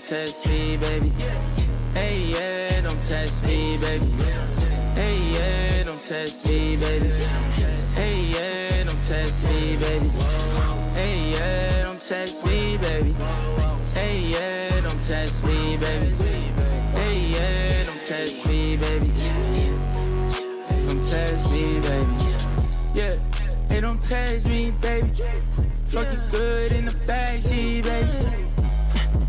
test me, baby. Hey, yeah, don't test me, baby. Hey, yeah, don't test me, baby. Hey, yeah, don't test me, baby. Hey, yeah, don't test me, baby. Hey, yeah, don't test me, baby. Hey, yeah, don't test me, baby. Don't test me, baby. Yeah, hey, don't test me, baby. Fuck you good in the backseat, baby.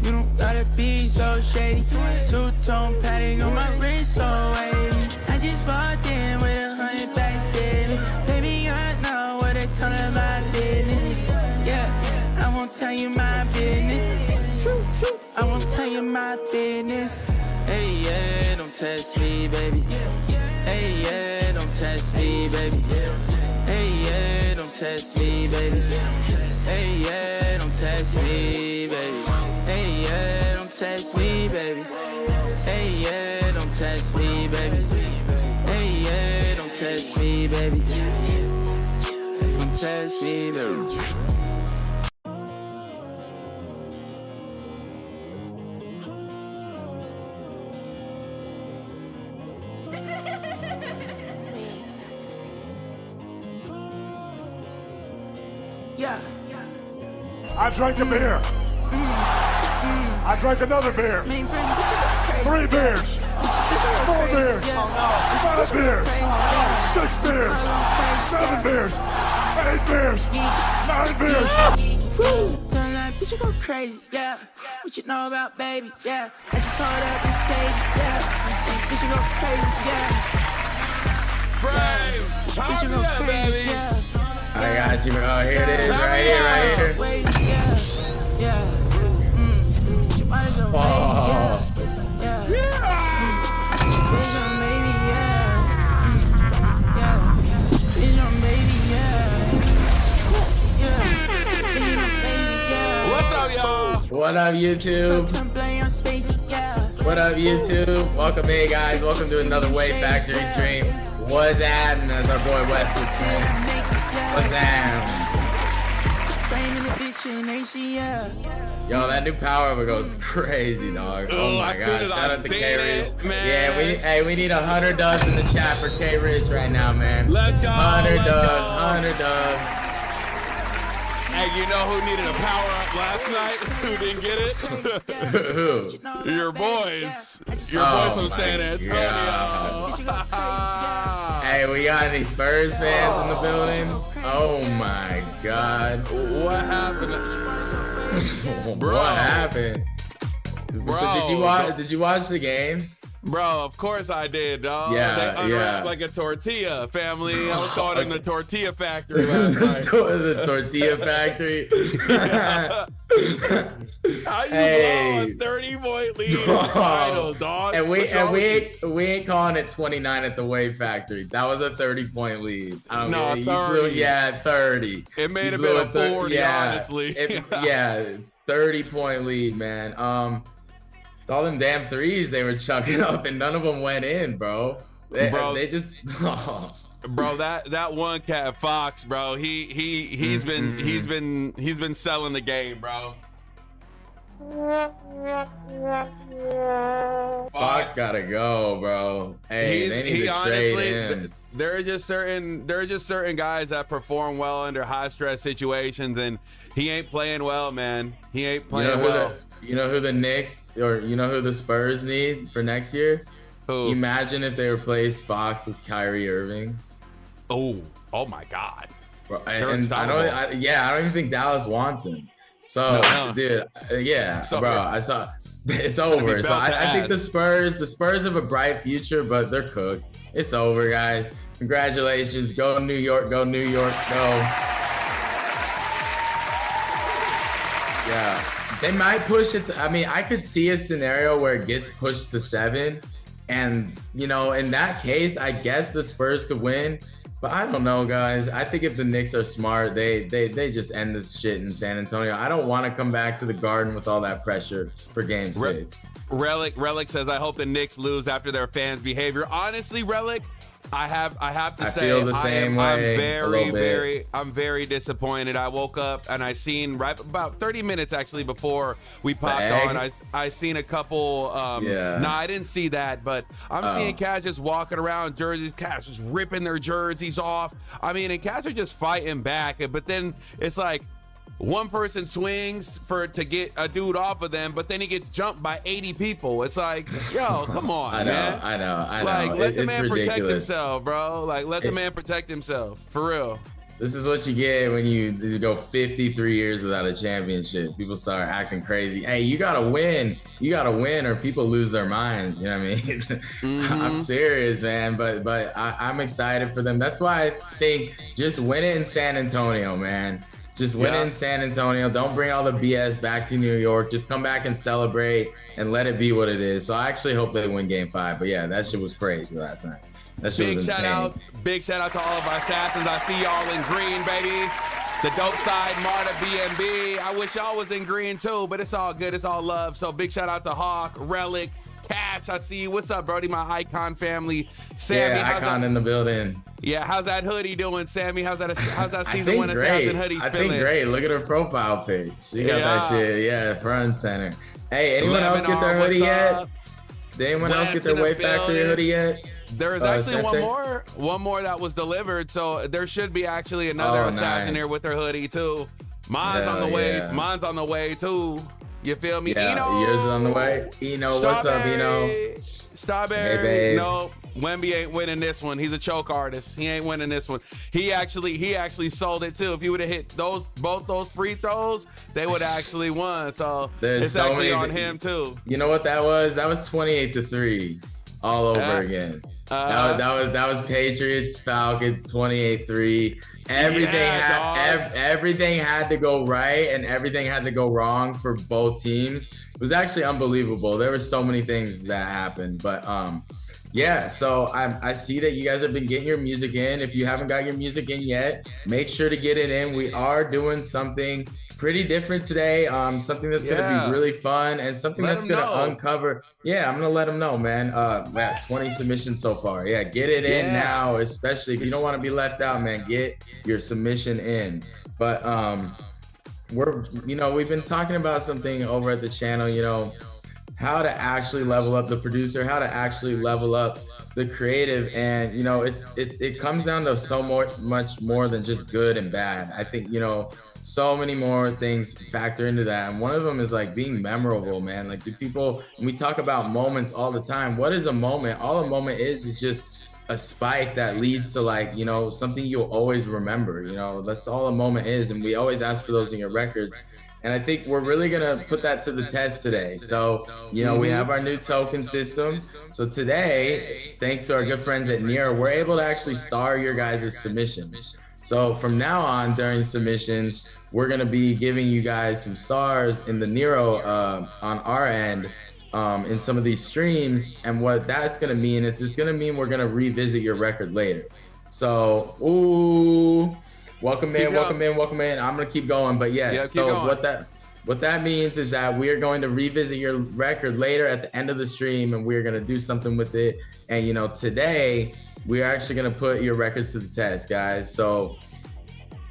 You don't gotta be so shady. Two-tone padding on my wrist, so wavy. I just walked in with 100 back seven. Baby, I know what they talking about business. Yeah, I won't tell you my business. I won't tell you my business. Hey, yeah, don't test me, baby. Hey, yeah, don't test me, baby. Hey, yeah, don't test me, baby. Hey, yeah, don't test me, baby. Hey, yeah, don't test me, baby. Hey, yeah, don't test me, baby. Hey, yeah, don't test me, baby. Don't test me, baby. Yeah. I drank a beer. I drank another beer. Main frame, bitch, you go crazy. 3 beers. Bitch, 4 you go beers. crazy. Yeah. 5 beers. 6 beers. 7 beers. 8 beers. 9 beers. Woo! Tell that bitch you go crazy, yeah. What you know about baby, yeah. I just told her to say, yeah. Bitch you go crazy, yeah. Frame, Bitch you go yeah, crazy, baby. yeah. I got you, bro. Here it is, right here, right here. Wait, yeah, yeah. You might as well wait, yeah. Yeah. Bitch on baby, yeah. Yeah. Bitch on baby, yeah. Yeah. Bitch on baby, yeah. What's up, y'all? What up, YouTube? What up, YouTube? Welcome in, guys. Welcome to another Wave Factory stream. What's happening? That's our boy Wesley. What's happening? Yo, that new power over goes crazy, dog. Oh my gosh. Shout out to K Ridge. Man. We need 100 dubs in the chat for K Ridge right now, man. Let's go. 100 let's dubs, go. 100 dubs. Hey, you know who needed a power up last night? Who didn't get it? Who? Your boys. Your Oh boys from my San Antonio. Hey, we got any Spurs fans in the building? Oh my God. What happened? Bro. What happened? Bro. So did you watch the game? Bro, of course I did, dog. Yeah, they unwrapped yeah. like a tortilla, family. I was calling it the tortilla factory last night. It was a tortilla factory. How you Hey. blow a 30-point lead in the final, dog? And What's wrong with you? we ain't calling it 29 at the Wave Factory. That was a 30-point lead. I don't No, know. 30. Yeah, 30. It may You have blew been a 40, honestly. Yeah, 30-point lead, man. It's all them damn threes they were chucking up, and none of them went in, bro. They just. Bro, that one cat Fox, bro. He's been selling the game, bro. Fox gotta go, bro. Hey, they need to trade him. There are just certain guys that perform well under high stress situations, and he ain't playing well, man. He ain't playing well. You know who the Knicks or you know who the Spurs need for next year? Who? Imagine if they replaced Fox with Kyrie Irving. Oh my God. Bro, They're and I don't even think Dallas wants him. So, No. dude, yeah, So, bro, I saw it's over. So I think the Spurs have a bright future, but they're cooked. It's over, guys. Congratulations. Go New York. Go New York. Go. Yeah. They might push it. I mean, I could see a scenario where it gets pushed to 7. And, you know, in that case, I guess the Spurs could win. But I don't know, guys. I think if the Knicks are smart, they just end this shit in San Antonio. I don't want to come back to the Garden with all that pressure for Game 6. Relic says, I hope the Knicks lose after their fans' behavior. Honestly, Relic, I have to I say, feel the same way a little bit. I'm very disappointed. I woke up and I seen right about 30 minutes actually before we popped on. I seen a couple. No, I didn't see that, but I'm seeing cats just walking around, jerseys, cats just ripping their jerseys off. I mean, and cats are just fighting back. But then it's like, one person swings to get a dude off of them, but then he gets jumped by 80 people. It's like, yo, come on, man. I know. Like, let the man ridiculous. protect himself, bro. Like, let the man protect himself, for real. This is what you get when you go 53 years without a championship. People start acting crazy. Hey, you gotta win. You gotta win, or people lose their minds. You know what I mean? I'm serious, man. But I'm excited for them. That's why I think just win it in San Antonio, man. Just win it in San Antonio. Don't bring all the BS back to New York. Just come back and celebrate and let it be what it is. So I actually hope they win Game 5. But yeah, that shit was crazy last night. That shit was insane. Big shout out to all of our assassins. I see y'all in green, baby. The dope side, Marta, BNB. I wish y'all was in green too, but it's all good. It's all love. So big shout out to Hawk, Relic, Catch. I see you. What's up, Brody? My Icon family. Sammy, Icon in the building. Yeah, how's that hoodie doing, Sammy? How's that season 1 assassin hoodie feeling? I think great. Look at her profile pic. She got that shit, front and center. Hey, anyone else get their hoodie yet? Did anyone else get their Wave Factory hoodie yet? There is actually one more that was delivered, so there should be actually another assassin here with their hoodie too. Mine's on the way. Yeah. Mine's on the way too. You feel me? Yeah, Eno. yours is on the way. Eno, what's up, Eno? Strawberry. Hey, babe. No, Wemby ain't winning this one. He's a choke artist. He ain't winning this one. He actually sold it too. If he would have hit both those free throws, they would have actually won. So it's actually on him too. You know what that was? That was 28-3 all over again. That was Patriots, Falcons, 28-3. Everything had to go right and everything had to go wrong for both teams. It was actually unbelievable. There were so many things that happened, but yeah. So I see that you guys have been getting your music in. If you haven't got your music in yet, make sure to get it in. We are doing something pretty different today. Something that's gonna be really fun and something that's gonna uncover. Yeah, I'm gonna let them know, man. 20 submissions so far. Yeah, get it in now, especially if you don't want to be left out, man. Get your submission in. But we've been talking about something over at the channel, how to actually level up the producer, how to actually level up the creative, and it comes down to much more than just good and bad. I think so many more things factor into that, and one of them is like being memorable, man. Like, we talk about moments all the time. What is a moment? All a moment is just a spike that leads to something you'll always remember. That's all a moment is, and we always ask for those in your records. And I think we're really gonna put that to the test today. So, we have our new token system. So today, thanks to our good friends at Nero, we're able to actually star your guys' submissions. So from now on, during submissions, we're gonna be giving you guys some stars in the Nero on our end in some of these streams. And what that's gonna mean is it's gonna mean we're gonna revisit your record later. So, welcome in. I'm gonna keep going, but yes. So what that means is that we are going to revisit your record later at the end of the stream, and we're gonna do something with it. And today we are actually gonna put your records to the test, guys. So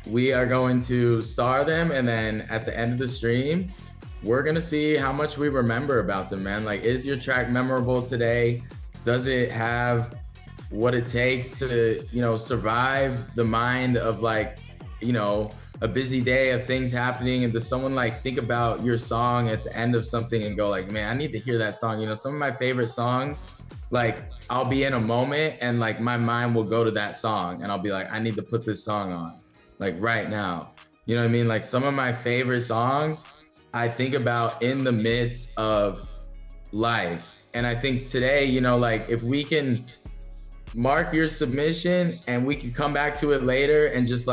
we are going to star them, and then at the end of the stream, we're gonna see how much we remember about them, man. Like, is your track memorable today? Does it have what it takes to, survive the mind of a busy day of things happening? And does someone think about your song at the end of something and go man, I need to hear that song? Some of my favorite songs, I'll be in a moment and my mind will go to that song and I'll be I need to put this song on right now. You know what I mean? Some of my favorite songs I think about in the midst of life. And I think today, if we can mark your submission and we can come back to it later and just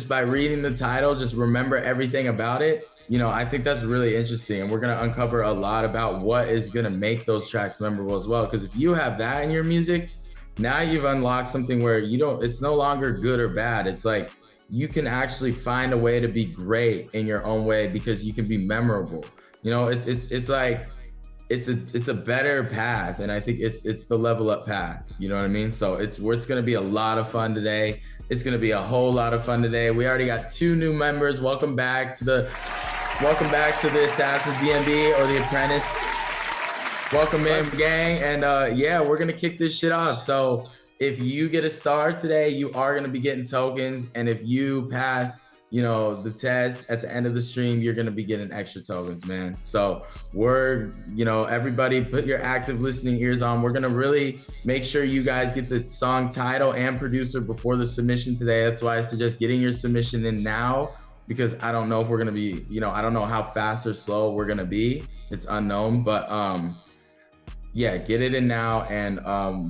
by reading the title, just remember everything about it. I think that's really interesting, and we're gonna uncover a lot about what is gonna make those tracks memorable as well. Because if you have that in your music, now you've unlocked something where it's no longer good or bad. It's you can actually find a way to be great in your own way because you can be memorable. It's it's a better path, and I think it's the level up path. You know what I mean? So it's gonna be a lot of fun today. It's gonna be a whole lot of fun today. We already got 2 new members. Welcome back to the Assassin's DMB or the Apprentice. Welcome in, gang, and yeah, we're gonna kick this shit off. So if you get a star today, you are gonna be getting tokens, and if you pass, you know, the test at the end of the stream, you're gonna be getting extra tokens, man. So we're, you know, everybody put your active listening ears on. We're gonna really make sure you guys get the song title and producer before the submission today. That's why I suggest getting your submission in now, because I don't know if we're gonna be, you know, I don't know how fast or slow we're gonna be. It's unknown, but yeah, get it in now, and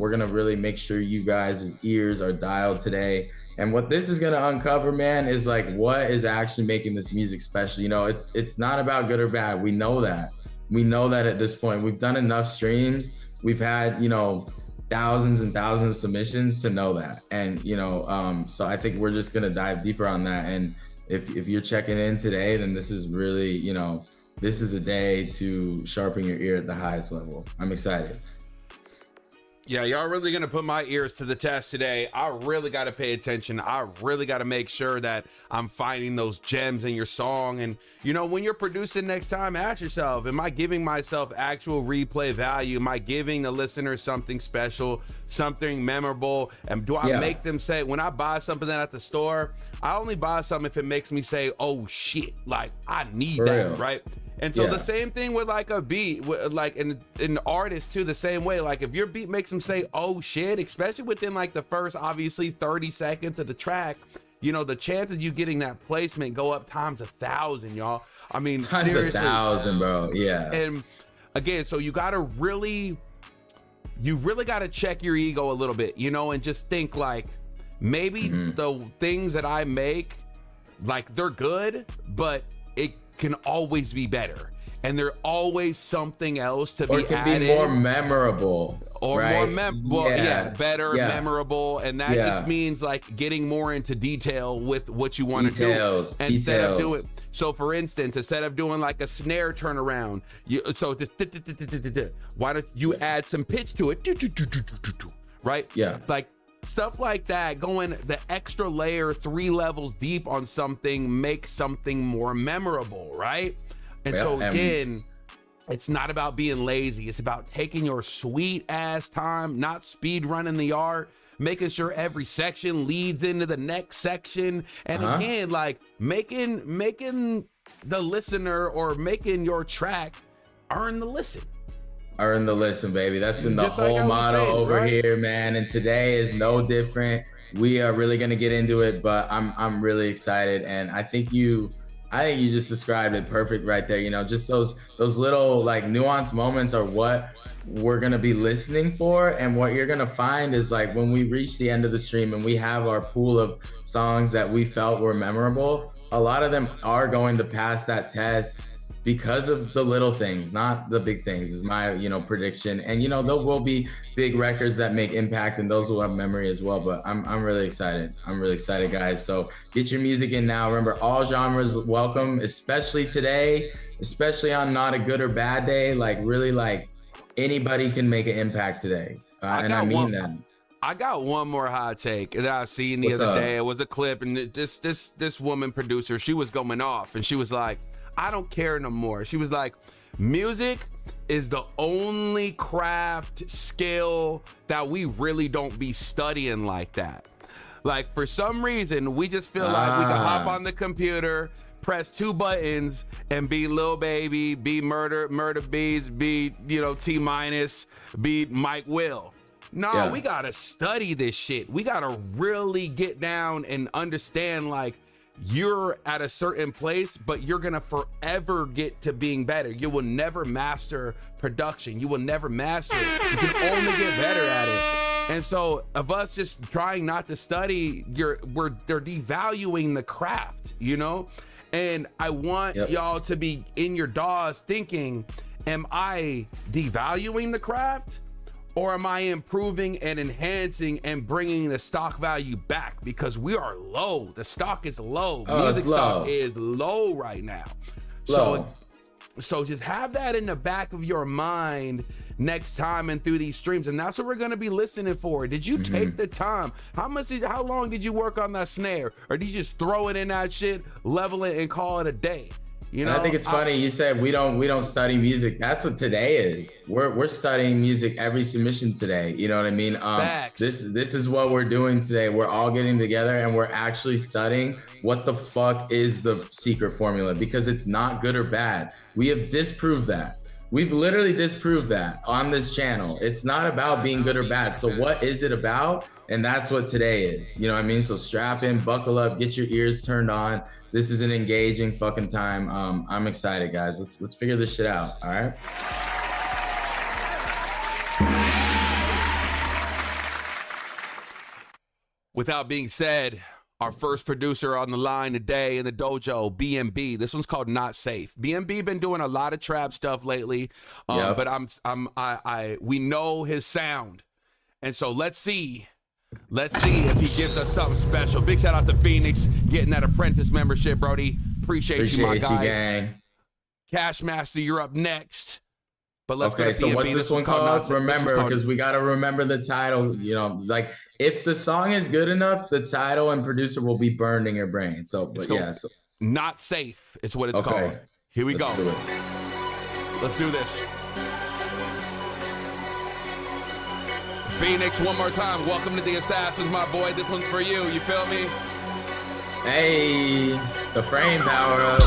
we're gonna really make sure you guys' ears are dialed today. And what this is gonna uncover, man, is like what is actually making this music special. You know, it's not about good or bad. We know that. We know that at this point. We've done enough streams. We've had, you know, thousands and thousands of submissions to know that. And you know, so I think we're just gonna dive deeper on that. And if you're checking in today, then this is really, you know, this is a day to sharpen your ear at the highest level. I'm excited. Yeah, y'all really gonna put my ears to the test today. I really gotta pay attention. I really gotta make sure that I'm finding those gems in your song. And you know, when you're producing next time, ask yourself, am I giving myself actual replay value? Am I giving the listener something special, something memorable? And do I make them say, when I buy something at the store, I only buy something if it makes me say, oh shit, like I need For that, real. right? And so the same thing with like a beat, like in artists too, the same way. Like if your beat makes them say, oh shit, especially within like the first, obviously 30 seconds of the track, you know, the chances of you getting that placement go up times 1,000, y'all. I mean, times seriously. 1,000, bro. Yeah. And again, so you really gotta check your ego a little bit, you know, and just think like, maybe the things that I make, like they're good, but it can always be better, and there's always something else to be added. Be more memorable, or right? more better, memorable, and that just means like getting more into detail with what you want to do instead of doing. So for instance, instead of doing like a snare turnaround, why don't you add some pitch to it, right? Yeah, like stuff like that, going the extra layer 3 levels deep on something makes something more memorable, right? And so again, it's not about being lazy. It's about taking your sweet ass time, not speed running the art, making sure every section leads into the next section. And again, like making the listener or making your track earn the listen. Earn the listen, baby. That's been the whole motto over here, man. And today is no different. We are really gonna get into it, but I'm really excited, and I think you just described it perfect right there. You know, just those little like nuanced moments are what we're gonna be listening for, and what you're gonna find is like when we reach the end of the stream and we have our pool of songs that we felt were memorable, a lot of them are going to pass that test because of the little things, not the big things, is my, you know, prediction. And, you know, there will be big records that make impact, and those will have memory as well. But I'm really excited. I'm really excited, guys. So get your music in now. Remember, all genres welcome, especially today, especially on not a good or bad day. Like really, like anybody can make an impact today. And I mean that. I got one more hot take that I seen the other day. It was a clip, and this woman producer, she was going off, and she was like, I don't care no more. She was like, music is the only craft skill that we really don't be studying like that. Like for some reason, we just feel like we can hop on the computer, press 2 buttons, and be Lil Baby, be Murder Bees, be, you know, T minus, be Mike Will. No, we gotta study this shit. We gotta really get down and understand, like, you're at a certain place, but you're gonna forever get to being better. You will never master production. You will never master it. You can only get better at it. And so of us just trying not to study, they're devaluing the craft, you know? And I want y'all to be in your DAWs thinking, am I devaluing the craft? Or am I improving and enhancing and bringing the stock value back? Because we are low. The stock is low. Music stock is low right now. So So just have that in the back of your mind next time and through these streams, and that's what we're gonna be listening for. Did you take the time? How long did you work on that snare, or did you just throw it in that shit, level it, and call it a day? You know, I think it's funny you said we don't study music. That's what today is. We're studying music every submission today. You know what I mean? Facts. This is what we're doing today. We're all getting together and we're actually studying what the fuck is the secret formula, because it's not good or bad. We have disproved that. We've literally disproved that on this channel. It's not about being good or bad. So what is it about? And that's what today is. You know what I mean? So strap in, buckle up, get your ears turned on. This is an engaging fucking time. I'm excited, guys. Let's figure this shit out. All right. Without being said, our first producer on the line today in the dojo, BMB. This one's called Not Safe. BMB been doing a lot of trap stuff lately, but we know his sound, and so let's see if he gives us something special. Big shout out to Phoenix getting that apprentice membership, Brody. Appreciate you, my guy. Gang. Cash Master, you're up next. But let's okay, go to so BMB. what's this one called? Remember, because we got to remember the title. You know, like if the song is good enough, the title and producer will be burned in your brain. So, but yeah. So. Not Safe is what it's called. Here we go. Let's do this. Phoenix, one more time. Welcome to the Assassins, my boy. This one's for you. You feel me? Hey, the frame power up.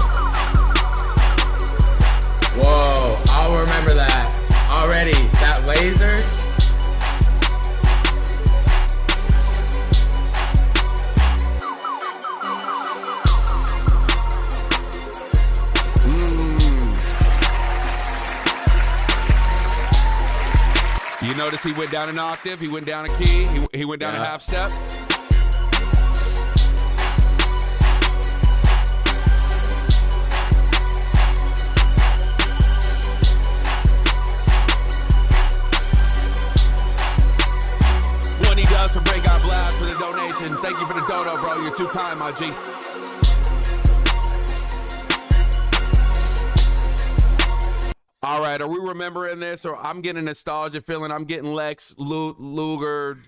Whoa, I'll remember that already. That laser. You notice he went down an octave, he went down a key, he went down a half step. What he does for Breakout Blast for the donation. Thank you for the dono, bro. You're too kind, my G. All right, are we remembering this? Or I'm getting nostalgia feeling. I'm getting Lex Luger,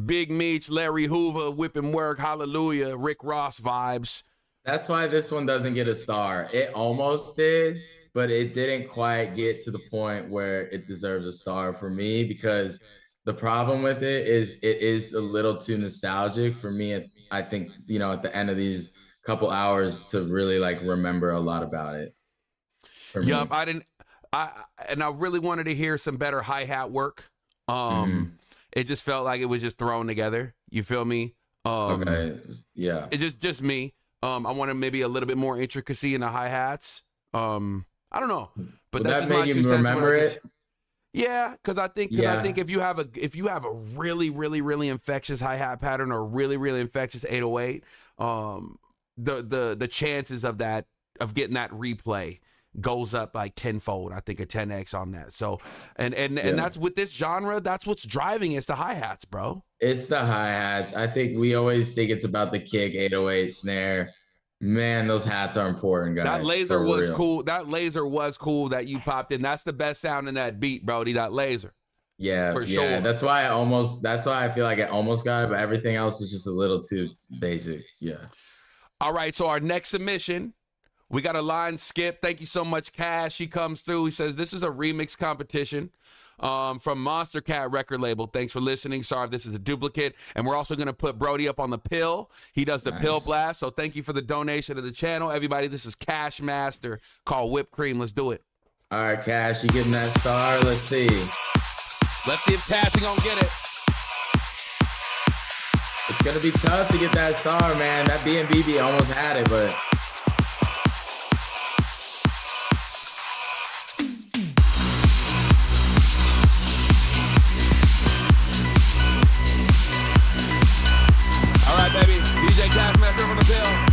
Big Meech, Larry Hoover, whipping work, hallelujah, Rick Ross vibes. That's why this one doesn't get a star. It almost did, but it didn't quite get to the point where it deserves a star for me, because the problem with it is a little too nostalgic for me. I think, you know, at the end of these couple hours to really like remember a lot about it. Yup, I really wanted to hear some better hi-hat work. It just felt like it was just thrown together. You feel me? Okay, yeah. It just me. I wanted maybe a little bit more intricacy in the hi-hats. I don't know, but Would that's that just make my you 2 cents. remember it? Yeah, because I think if you have a really infectious hi-hat pattern or really infectious 808, the chances of getting that replay goes up like tenfold. I think a 10x on that. So and that's with this genre, that's what's driving it's the hi-hats, bro. It's the hi-hats. I think we always think it's about the kick, 808 snare. Man, those hats are important, guys. That laser was cool. That laser was cool that you popped in. That's the best sound in that beat, Brody. That laser. Yeah, for sure. Sure. That's why I feel like I almost got it, but everything else is just a little too basic. Yeah. All right, so our next submission, we got a line skip. Thank you so much, Cash. He comes through. He says, this is a remix competition from Monster Cat record label. Thanks for listening. Sorry if this is a duplicate. And we're also going to put Brody up on the pill. He does the pill blast. So thank you for the donation to the channel. Everybody, this is Cash Master called Whipped Cream. Let's do it. All right, Cash, you getting that star? Let's see. Let's see if Cash is going to get it. It's going to be tough to get that star, man. That BNBB almost had it, but... All right, baby. DJ Cash Master from the pill.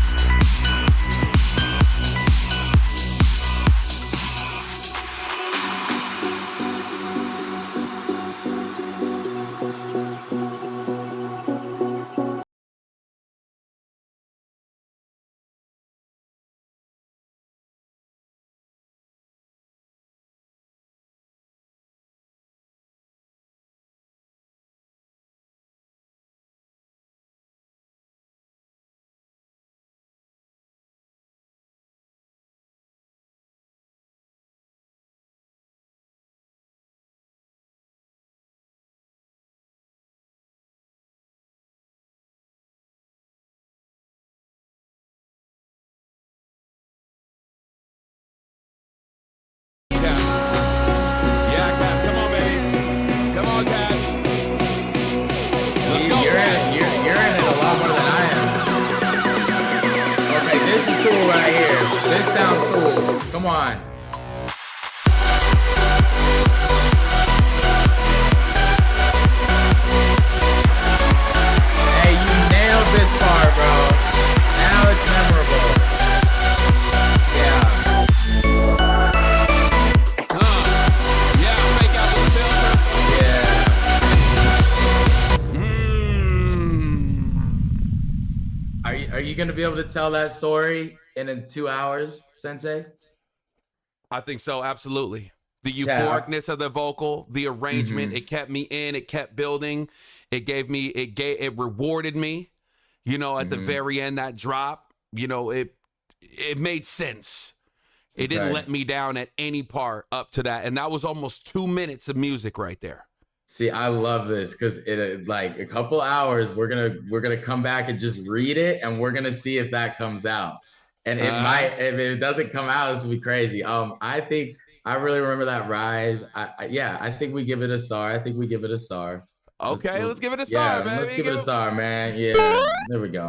cool right here. This sounds cool. Come on. Hey, you nailed this part, bro. Now it's memorable. Yeah. Yeah, fake out the filter. Yeah. Are you gonna be able to tell that story in 2 hours, Sensei? I think so, absolutely. The euphoricness of the vocal, the arrangement, it kept me in, it kept building. It rewarded me, you know, at the very end, that drop, you know, it made sense. It didn't let me down at any part up to that. And that was almost 2 minutes of music right there. See, I love this because it like a couple hours, we're gonna come back and just read it, and we're gonna see if that comes out. And it might, if it doesn't come out, this will be crazy. I think I really remember that rise. I think we give it a star. I think we give it a star. Okay, let's give it a star, baby. Let's give it a star, man. Yeah, there we go.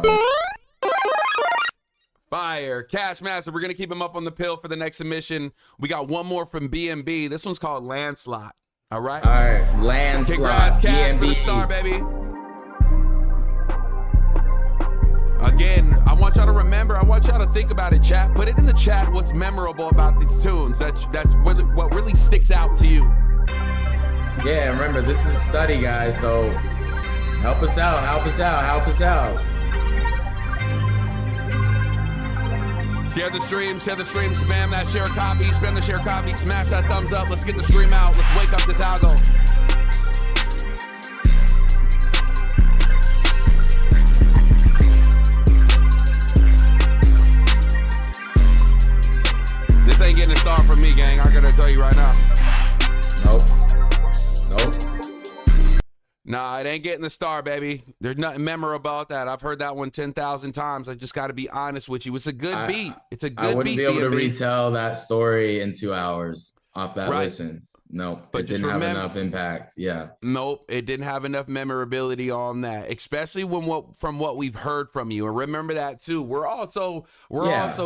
Fire. Cash Master, we're going to keep him up on the pill for the next submission. We got one more from BNB. This one's called Landslide. All right? All right, Landslide. Congrats, Cash, for the star, baby. Again, I want y'all to remember, I want y'all to think about it, chat. Put it in the chat what's memorable about these tunes. That's really, what really sticks out to you. Yeah, remember, this is a study, guys, so help us out, help us out, help us out. Share the stream, spam that share copy, spam the share copy, smash that thumbs up. Let's get the stream out. Let's wake up this algo. This ain't getting a star from me, gang. I gotta tell you right now. Nope. Nah, it ain't getting a star, baby. There's nothing memorable about that. I've heard that one 10,000 times. I just got to be honest with you. It's a good beat. It's a good beat. I wouldn't be able to retell that story in 2 hours off that listen. Nope, but it didn't have enough impact. Yeah. Nope, it didn't have enough memorability on that, especially from what we've heard from you. And remember that too. We're also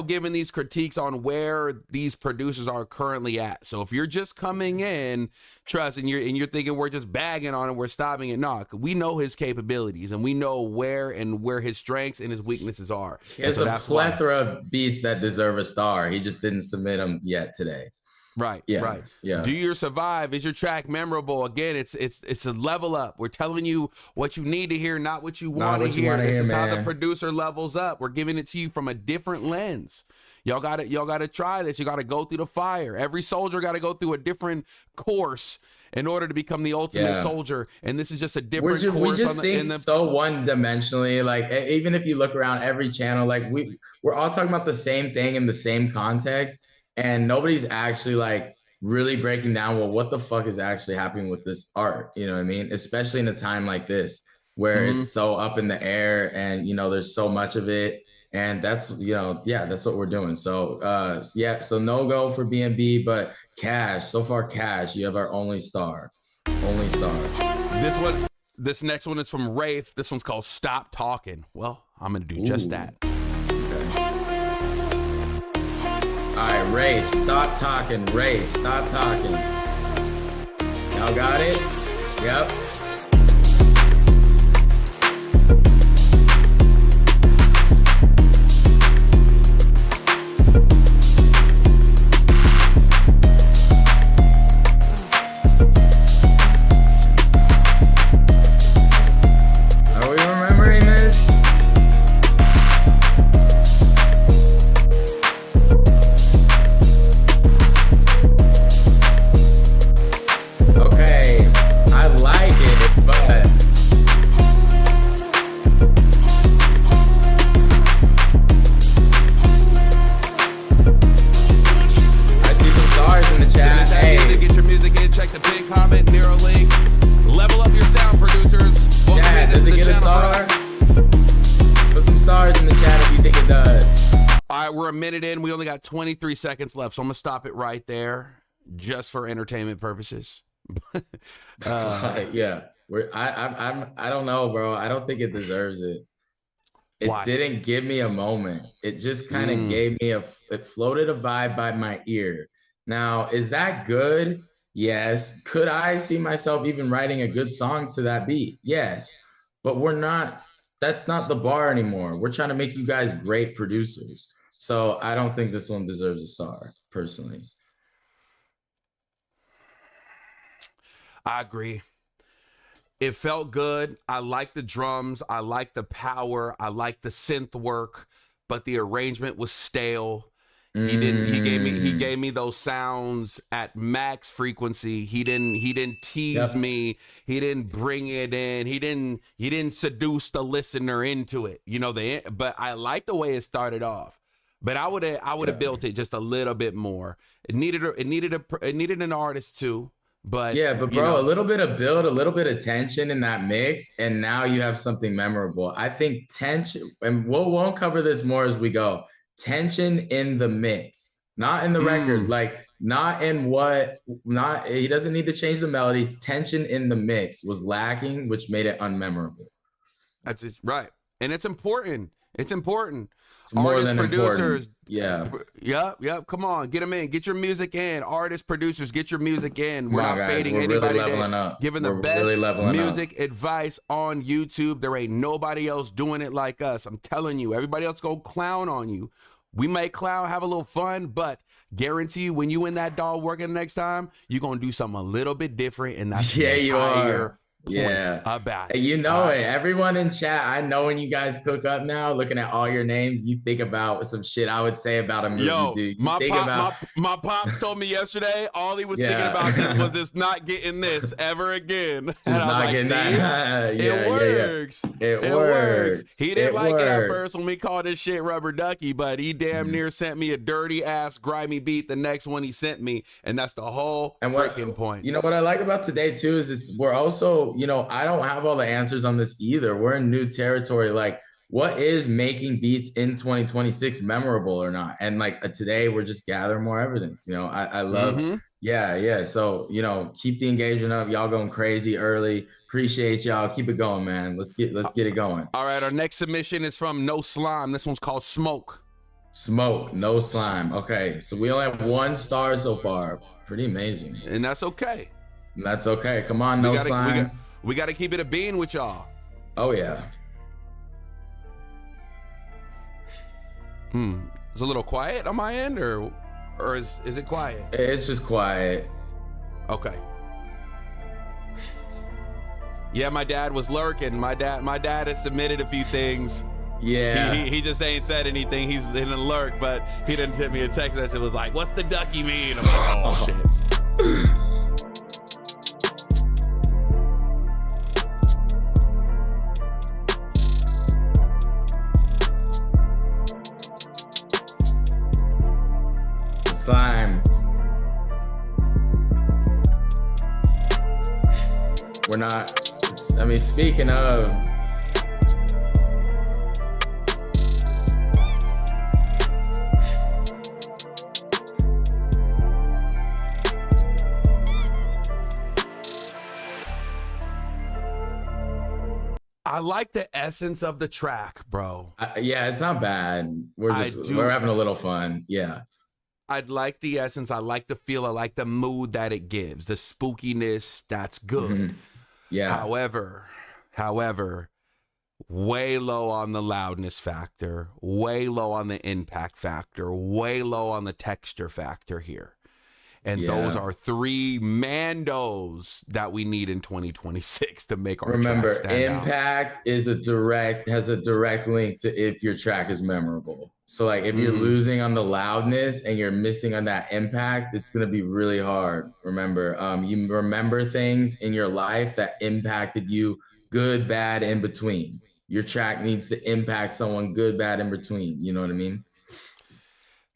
giving these critiques on where these producers are currently at. So if you're just coming in, trust, and you're thinking we're just bagging on him, we're stopping it. No, we know his capabilities and we know where his strengths and his weaknesses are. He has a plethora of beats that deserve a star. He just didn't submit them yet today. Right. Yeah. Right. Yeah. Do your survive? Is your track memorable? Again, it's a level up. We're telling you what you need to hear, not what you want to hear. This is how the producer levels up. We're giving it to you from a different lens. Y'all gotta try this. You gotta go through the fire. Every soldier gotta go through a different course in order to become the ultimate soldier. And this is just a different course. We just think so one-dimensionally. Like even if you look around every channel, like we're all talking about the same thing in the same context. And nobody's actually like really breaking down, well, what the fuck is actually happening with this art? You know what I mean? Especially in a time like this where it's so up in the air and, you know, there's so much of it. And that's, you know, that's what we're doing. So, so no go for BNB, but Cash, so far Cash, you have our only star. Only star. This next one is from Wraith. This one's called Stop Talking. Well, I'm going to do just that. All right, Rafe, stop talking. Rafe, stop talking. Y'all got it? Yep. Are we remembering this? Okay, I like it, but I see some stars in the chat. Hey, Get your music in. Check the big comment, Nero link. Level up your sound, producers. yeah, does it get a star? Put some stars in the chat if you think it does. All right, we're a minute in. We only got 23 seconds left, so I'm gonna stop it right there, just for entertainment purposes. Yeah, I don't know, bro. I don't think it deserves it. It didn't give me a moment. It just kind of gave me it floated a vibe by my ear. Now, is that good? Yes. Could I see myself even writing a good song to that beat? Yes. But that's not the bar anymore. We're trying to make you guys great producers. So I don't think this one deserves a star, personally. I agree. It felt good. I like the drums. I like the power. I like the synth work, but the arrangement was stale. He gave me those sounds at max frequency. He didn't tease me. He didn't bring it in. He didn't seduce the listener into it. But I like the way it started off. But I would have built it just a little bit more. It needed an artist too. But bro, a little bit of build, a little bit of tension in that mix, and now you have something memorable. I think tension, and we'll cover this more as we go. Tension in the mix, not in the record, like he doesn't need to change the melodies. Tension in the mix was lacking, which made it unmemorable. That's it, right. And it's important. It's important. It's more than producers. Yep. Come on, get them in. Get your music in. Artists, producers, get your music in. We're not fading anybody. Giving the best music advice on YouTube. There ain't nobody else doing it like us. I'm telling you. Everybody else go clown on you. We may clown, have a little fun, but guarantee you, when you in that dog working next time, you're gonna do something a little bit different, and that's you are. About it. You know it. Everyone in chat, I know when you guys cook up now, looking at all your names, you think about some shit I would say about a movie, dude. My pops told me yesterday, all he was thinking about was this not getting this ever again. And not getting that. It works. It works. He didn't like it at first when we called this shit Rubber Ducky, but he damn near sent me a dirty ass grimy beat the next one he sent me, and that's the whole freaking point. You know what I like about today too is we're also, I don't have all the answers on this either. We're in new territory. Like, what is making beats in 2026 memorable or not? And like today, we're just gathering more evidence. I love, So, keep the engagement up. Y'all going crazy early. Appreciate y'all. Keep it going, man. Let's get it going. All right, our next submission is from No Slime. This one's called Smoke. Smoke, No Slime. Okay, so we only have 1 star so far. Pretty amazing. And that's okay. That's okay. Come on, No Slime. We got to keep it a bean with y'all. Oh, yeah. It's a little quiet on my end, or is it quiet? It's just quiet. Okay. Yeah, my dad was lurking. My dad has submitted a few things. Yeah. He just ain't said anything. He's in a lurk, but he didn't send me a text message. Was like, "What's the ducky mean?" I'm like, "Oh shit." Slime. We're not, speaking of, I like the essence of the track, bro. It's not bad. We're having a little fun. Yeah. I'd like the essence. I like the feel. I like the mood that it gives. The spookiness, that's good. Mm-hmm. Yeah. However, way low on the loudness factor, way low on the impact factor, way low on the texture factor here. And those are 3 Mandos that we need in 2026 to make our track stand impact out. has a direct link to if your track is memorable. So like if you're losing on the loudness and you're missing on that impact, it's going to be really hard. Remember, you remember things in your life that impacted you, good, bad, in between. Your track needs to impact someone good, bad, in between. You know what I mean?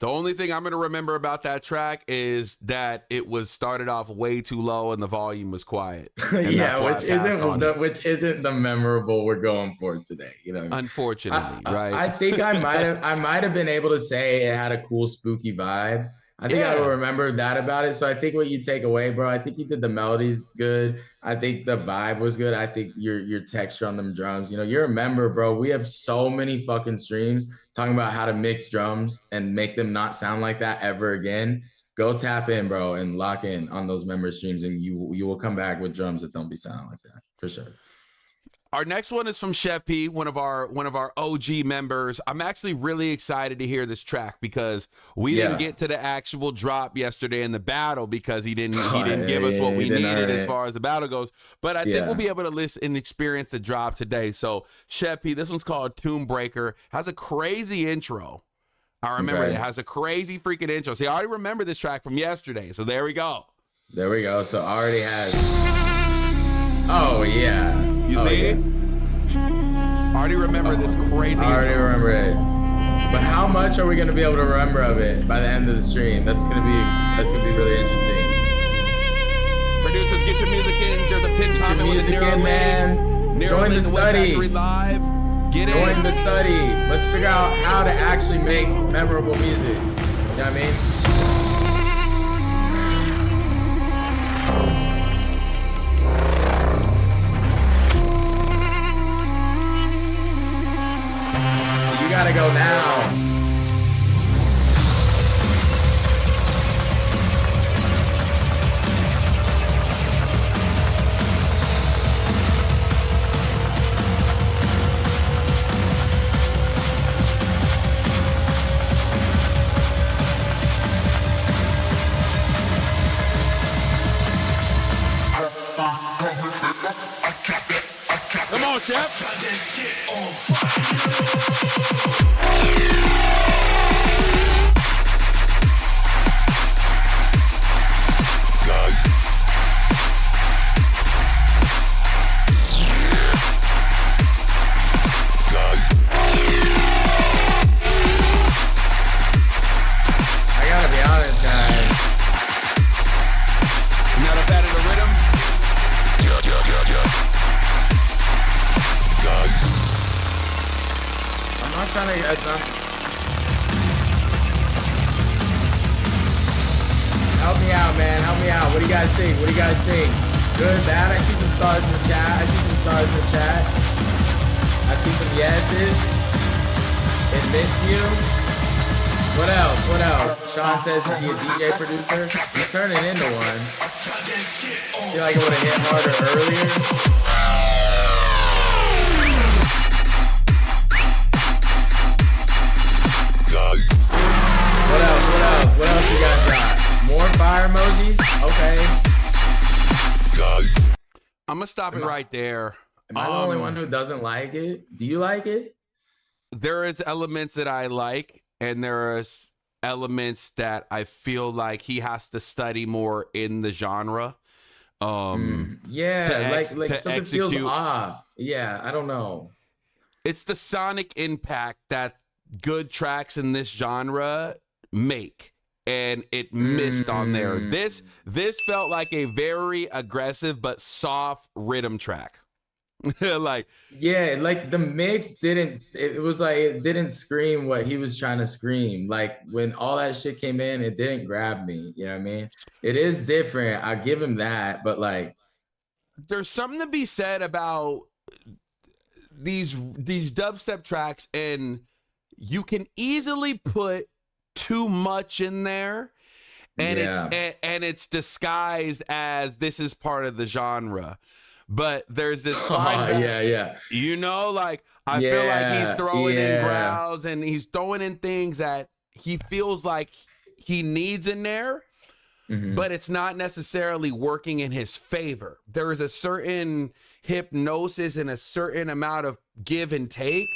The only thing I'm going to remember about that track is that it was started off way too low and the volume was quiet. Which isn't the memorable we're going for today. Unfortunately, right? I think I might have been able to say it had a cool spooky vibe. I think I will remember that about it. So I think what you take away, bro, I think you did the melodies good. I think the vibe was good. I think your texture on them drums, you know, you're a member, bro. We have so many fucking streams talking about how to mix drums and make them not sound like that ever again. Go tap in, bro, and lock in on those member streams, and you will come back with drums that don't be sounding like that for sure. Our next one is from Chef P, one of our OG members. I'm actually really excited to hear this track because we didn't get to the actual drop yesterday in the battle because he didn't give us what we needed as far as the battle goes. But I think we'll be able to listen and experience the drop today. So Chef P, this one's called Tomb Breaker. Has a crazy intro. I remember it has a crazy freaking intro. See, I already remember this track from yesterday. So there we go. There we go. So already has. Oh yeah. You see it? I already remember this crazy. I already remember it. But how much are we gonna be able to remember of it by the end of the stream? That's gonna be really interesting. Producers, get your music in. There's a pin comment with music in, man. Join the study. Live. Get in. Join the study. Let's figure out how to actually make memorable music. You know what I mean? Gotta go now. Come on, Chef. I gotta be honest, guys. Not a bad in the rhythm. I'm not trying to. Help me out, man. Help me out. What do you guys think? What do you guys think? Good, bad? I see some stars in the chat. I see some yeses. It missed you. What else? Sean says, is he a DJ producer? He's turning into one. I feel like it would have hit harder earlier. What else you guys got? More fire emojis? Okay. I'm gonna stop it right there. Am I the only one who doesn't like it? Do you like it? There is elements that I like, and there are elements that I feel like he has to study more in the genre. Yeah, like something feels off. Yeah, I don't know. It's the sonic impact that good tracks in this genre make, and it missed on there. This felt like a very aggressive but soft rhythm track. Like, yeah, like the mix didn't, it was like it didn't scream what he was trying to scream. Like when all that shit came in, it didn't grab me. You know what I mean? It is different, I give him that, but like there's something to be said about these dubstep tracks, and you can easily put too much in there, and it's disguised as this is part of the genre. But there's this fine you know, like I feel like he's throwing in growls and he's throwing in things that he feels like he needs in there, but it's not necessarily working in his favor. There is a certain hypnosis and a certain amount of give and take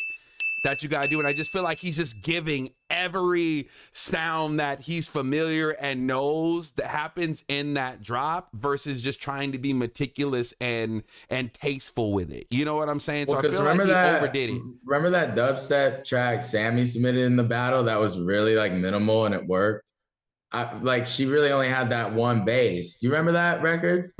that you gotta do, and I just feel like he's just giving every sound that he's familiar and knows that happens in that drop versus just trying to be meticulous and tasteful with it. You know what I'm saying? Well, so I feel like he overdid it. Remember that dubstep track Sammy submitted in the battle that was really like minimal and it worked? Like she really only had that one bass. Do you remember that record?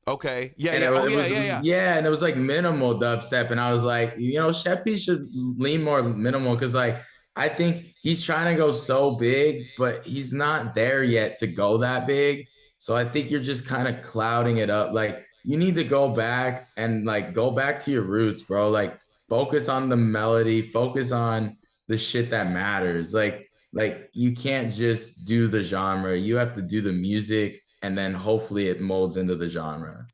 Okay. Yeah. And yeah. Yeah. And it was like minimal dubstep. And I was like, you know, Sheppy should lean more minimal because like I think he's trying to go so big, but he's not there yet to go that big. So I think you're just kind of clouding it up. Like you need to go back and like go back to your roots, bro. Like focus on the melody, focus on the shit that matters. Like you can't just do the genre. You have to do the music and then hopefully it molds into the genre.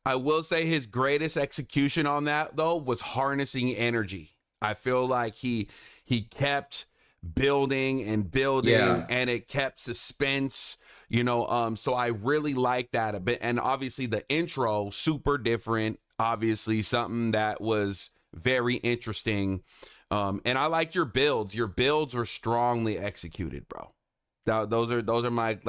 I will say his greatest execution on that though was harnessing energy. I feel like he kept building and building and it kept suspense, you know. So I really like that a bit. And obviously the intro, super different, obviously something that was very interesting. And I liked your builds. Your builds were strongly executed, bro. Those are my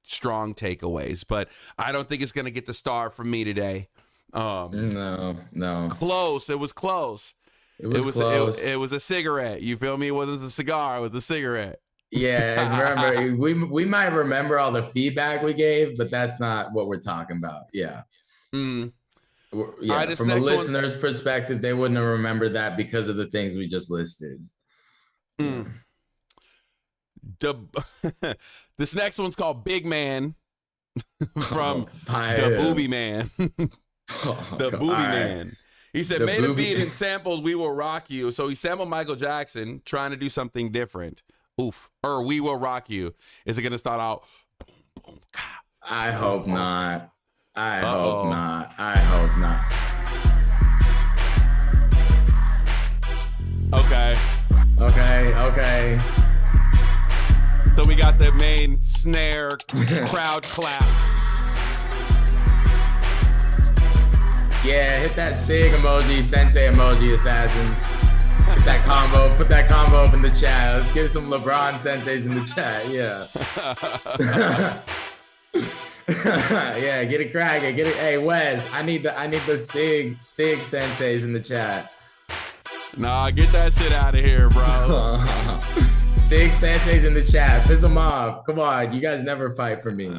strong takeaways, but I don't think it's gonna get the star from me today. No. Close. It was close. It was close. It was a cigarette. You feel me? It wasn't a cigar. It was a cigarette. Yeah, and remember, we might remember all the feedback we gave, but that's not what we're talking about. Yeah. Mm. Yeah, right, from a listener's perspective, they wouldn't have remembered that because of the things we just listed. Mm. This next one's called Big Man from the Booby Man. The Booby Man. He said, made a beat and sampled We Will Rock You. So he sampled Michael Jackson trying to do something different. Oof. Or We Will Rock You. Is it going to start out? Boom, boom, I hope not. I hope not. I hope not. Okay. So we got the main snare, crowd clap. Yeah, hit that SIG emoji, Sensei emoji, assassins. Put that combo up in the chat. Let's get some LeBron Senseis in the chat. Yeah. Yeah, get it cracking. Get it. Hey, Wes, I need the SIG Senseis in the chat. Nah, get that shit out of here, bro. SIG Senseis in the chat. Piss them off. Come on, you guys never fight for me.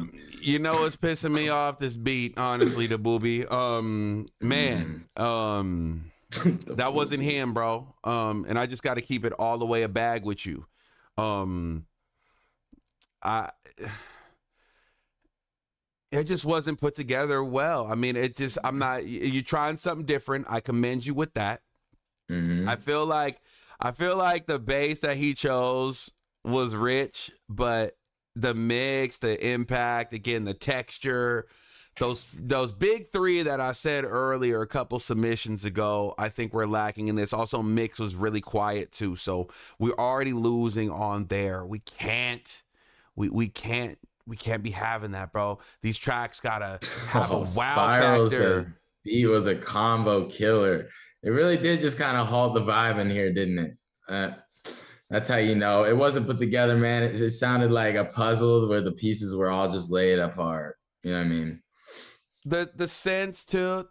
You know what's pissing me off? This beat, honestly, the booby. Man, that wasn't him, bro. And I just got to keep it all the way a bag with you. It just wasn't put together well. I mean, you're trying something different. I commend you with that. Mm-hmm. I feel like the bass that he chose was rich, but the mix, the impact, again, the texture, those big three that I said earlier, a couple submissions ago, I think we're lacking in this. Also, mix was really quiet too, so we're already losing on there. We can't be having that, bro. These tracks gotta have a wow factor. He was a combo killer. It really did just kind of halt the vibe in here, didn't it? That's how you know. It wasn't put together, man. It sounded like a puzzle where the pieces were all just laid apart. You know what I mean? The sense to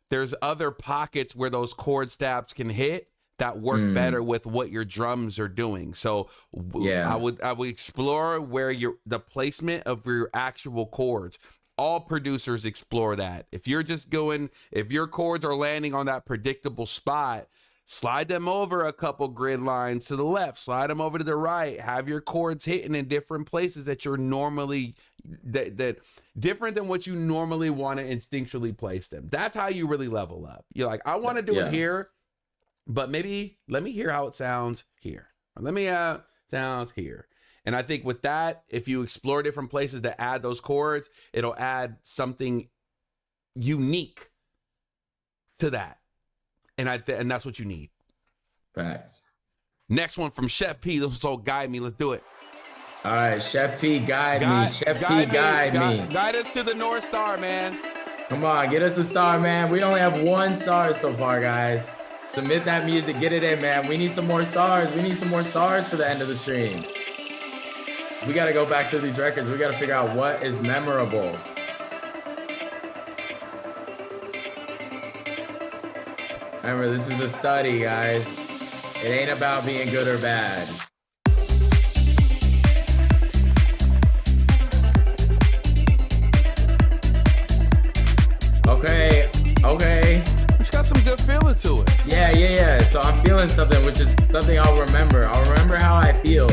there's other pockets where those chord stabs can hit that work better with what your drums are doing. So yeah, I would explore where the placement of your actual chords. All producers explore that. If your chords are landing on that predictable spot, slide them over a couple grid lines to the left, slide them over to the right, have your chords hitting in different places that you're normally, that different than what you normally want to instinctually place them. That's how you really level up. You're like, I want to do it here, but maybe let me hear how it sounds here. Or let me sounds here. And I think with that, if you explore different places to add those chords, it'll add something unique to that. And that's what you need. Facts. Next one from Chef P. This will guide me. Let's do it. All right, Chef P, guide me. Chef P, guide me. Guide us to the North Star, man. Come on, get us a star, man. We only have 1 star so far, guys. Submit that music. Get it in, man. We need some more stars. We need some more stars for the end of the stream. We got to go back to these records. We got to figure out what is memorable. Remember, this is a study, guys. It ain't about being good or bad. Okay. It's got some feeling something, which is something I'll remember. I'll remember how I feel.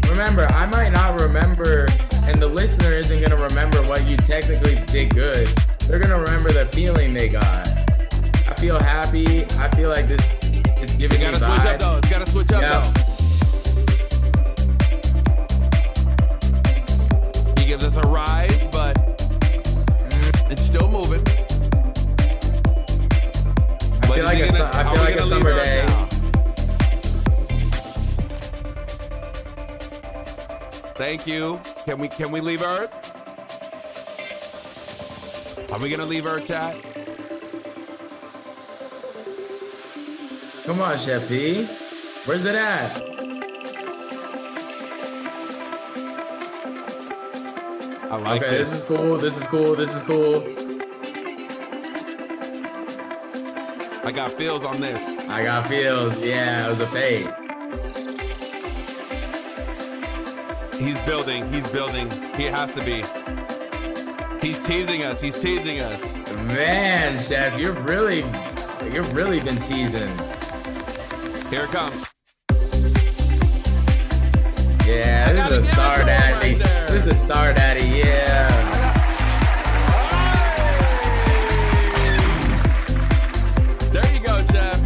Remember, I might not remember, and the listener isn't gonna remember what you technically did good. They're gonna remember the feeling they got. I feel happy. I feel like this is giving me vibes. Gotta switch up though. It's gotta switch up though. He gives us a rise, but it's still moving. I feel like a summer day. Thank you. Can we leave Earth? Are we gonna leave Earth, chat? Come on, Chef P. Where's it at? I like this. This is cool. This is cool. This is cool. I got feels on this. I got feels. Yeah, it was a fade. He's building. He's building. He has to be. He's teasing us. He's teasing us. Man, Chef, you've really been teasing. Here it comes. Yeah, this is a star daddy. Right, this is a star daddy. Yeah. There you go, Chef.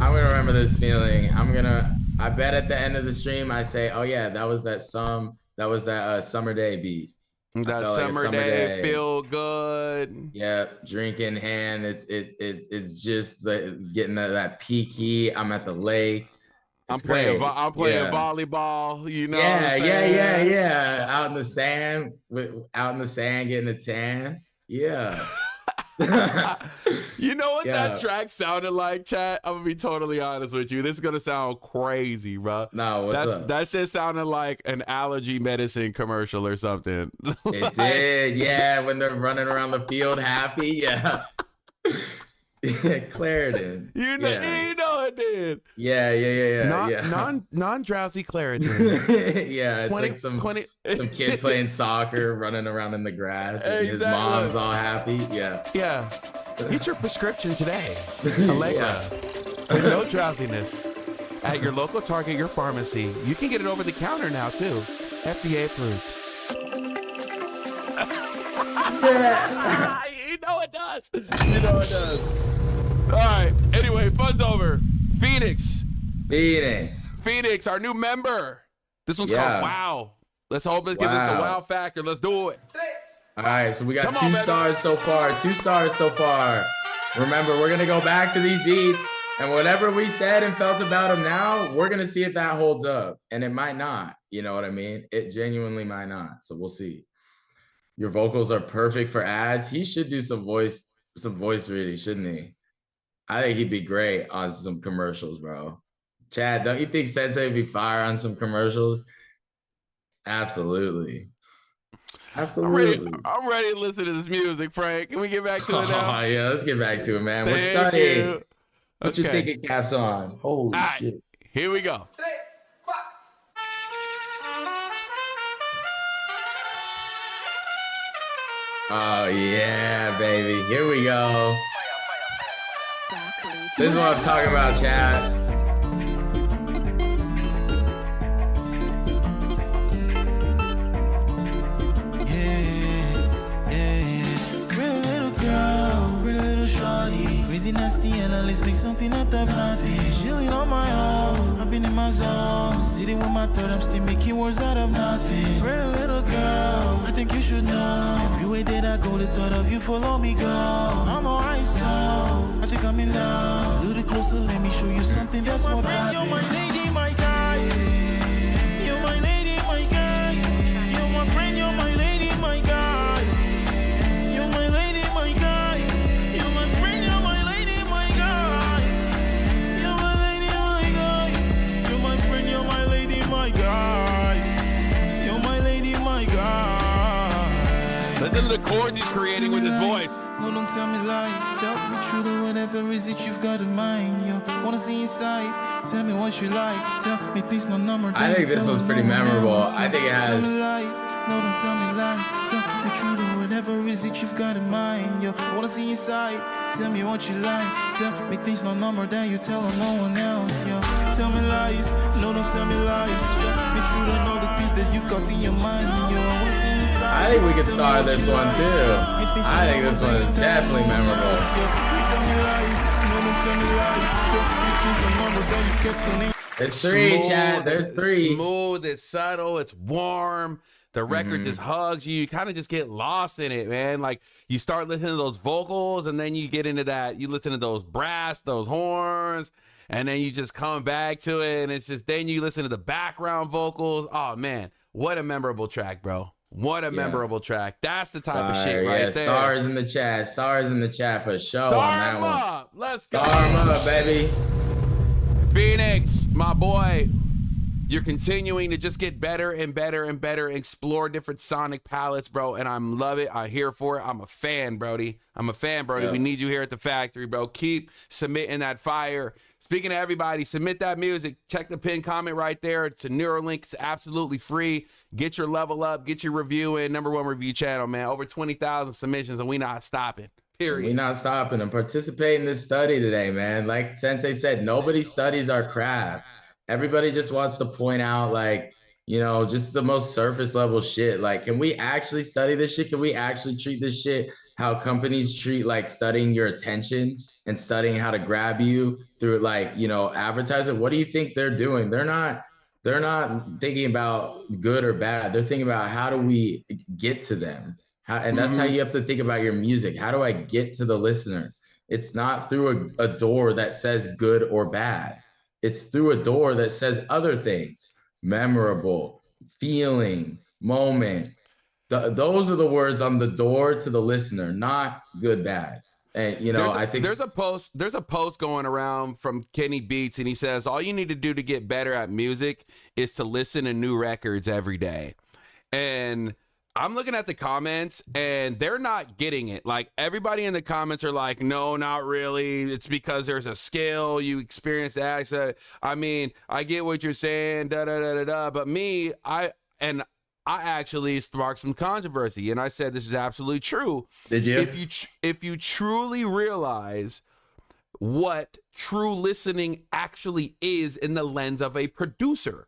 I'm gonna remember this feeling. I bet at the end of the stream I say, oh yeah, that was that summer day beat. That summer day feel good. Yeah, drink in hand. It's just getting that peaky. I'm at the lake. I'm playing volleyball. You know. Yeah. Out in the sand, getting a tan. Yeah. You know what that track sounded like, chat? I'm gonna be totally honest with you. This is gonna sound crazy, bro. No, what's up? That shit sounded like an allergy medicine commercial or something. It did, yeah. When they're running around the field happy, yeah. Claritin. You know it did. Yeah. Non-drowsy Claritin. Yeah, it's some kid playing soccer, running around in the grass, and his mom's all happy. Yeah. Yeah. Get your prescription today. Allegra. With no drowsiness. At your local Target, your pharmacy. You can get it over the counter now too. FDA approved. You know it does. All right. Anyway, fun's over. Phoenix, our new member. This one's called Wow. Let's hope it gives us a wow factor. Let's do it. All right, so we got 2 stars so far. 2 stars so far. Remember, we're gonna go back to these beats, and whatever we said and felt about them now, we're gonna see if that holds up. And it might not. You know what I mean? It genuinely might not. So we'll see. Your vocals are perfect for ads. He should do some voice reading, shouldn't he? I think he'd be great on some commercials, bro. Chad, don't you think Sensei would be fire on some commercials? Absolutely. I'm ready to listen to this music, Frank. Can we get back to it now? Oh, yeah, let's get back to it, man. We're studying. Put your thinking caps on. Holy shit. Here we go. Oh, yeah, baby. Here we go. This is what I'm talking about, chat. Crazy nasty and let's make something out of nothing. Chilling on my own, I've been in my zone. Sitting with my thought, I'm still making words out of nothing. Pretty little girl, I think you should know. Every way that I go, the thought of you follow me go. I know I saw, I think I'm in love. A little closer, let me show you something that's what happened. You're my lady, my guy. You're my lady, my guy. You're my friend, you're my lady, my guy. You're my lady, my guy. Listen to the chords he's creating with his voice. No, don't tell me lies. Tell me true to whatever is it you've got in mind, yo. Wanna see inside. Tell me what you like. Tell me things no number. I think this was pretty memorable. I think it has. Tell me lies. No, don't tell me lies. Tell me true to whatever is it you've got in mind, yo. Wanna see inside. Tell me what you like. Tell me things no number that you tell on no one else, yo. Tell me lies. No, don't tell me lies. Tell me true to know the things that you've got in your mind, yo. I wanna see inside. I think we could start this one too. I think this one is definitely memorable. It's three, Chad. There's three. Smooth, it's subtle, it's warm. The record just hugs you. You kind of just get lost in it, man. Like you start listening to those vocals and then you get into that. You listen to those brass, those horns, and then you just come back to it. And it's just, then you listen to the background vocals. Oh man, what a memorable track, bro. What a memorable track. That's the type of shit right there. Stars in the chat. Stars in the chat for sure. Star 'em up. Let's go. Star 'em up, baby. Phoenix, my boy. You're continuing to just get better and better and better, explore different sonic palettes, bro, and I love it. I'm here for it. I'm a fan, Brody. I'm a fan, Brody. Yep. We need you here at the factory, bro. Keep submitting that fire. Speaking to everybody, submit that music. Check the pinned comment right there. It's a Neuralink. It's absolutely free. Get your level up. Get your review in. #1 review channel, man. Over 20,000 submissions, and we not stopping. Period. We not stopping and participate in this study today, man. Like Sensei said, nobody studies our craft. Everybody just wants to point out, like, you know, just the most surface level shit. Like, can we actually study this shit? Can we actually treat this shit how companies treat, like, studying your attention and studying how to grab you through, like, you know, advertising? What do you think they're doing? They're not thinking about good or bad. They're thinking about how do we get to them? And that's how you have to think about your music. How do I get to the listener? It's not through a door that says good or bad. It's through a door that says other things: memorable, feeling, moment. Those are the words on the door to the listener, not good, bad. And you know, I think there's a post going around from Kenny Beats, and he says all you need to do to get better at music is to listen to new records every day. And I'm looking at the comments and they're not getting it. Like everybody in the comments are like, no, not really. It's because there's a skill. You experience that. So, I mean, I get what you're saying, But me, I actually sparked some controversy, and I said this is absolutely true. Did you? If you truly realize what true listening actually is in the lens of a producer.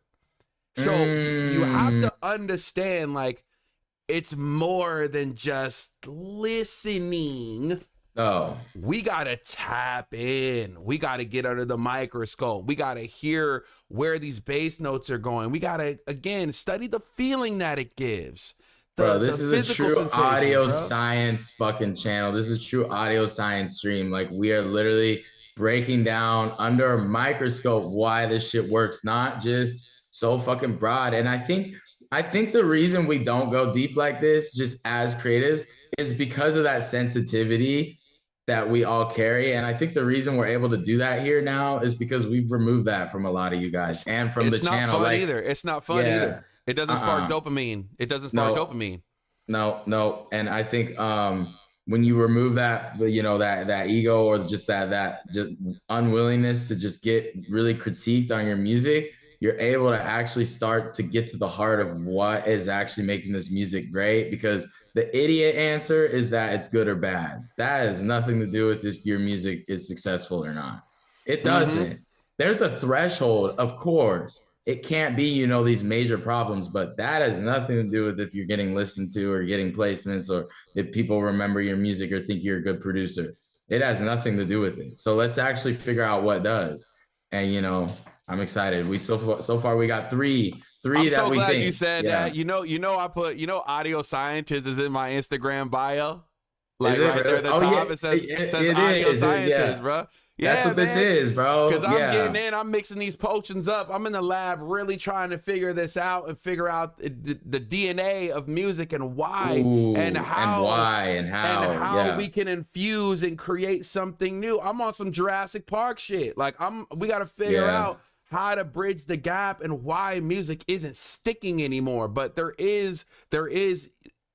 So you have to understand, like, it's more than just listening. Oh, we got to tap in. We got to get under the microscope. We got to hear where these bass notes are going. We got to, again, study the feeling that it gives. Bro, this is a true audio science fucking channel. This is a true audio science stream. Like, we are literally breaking down under a microscope why this shit works, not just so fucking broad. And I think the reason we don't go deep like this, just as creatives, is because of that sensitivity that we all carry. And I think the reason we're able to do that here now is because we've removed that from a lot of you guys and from the channel. It's not fun either. It's not fun either. It doesn't spark dopamine. It doesn't spark dopamine. No. And I think when you remove that, you know, that ego or just that just unwillingness to just get really critiqued on your music, you're able to actually start to get to the heart of what is actually making this music great. Because the idiot answer is that it's good or bad. That has nothing to do with if your music is successful or not. It doesn't. There's a threshold, of course. It can't be, you know, these major problems, but that has nothing to do with if you're getting listened to or getting placements or if people remember your music or think you're a good producer. It has nothing to do with it. So let's actually figure out what does. And, you know, I'm excited. We so far we got three I'm that so we glad think. you said that. You know, I put, audio scientist is in my Instagram bio. Like right there at the top, it says audio scientist, bro. Yeah, that's what this is, bro. Because I'm getting in, I'm mixing these potions up. I'm in the lab really trying to figure this out and figure out the DNA of music and why and how we can infuse and create something new. I'm on some Jurassic Park shit. Like we got to figure out how to bridge the gap and why music isn't sticking anymore. But there is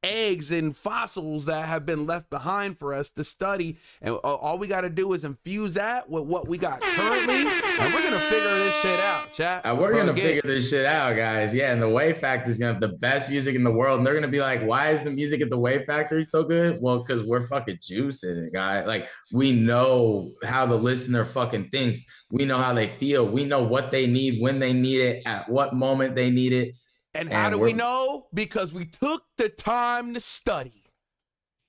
eggs and fossils that have been left behind for us to study. And all we got to do is infuse that with what we got currently. And we're going to figure this shit out, chat. We're going to figure this shit out, guys. Yeah, and the Wave Factory is going to have the best music in the world. And they're going to be like, why is the music at the Wave Factory so good? Well, because we're fucking juicing it, guys. Like, we know how the listener fucking thinks. We know how they feel. We know what they need, when they need it, at what moment they need it. And how do we know? Because we took the time to study.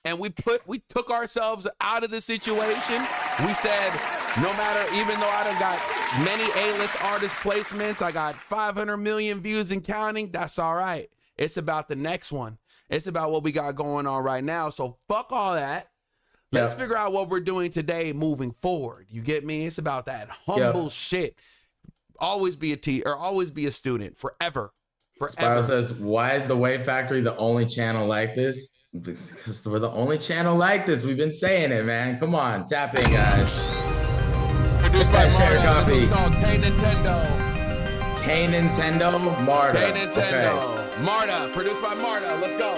And we took ourselves out of the situation. We said, no matter, even though I done got many A-list artist placements, I got 500 million views and counting, that's all right. It's about the next one. It's about what we got going on right now. So fuck all that. Let's figure out what we're doing today moving forward. You get me? It's about that humble shit. Always be always be a student forever. Spiral says, why is the Wave Factory the only channel like this? Because we're the only channel like this. We've been saying it, man. Come on, tap in, guys. Produced by Marta. This one's called K-Nintendo. K-Nintendo? Marta. K-Nintendo. Okay. Marta. Produced by Marta. Let's go.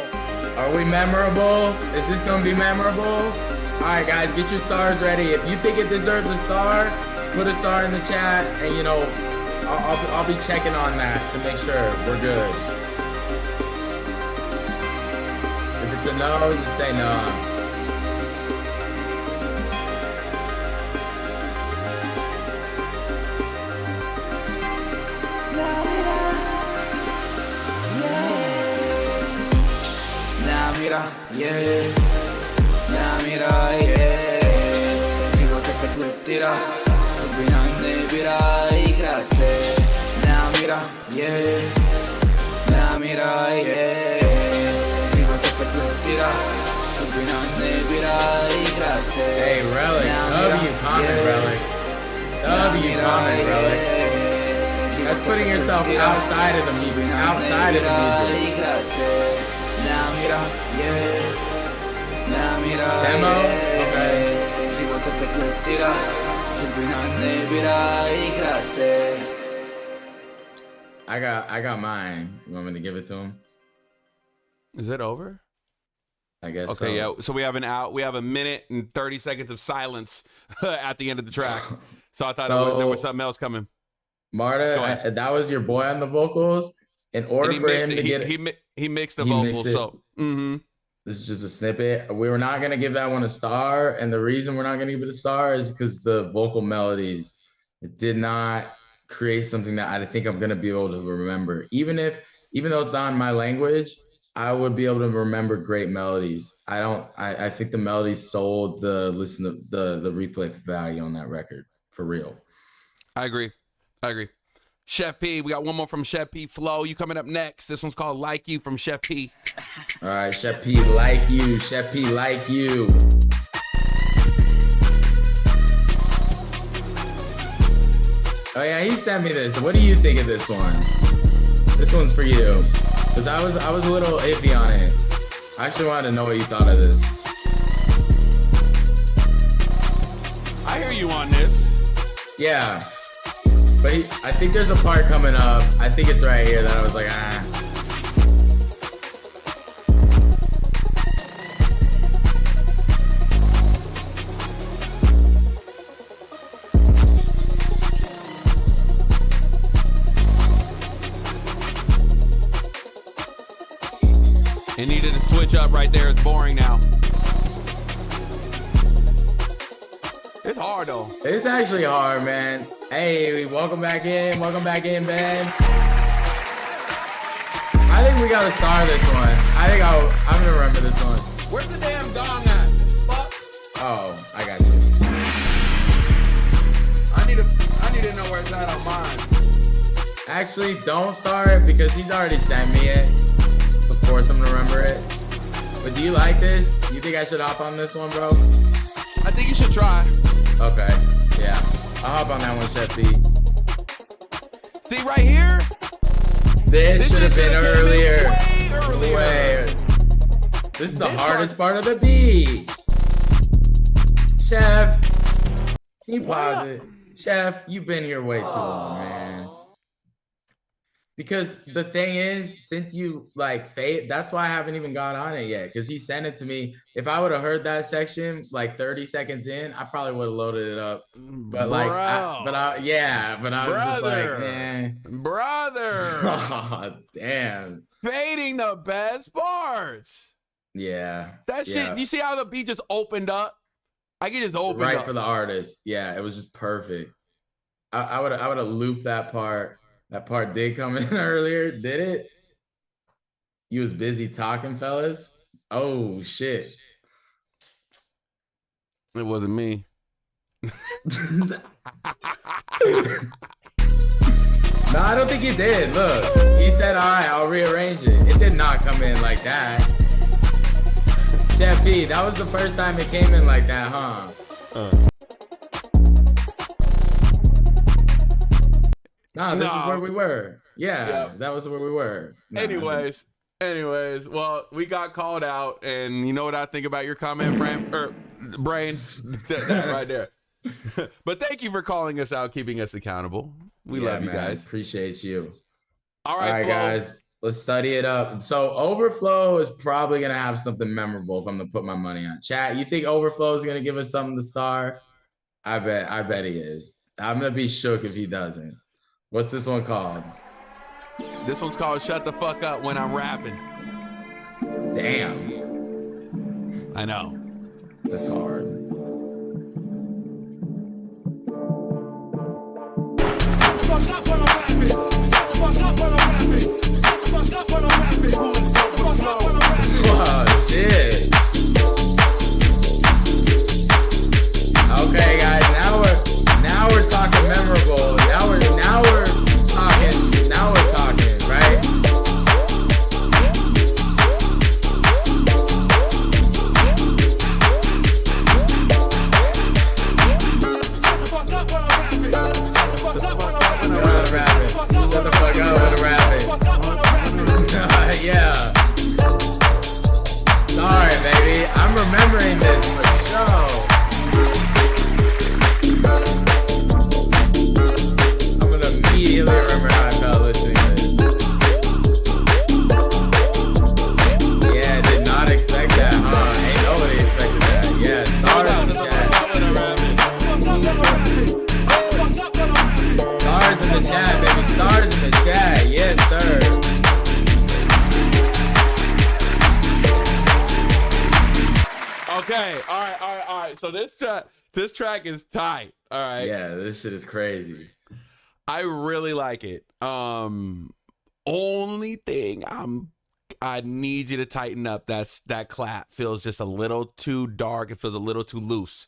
Are we memorable? Is this going to be memorable? All right, guys, get your stars ready. If you think it deserves a star, put a star in the chat, and, you know, I'll be checking on that to make sure we're good. If it's a no, just say no. Now mira, yeah. Now mira, yeah. Digo que te clip tira. Subinande vira y gracias. Now mira, yeah. Now mira, yeah. Digo que te clip tira. Subinande vira y gracias. Hey, Relic. W comment, Relic. W comment, Relic. That's putting yourself outside of the music. Outside of the music. Now mira, yeah. Now mira, demo? Okay. Digo que te clip tira. I got mine. You want me to give it to him? Is it over? I guess. Okay, so. Yeah. So we have a minute and 30 seconds of silence at the end of the track. So I thought there was something else coming. Marta, that was your boy on the vocals. In order for him to get he mixed the vocals. So this is just a snippet. We were not going to give that one a star. And the reason we're not going to give it a star is because the vocal melodies, it did not create something that I think I'm going to be able to remember. Even though it's not in my language, I would be able to remember great melodies. I think the melodies sold the replay value on that record for real. I agree. Chef P, we got one more from Chef P Flow. You coming up next. This one's called Like You from Chef P. All right, Chef P, Like You. Chef P, Like You. Oh yeah, he sent me this. What do you think of this one? This one's for you. Because I was a little iffy on it. I actually wanted to know what you thought of this. I hear you on this. Yeah. But I think there's a part coming up. I think it's right here that I was like, It needed to switch up right there. It's boring now. It's hard though. It's actually hard, man. Hey, welcome back in. Welcome back in, Ben. I think we gotta star this one. I think I'm gonna remember this one. Where's the damn dong at? Fuck. Oh, I got you. I need to know where it's at on mine. Actually, don't star it because he's already sent me it. Of course, I'm gonna remember it. But do you like this? You think I should hop on this one, bro? I think you should try. Okay, yeah. I'll hop on that one, Chef B. See right here? This should have been earlier. Way earlier. Way. This is the hardest part of the beat. Chef, can you pause it? Chef, you've been here way too long, man. Because the thing is, since you like fade, that's why I haven't even got on it yet. Because he sent it to me. If I would have heard that section like 30 seconds in, I probably would have loaded it up. But like, I was just like, man, brother. Oh, damn. Fading the best parts. Yeah. That shit. You see how the beat just opened up? I can just open right up. For the artist. Yeah, it was just perfect. I would have looped that part. That part did come in earlier, did it? You was busy talking, fellas. Oh shit. It wasn't me. No, I don't think he did. Look, he said, all right, I'll rearrange it. It did not come in like that. Chef P, that was the first time it came in like that, huh? This is where we were. Yeah, that was where we were. Anyways, well, we got called out, and you know what I think about your comment, frame or brain, that right there. But thank you for calling us out, keeping us accountable. We love you guys. Appreciate you. All right, guys, let's study it up. So Overflow is probably gonna have something memorable if I'm gonna put my money on. Chat, you think Overflow is gonna give us something to star? I bet he is. I'm gonna be shook if he doesn't. What's this one called? This one's called Shut the Fuck Up When I'm Rapping. Damn. I know. That's hard. Oh, shit. Okay, guys, now we're talking memorable. Now we're talking, right? Yeah. Sorry, baby. I'm remembering this for sure. I'm gonna immediately remember how I felt listening to this. Yeah, did not expect that, huh? Ain't nobody expected that. Yeah, stars in the chat. Stars in the chat, baby. Stars in the chat. Yes, sir. Okay, all right. So this track is tight. All right. Yeah, this shit is crazy. I really like it. Only thing I need you to tighten up. That clap feels just a little too dark. It feels a little too loose.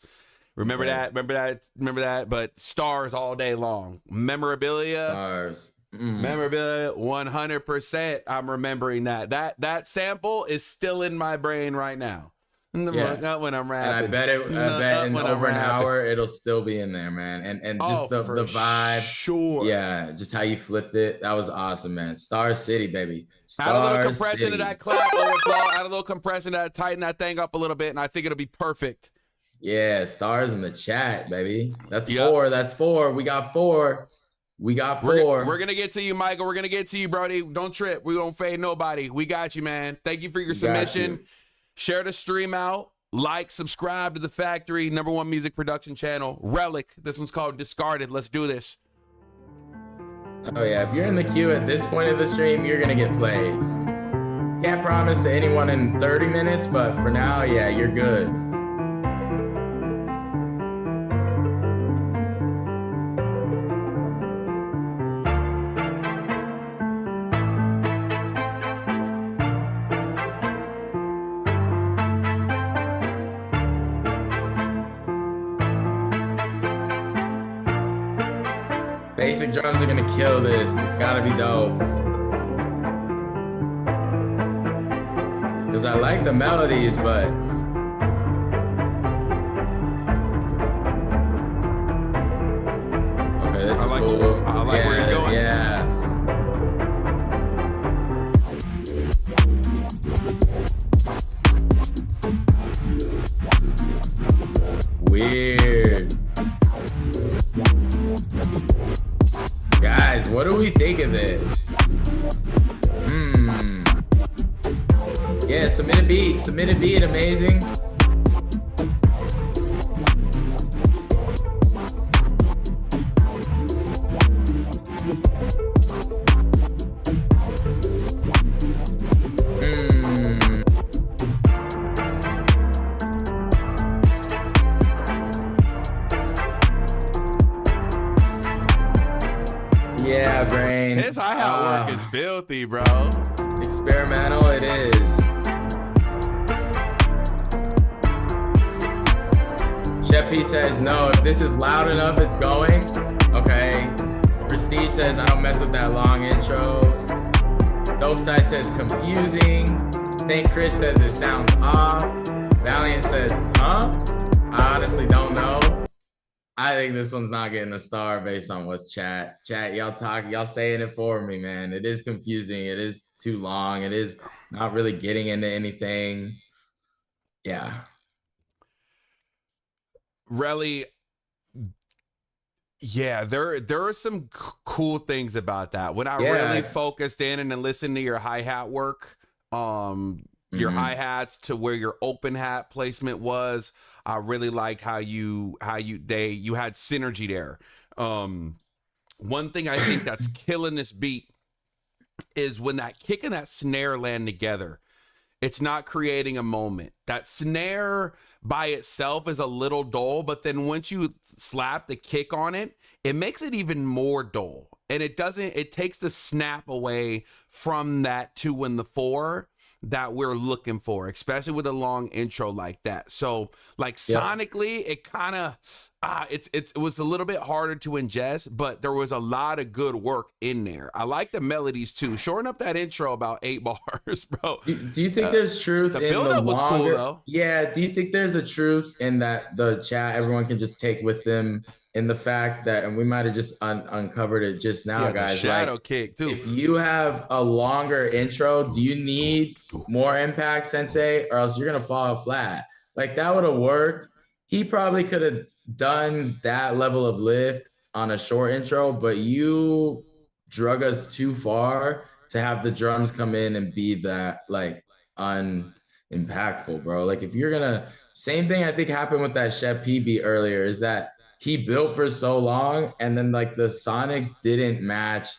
Remember that. But stars all day long. Memorabilia. Stars. Memorabilia, 100%. I'm remembering that. That sample is still in my brain right now. When I'm rapping. And I bet in over an hour it'll still be in there, man. And just the vibe. Sure. Yeah, just how you flipped it. That was awesome, man. Star City, baby. Add a little compression to that clap overflow. Add a little compression to that, tighten that thing up a little bit, and I think it'll be perfect. Yeah, stars in the chat, baby. That's 4. That's 4. We got 4. We got 4. We're going to get to you, Michael. We're going to get to you, Brody. Don't trip. We don't fade nobody. We got you, man. Thank you for your submission. Share the stream out. Like, subscribe to the Factory, #1 music production channel. Relic. This one's called Discarded. Let's do this. Oh, yeah. If you're in the queue at this point of the stream, you're going to get played. Can't promise to anyone in 30 minutes, but for now, yeah, you're good. Basic drums are gonna kill this. It's gotta be dope. Because I like the melodies, but okay, that's cool. I like where he's going. Yeah. Weird. Guys, what do we think of this? Yeah, submit a beat, amazing. Yeah, brain. His hi-hat work is filthy, bro. Experimental, it is. Chef P says, no, if this is loud enough, it's going. Okay. Prestige says, I don't mess with that long intro. Dope Side says, confusing. Think Chris says, it sounds off. Valiant says, huh? I honestly don't know. I think this one's not getting a star based on what's chat. Chat, y'all saying it for me, man. It is confusing. It is too long. It is not really getting into anything. Yeah. Relly, yeah, there are some cool things about that. When I really focused in and listened to your hi-hat work, your hi-hats to where your open hat placement was, I really like how you had synergy there. One thing I think that's killing this beat is when that kick and that snare land together. It's not creating a moment. That snare by itself is a little dull, but then once you slap the kick on it, it makes it even more dull. And it takes the snap away from that 2 and the 4 that we're looking for, especially with a long intro like that. So like sonically, it kind of it was a little bit harder to ingest, but there was a lot of good work in there. I like the melodies too. Shorten up that intro about 8 bars, bro. Do you think there's truth the in build the up was cool though? Yeah, do you think there's a truth in that the chat everyone can just take with them in the fact that, and we might have just uncovered it just now, guys, shadow like kick too. If you have a longer intro, do you need more impact, Sensei, or else you're gonna fall flat? Like that would have worked. He probably could have done that level of lift on a short intro, but you drug us too far to have the drums come in and be that like unimpactful, bro. Like if you're gonna, same thing I think happened with that Chef P beat earlier, is that he built for so long and then like the sonics didn't match.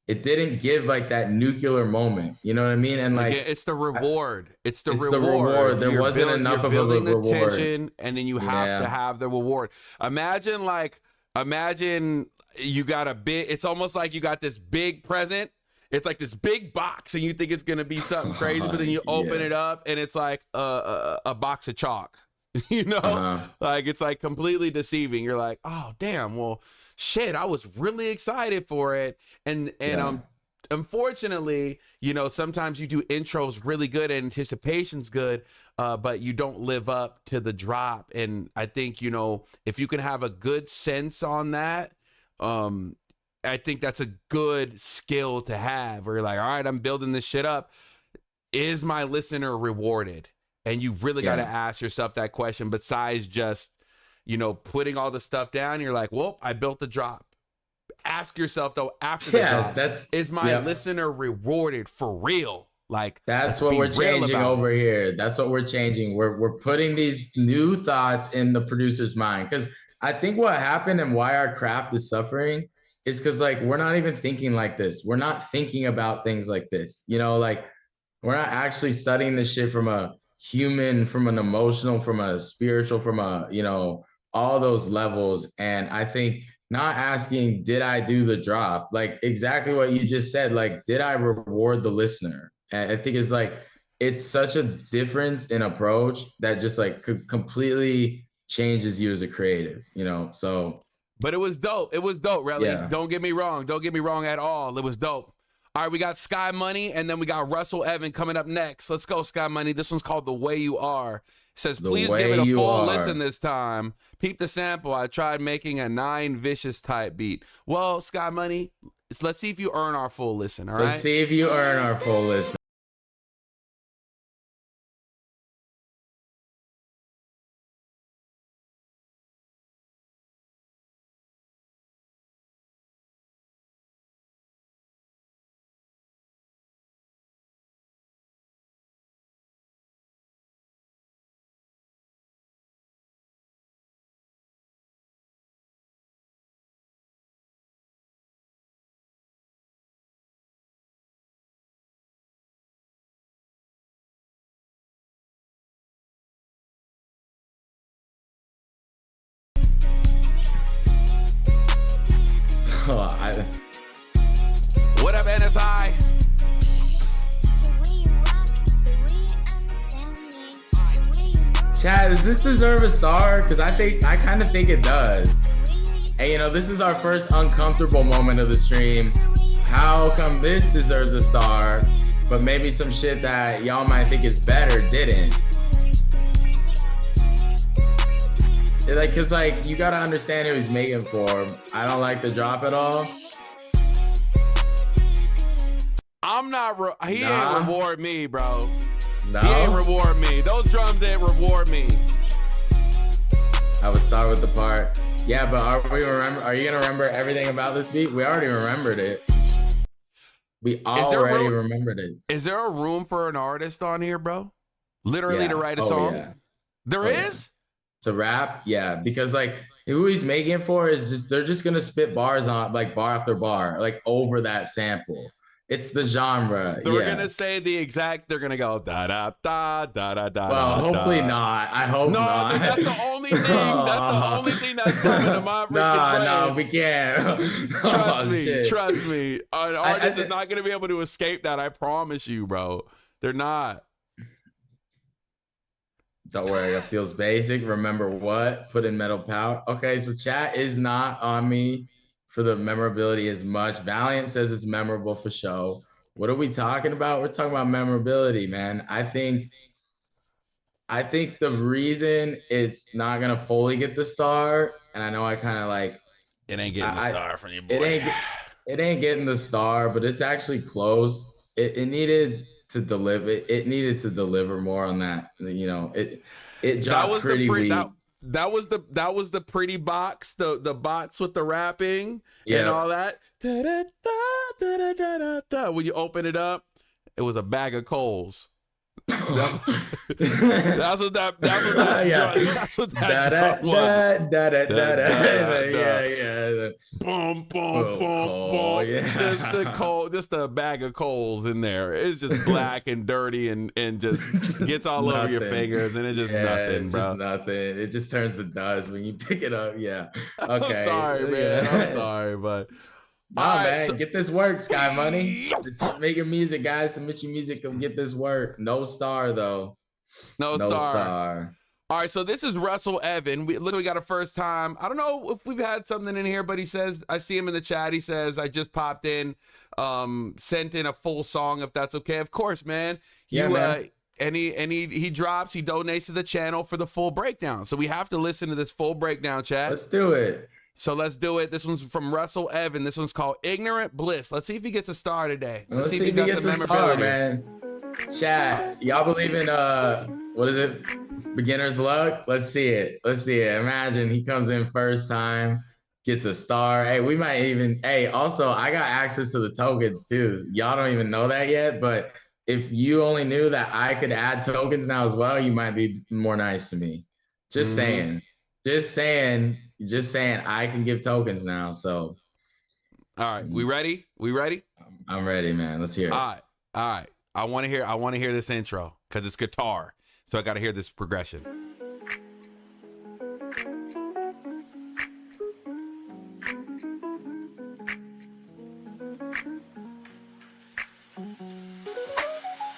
It didn't give like that nuclear moment, you know what I mean? And like it's the reward. It's the reward. There wasn't enough of a reward. You're building the tension, and then you have to have the reward. Imagine you got a big. It's almost like you got this big present. It's like this big box, and you think it's gonna be something crazy, but then you open it up, and it's like a box of chalk. You know, like it's like completely deceiving. You're like, oh damn, well shit, I was really excited for it. And unfortunately, you know, sometimes you do intros really good and anticipation's good, but you don't live up to the drop. And I think, you know, if you can have a good sense on that, I think that's a good skill to have, where you're like, all right, I'm building this shit up. Is my listener rewarded? And you really got to ask yourself that question, besides just, you know, putting all the stuff down. You're like, well, I built the drop. Ask yourself though, after the drop, is my listener rewarded for real? Like that's what we're changing over here. That's what we're changing. We're putting these new thoughts in the producer's mind. Because I think what happened and why our craft is suffering is because like we're not even thinking like this. We're not thinking about things like this. You know, like we're not actually studying this shit from a human, from an emotional, from a spiritual, from a, you know, all those levels. And I think not asking, did I do the drop? Like exactly what you just said, like, did I reward the listener? And I think it's like, it's such a difference in approach that just like could completely changes you as a creative, you know? So. But it was dope. It was dope, really. Yeah. Don't get me wrong. Don't get me wrong at all. It was dope. All right, we got Sky Money, and then we got Russell Evan coming up next. Let's go, Sky Money. This one's called The Way You Are. It says, please give it a full listen this time. Peep the sample. I tried making a 9 vicious type beat. Well, Sky Money, let's see if you earn our full listen, all right? Let's see if you earn our full listen. What up, NFI? Chad, does this deserve a star? Because I kind of think it does. And you know, this is our first uncomfortable moment of the stream. How come this deserves a star, but maybe some shit that y'all might think is better didn't? Cause you gotta understand who he's making for. I don't like the drop at all. I'm not. He ain't reward me, bro. No? He ain't reward me. Those drums ain't reward me. I would start with the part. Yeah, but are you gonna remember everything about this beat? We already remembered it. We already remembered it. Is there a room for an artist on here, bro? Literally to write a song? Yeah. There is? To rap? Yeah, because who he's making it for is they're just gonna spit bars on bar after bar, over that sample. It's the genre. They're gonna say the exact. They're gonna go da da da da da da. Well, hopefully not. I hope not. No, that's the only thing. That's the only thing that's coming to my freaking brain. No, we can't. Trust me. An artist is not gonna be able to escape that. I promise you, bro. They're not. Don't worry. It feels basic. Remember what? Put in metal power. Okay, so chat is not on me for the memorability as much. Valiant says it's memorable for show. What are we talking about? We're talking about memorability, man. I think the reason it's not gonna fully get the star, and I know I kind of it ain't getting the star from you, boy. It ain't getting the star, but it's actually close. It needed to deliver. It needed to deliver more on that. You know, it dropped pretty weak. That was the pretty box, the box with the rapping and all that. Da, da, da, da, da, da, da. When you open it up, it was a bag of coals. That's what that boom, boom, boom. Just a bag of coals in there. It's just black and dirty and just gets all over your fingers, and it's just nothing, bro. Just nothing. It just turns to dust when you pick it up. Yeah. Okay. I'm sorry, man. I'm sorry, but Nah, man, get this work, Sky Money. Just make your music, guys. Submit your music and get this work. No star, though. No star. All right, so this is Russell Evan. We got a first time. I don't know if we've had something in here, but he says, I see him in the chat. He says, I just popped in, sent in a full song, if that's okay. Of course, man. Man. And he donates to the channel for the full breakdown. So we have to listen to this full breakdown, chat. Let's do it. So let's do it. This one's from Russell Evan. This one's called Ignorant Bliss. Let's see if he gets a star today. Let's see if he gets a star, man. Chat, y'all believe in what is it? Beginner's luck? Let's see it. Imagine he comes in first time, gets a star. Hey, we might even, also I got access to the tokens too. Y'all don't even know that yet, but if you only knew that I could add tokens now as well, you might be more nice to me. Just saying. I can give tokens now. So, all right, we ready? I'm ready, man. Let's hear it. All right. I want to hear this intro because it's guitar, so I got to hear this progression.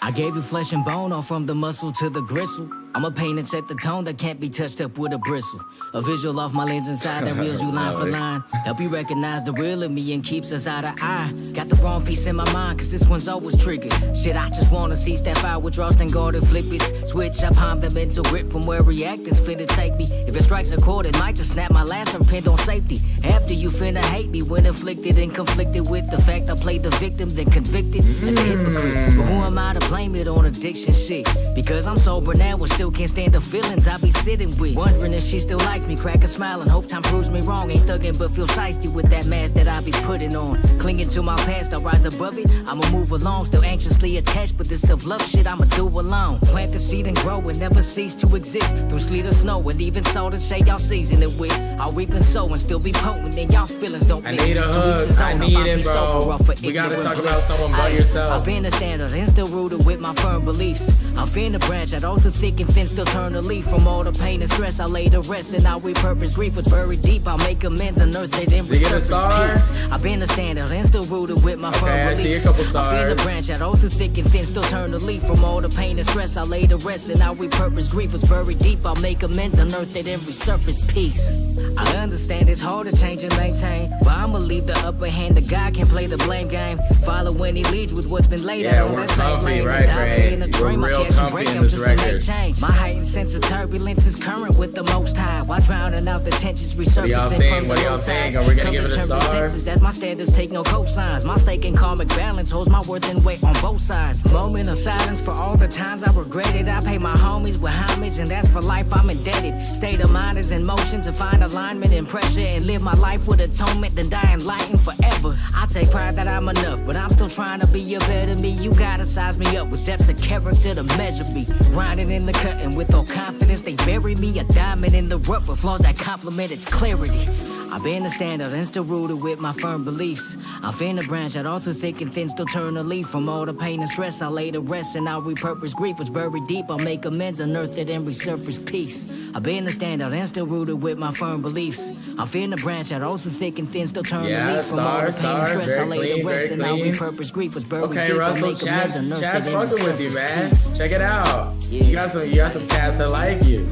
I gave you flesh and bone, all from the muscle to the gristle. I'm a paint and set the tone that can't be touched up with a bristle. A visual off my lens inside that reels you line for line. Help you recognize the real of me and keeps us out of eye. Got the wrong piece in my mind, cause this one's always triggered. Shit, I just wanna see step out with draws and guard and flip it. Switch, I palm the mental grip from where reactants finna take me. If it strikes a chord, it might just snap my last and pinned on safety. After you finna hate me when afflicted and conflicted with the fact I played the victim, then convicted as a hypocrite. But who am I to blame it on addiction shit? Because I'm sober now and still can't stand the feelings I be sitting with. Wondering if she still likes me, crack a smile and hope time proves me wrong. Ain't thugging but feel shiesty with that mask that I be putting on. Clinging to my past, I rise above it, I'ma move along. Still anxiously attached, but this self-love shit I'ma do alone. Plant the seed and grow and never cease to exist. Through sleet or snow and even salt and shade y'all season it with. I'll reap and sow and still be potent and y'all feelings don't mix. I need a hug, I need it, bro. We gotta talk about someone but yourself. I've been a standard and still rooted with my firm beliefs. I'm finna branch out all the thick and thin, still turn a leaf. From all the pain and stress, I lay to rest and I'll repurpose grief. What's buried deep, I'll make amends, unearth it and resurface peace. I've been a standout and still rooted with my firm beliefs. I'm finna branch out all the thick and thin, still turn a leaf. From all the pain and stress, I lay to rest and I'll repurpose grief. What's buried deep, I'll make amends, unearth it and resurface peace. I understand it's hard to change and maintain, but I'ma leave the upper hand to God, can't play the blame game. Follow when he leads with what's been laid out on that same lane. Right, in a dream, I catch and break, I'm just gonna make change. My heightened sense of turbulence is current with the most high, while drowning out the tensions resurfacing from the low tides. Are we gonna give it a star? As my standards take no cosigns, my stake in karmic balance holds my worth and weight on both sides. Moment of silence for all the times I regretted. I pay my homies with homage, and that's for life I'm indebted. State of mind is in motion to find alignment and pressure, and live my life with atonement, then die enlightened forever. I take pride that I'm enough, but I'm still trying to be a better me. You gotta size me up with depths of character to measure me. Grinding in the cut, and with all confidence they bury me. A diamond in the rough with flaws that complement its clarity. I've been a standout and still rooted with my firm beliefs. I'm finna branch out all through thick and thin, still turn a leaf. From all the pain and stress, I lay to rest and I'll repurpose grief. What's buried deep, I'll make amends, unearth it and resurface peace. I've been a standout and still rooted with my firm beliefs. I'm finna branch out all through thick and thin, still turn a leaf. From all the pain and stress, I lay to rest and I'll repurpose grief. What's buried deep, I'll make amends, unearth it and fucking with you, man. peace. Check it out. Yeah. You got some cats that like you.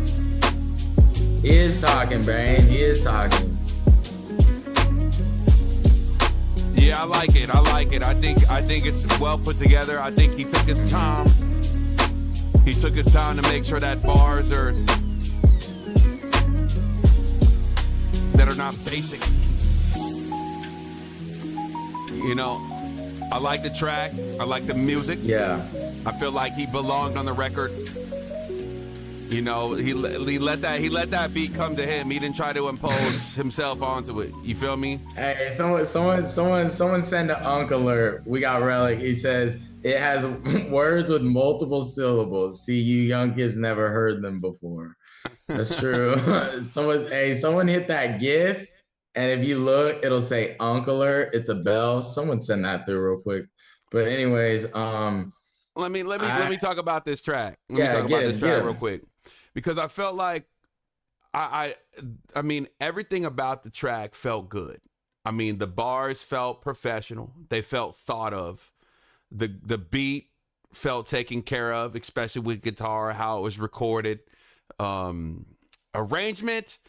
He is talking, Brain. He is talking. Yeah, I like it. I think it's well put together. I think he took his time. He took his time to make sure that bars are not basic. You know, I like the track. I like the music. Yeah. I feel like he belonged on the record. You know, he let that beat come to him. He didn't try to impose himself onto it. You feel me? Hey, someone send an unk alert. We got Relic. He says it has words with multiple syllables. See, you young kids never heard them before. That's true. Someone hit that GIF, and if you look, it'll say unk alert. It's a bell. Someone send that through real quick. But anyways, let me talk about this track. Let me talk about this track real quick. Because I felt like I mean, everything about the track felt good. I mean, the bars felt professional. They felt thought of. The beat felt taken care of, especially with guitar, how it was recorded. Arrangement,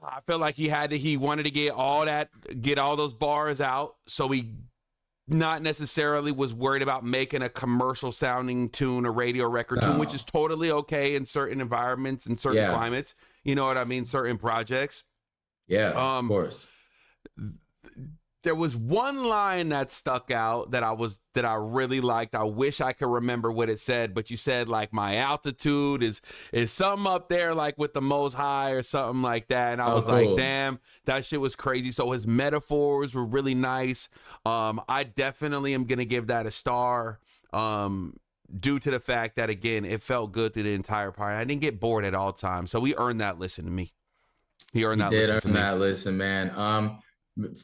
I felt like he wanted to get all those bars out, so he not necessarily was worried about making a commercial sounding tune, a radio record tune, which is totally okay in certain environments and certain climates. You know what I mean? Certain projects. Yeah, of course. There was one line that stuck out that I really liked. I wish I could remember what it said, but you said like my altitude is something up there like with the Most High or something like that. And I was like, damn, that shit was crazy. So his metaphors were really nice. I definitely am gonna give that a star. Due to the fact that, again, it felt good through the entire part. I didn't get bored at all times. So he earned that listen to me. He earned that listen for me. That listen, man.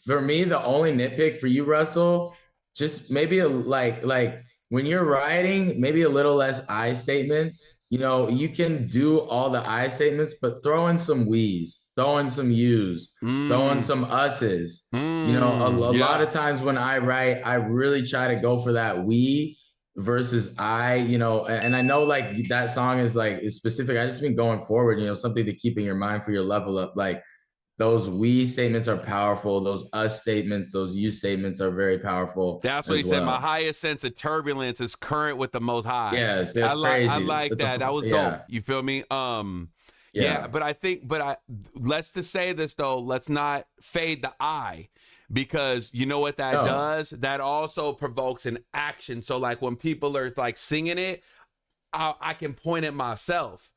For me, the only nitpick for you, Russell, just maybe like when you're writing, maybe a little less I statements. You know, you can do all the I statements, but throw in some we's, throw in some you's, throw in some us's. You know, a lot of times when I write, I really try to go for that we versus I, you know, and I know like that song is specific. I just mean going forward, you know, something to keep in your mind for your level up. Like those we statements are powerful. Those us statements, those you statements are very powerful. That's what he said. My highest sense of turbulence is current with the Most High. Yes, that's crazy. I like that. That was dope. You feel me? But let's just say this though. Let's not fade the I. Because you know what that does? That also provokes an action. So like when people are like singing it, I can point at myself.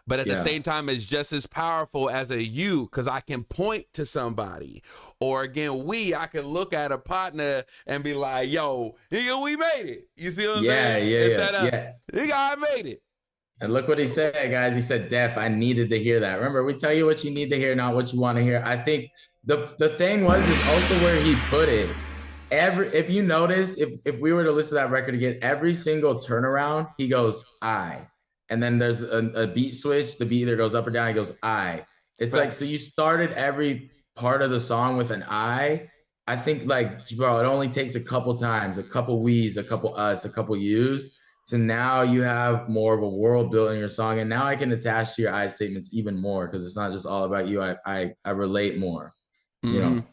But at the same time, it's just as powerful as a you, because I can point to somebody. Or again, I can look at a partner and be like, yo, nigga, we made it. You see what I'm saying? Nigga, I made it. And look what he said, guys. He said, Def, I needed to hear that. Remember, we tell you what you need to hear, not what you want to hear. I think the thing is also where he put it. if you notice, if we were to listen to that record again, every single turnaround, he goes, I. And then there's a beat switch. The beat either goes up or down. He goes, I. It's like, so you started every part of the song with an I. I think, like, bro, it only takes a couple times, a couple we's, a couple us, a couple you's. So now you have more of a world built in your song. And now I can attach to your I statements even more because it's not just all about you. I relate more, you know.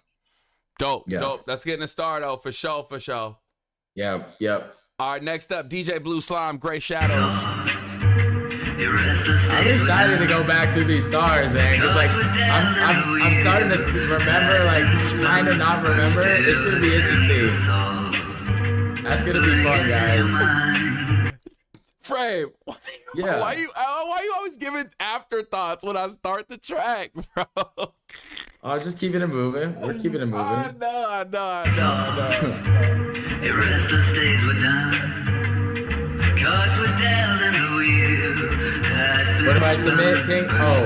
Dope. That's getting a start, though, for sure. Yep. All right, next up, DJ Blue Slime, Gray Shadows. I'm excited to go back through these stars, man. Cause like I'm starting to remember, like kind of not remember. It's gonna be interesting. That's gonna be fun, guys. Frame. Yeah. Why you always giving afterthoughts when I start the track, bro? Oh, just keeping it moving. We're keeping it moving. I know. A restless days were done. Cards were dealt and the wheel had been What did I submit, Pink? Oh,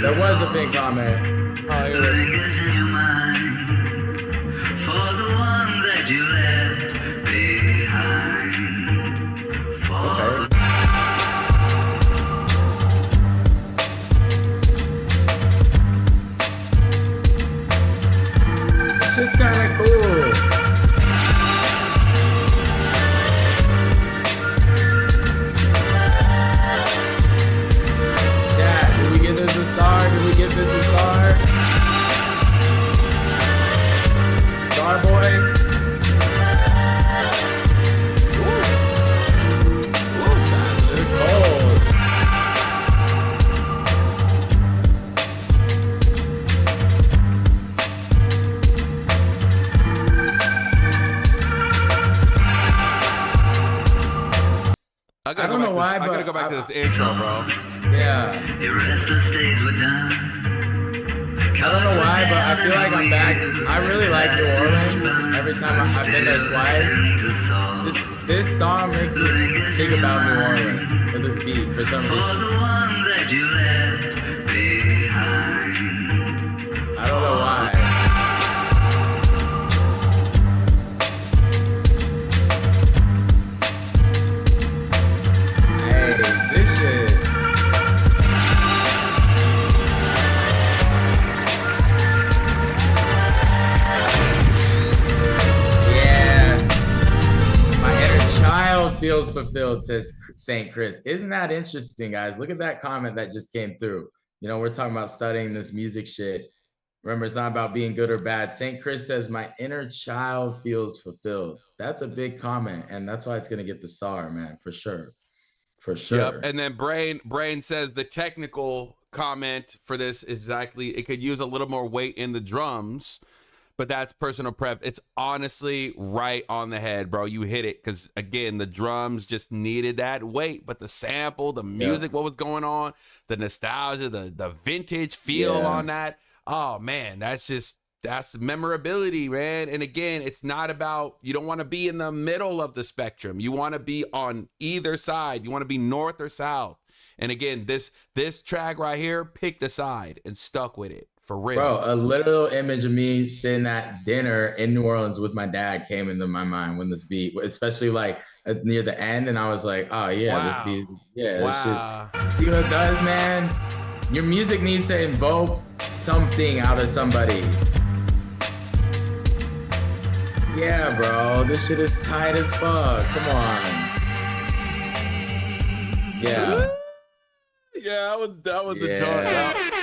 there was a big comment. Oh, here it is. Lingers in your mind for the one that you left behind. Okay. Shit's kind of cool. Yeah, did we give this a star? Star boy. Ooh, that's really cold. I don't know why, but I gotta go back to this intro, bro. Yeah. A restless days were done. I don't know why, but I feel like I'm back. I really like New Orleans. Every time I've been there twice. This song makes me think about New Orleans, or this beat, for some For reason. the one that you left behind. I don't know why. Hey, this shit. Yeah. My inner child feels fulfilled, says St. Chris. Isn't that interesting, guys? Look at that comment that just came through. You know, we're talking about studying this music shit. Remember, it's not about being good or bad. St. Chris says, my inner child feels fulfilled. That's a big comment, and that's why it's going to get the star, man, for sure. For sure. Yep. And then Brain says the technical comment for this is exactly, it could use a little more weight in the drums, but that's personal prep. It's honestly right on the head, bro. You hit it, because again, the drums just needed that weight, but the sample, the music, what was going on, the nostalgia, the vintage feel on that. Oh man, that's memorability, man. And again, it's not about, you don't want to be in the middle of the spectrum. You want to be on either side. You want to be north or south. And again, this track right here picked a side and stuck with it, for real. Bro, a literal image of me sitting at dinner in New Orleans with my dad came into my mind when this beat, especially like near the end, and I was like, oh yeah, this beat, this shit's, see what it does, man? Your music needs to invoke something out of somebody. Yeah, bro, this shit is tight as fuck. Come on. Yeah. Yeah, that was a joint.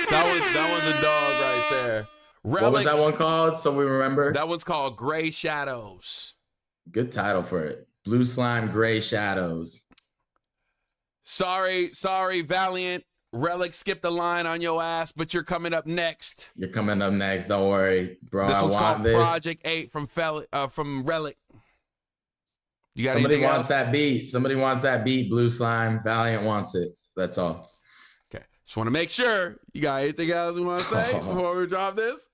That was a dog right there. Relics, what was that one called? So we remember. That one's called Gray Shadows. Good title for it. Blue Slime, Gray Shadows. Sorry, Valiant. Relic skipped the line on your ass, but you're coming up next. You're coming up next. Don't worry, bro. This one's called this. Project 8 from Relic. You got Somebody anything wants else? that beat. Somebody wants that beat. Blue Slime. Valiant wants it. That's all. Okay. Just want to make sure. You got anything else you want to say before we drop this?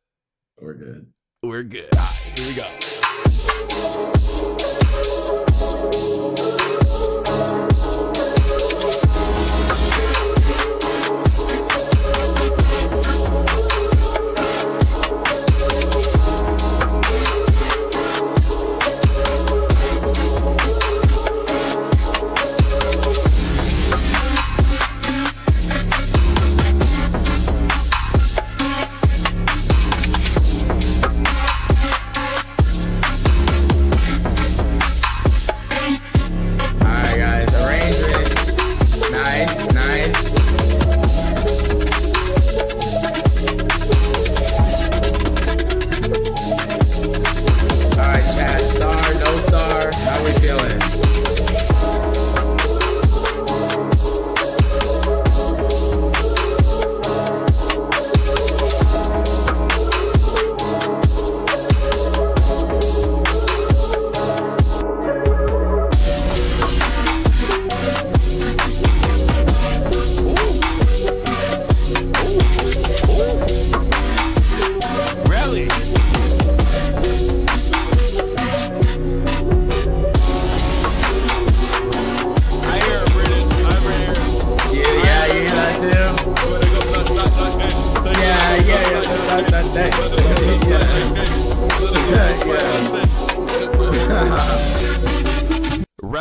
We're good. We're good. All right, here we go.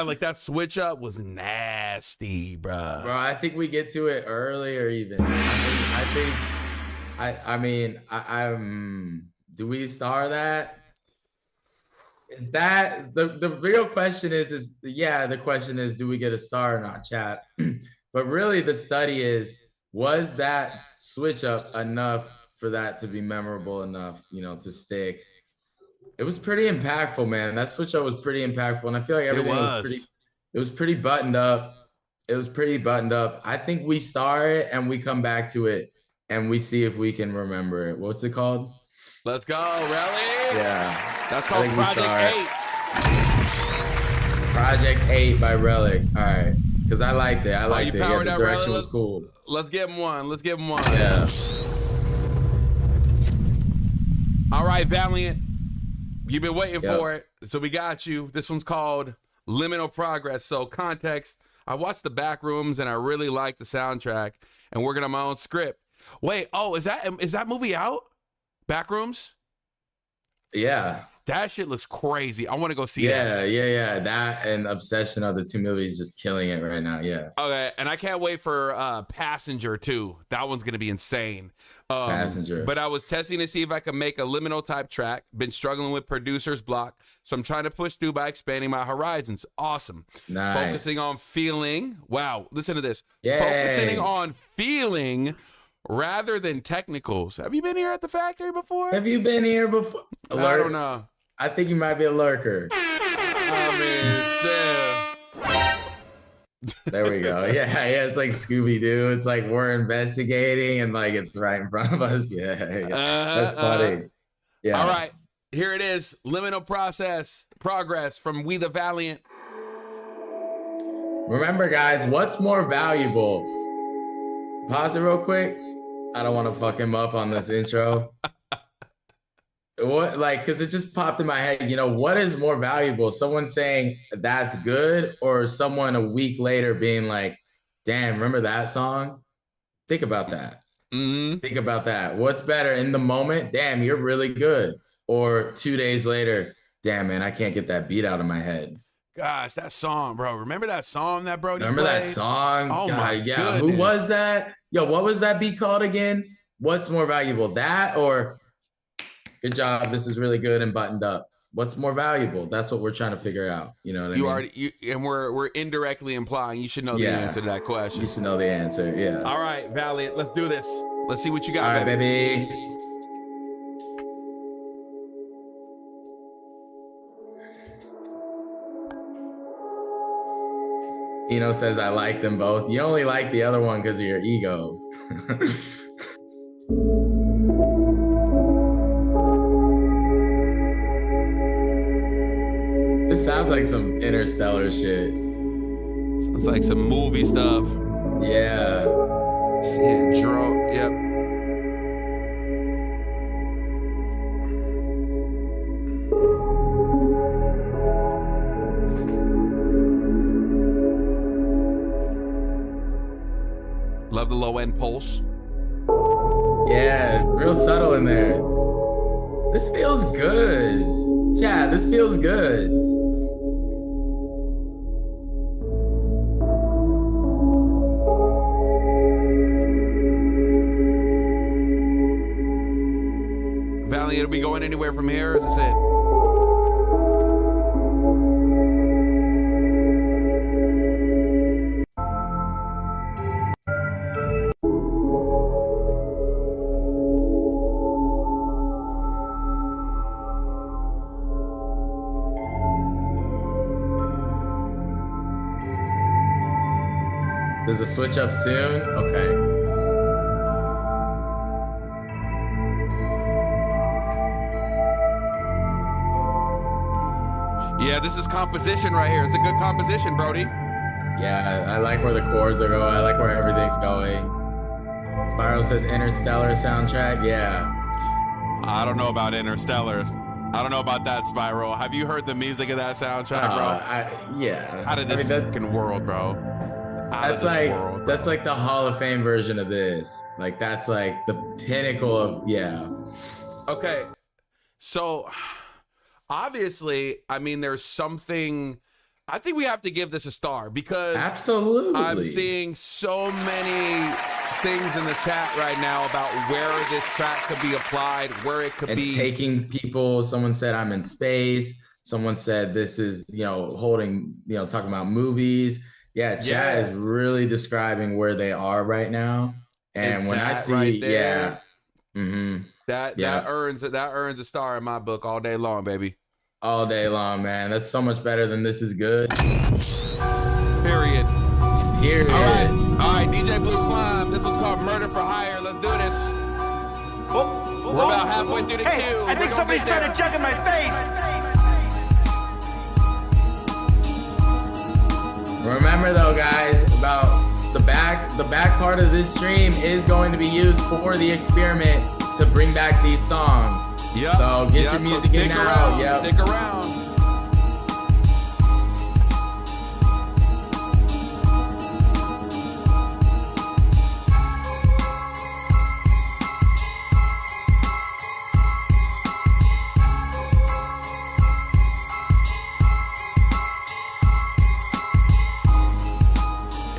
like that switch up was nasty, bro. Bro, I think we get to it earlier even. I mean, do we star that? Is that the real question is yeah, the question is, do we get a star or not, chat? But really the study is, was that switch up enough for that to be memorable enough, you know, to stick? It was pretty impactful, man. That switch up was pretty impactful. And I feel like everything was pretty buttoned up. It was pretty buttoned up. I think we star it and we come back to it and we see if we can remember it. What's it called? Let's go, Relic. Yeah. That's called Project 8. Project 8 by Relic. All right. Because I liked it. I liked it. Yeah, the direction was cool. Let's give him one. Let's give him one. Yeah. All right, Valiant. You've been waiting for it. So we got you. This one's called Liminal Progress. So context, I watched the back rooms and I really liked the soundtrack and working on my own script. Wait, is that movie out? Backrooms? Yeah. That shit looks crazy. I want to go see that. Yeah. That and Obsession are the two movies just killing it right now. Yeah. Okay, and I can't wait for Passenger too. That one's gonna be insane. Passenger. But I was testing to see if I could make a liminal type track. Been struggling with producer's block, so I'm trying to push through by expanding my horizons. Awesome. Nice. Focusing on feeling. Wow, listen to this. Yay. Focusing on feeling rather than technicals. Have you been here at the factory before? Have you been here before? I don't know. I think you might be a lurker. I mean, shit. There we go. Yeah, it's like Scooby-Doo. It's like we're investigating and like it's right in front of us. Yeah. That's funny. Yeah. All right, here it is. Liminal progress from We the Valiant. Remember, guys, what's more valuable? Pause it real quick. I don't want to fuck him up on this intro. Because it just popped in my head, you know, what is more valuable? Someone saying that's good, or someone a week later being like, damn, remember that song? Think about that. Mm-hmm. Think about that. What's better in the moment? Damn, you're really good. Or 2 days later, damn, man, I can't get that beat out of my head. Gosh, that song, bro. Remember that song that Brody Remember played? that song? Oh, God, my yeah. goodness. Who was that? Yo, what was that beat called again? What's more valuable, that or good job, this is really good and buttoned up? What's more valuable? That's what we're trying to figure out. You know what I mean? And we're indirectly implying you should know the answer to that question. You should know the answer, yeah. All right, Valiant, let's do this. Let's see what you got, All right, baby. Eno says, I like them both. You only like the other one because of your ego. This sounds like some Interstellar shit. Sounds like some movie stuff. Yeah. Yeah, drone. Yep. Love the low end pulse. Yeah, it's real subtle in there. This feels good. Yeah, this feels good. Valiant, are we going anywhere from here, or is this it? Does the switch up soon? Okay. Yeah, this is composition right here. It's a good composition, Brody. Yeah, I like where the chords are going. I like where everything's going. Spiral says Interstellar soundtrack. Yeah. I don't know about Interstellar. I don't know about that, Spiral. Have you heard the music of that soundtrack, bro? Yeah. Out of this fucking world, bro. That's like the Hall of Fame version of this. Like that's like the pinnacle of Okay. So obviously, I mean, there's something I think we have to give this a star because absolutely, I'm seeing so many things in the chat right now about where this track could be applied, where it could be taking people. Someone said I'm in space. Someone said this is, holding, talking about movies. Yeah, chat is really describing where they are right now. And when I see right there, that earns a star in my book all day long, baby. All day long, man. That's so much better than This Is Good. Period. All right, DJ Blue Slime. This one's called Murder for Hire. Let's do this. We're about halfway through the queue. I think somebody's trying to check in my face. Remember though, guys, about the back part of this stream is going to be used for the experiment to bring back these songs. Yep. So get your music in now. Yep. Stick around.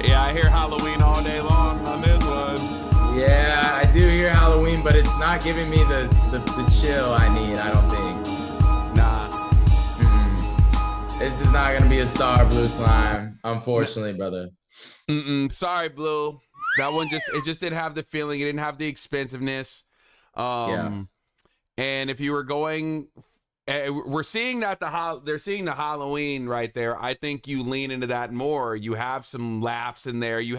Yeah, I hear Halloween all day long on this one. Yeah, I do hear Halloween, but it's not giving me the chill I need, I don't think. Nah. This is not going to be a star, Blue Slime, unfortunately, brother. Sorry, Blue. That one just didn't have the feeling. It didn't have the expensiveness. And if you were going, we're seeing that they're seeing the Halloween right there. I think you lean into that more. You have some laughs in there. You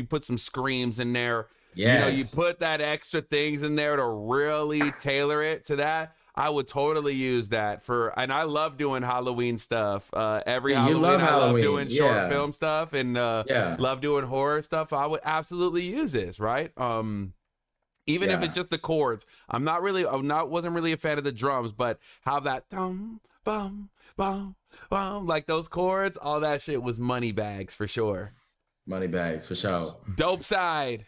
put some screams in there. Yes. You put that extra things in there to really tailor it to that. I would totally use that and I love doing Halloween stuff. Every Halloween, I love doing short film stuff and love doing horror stuff. I would absolutely use this, right? Even if it's just the chords. Wasn't really a fan of the drums, but how that bum bum bum bum, like those chords, all that shit was money bags for sure. Money bags for sure. Dope side.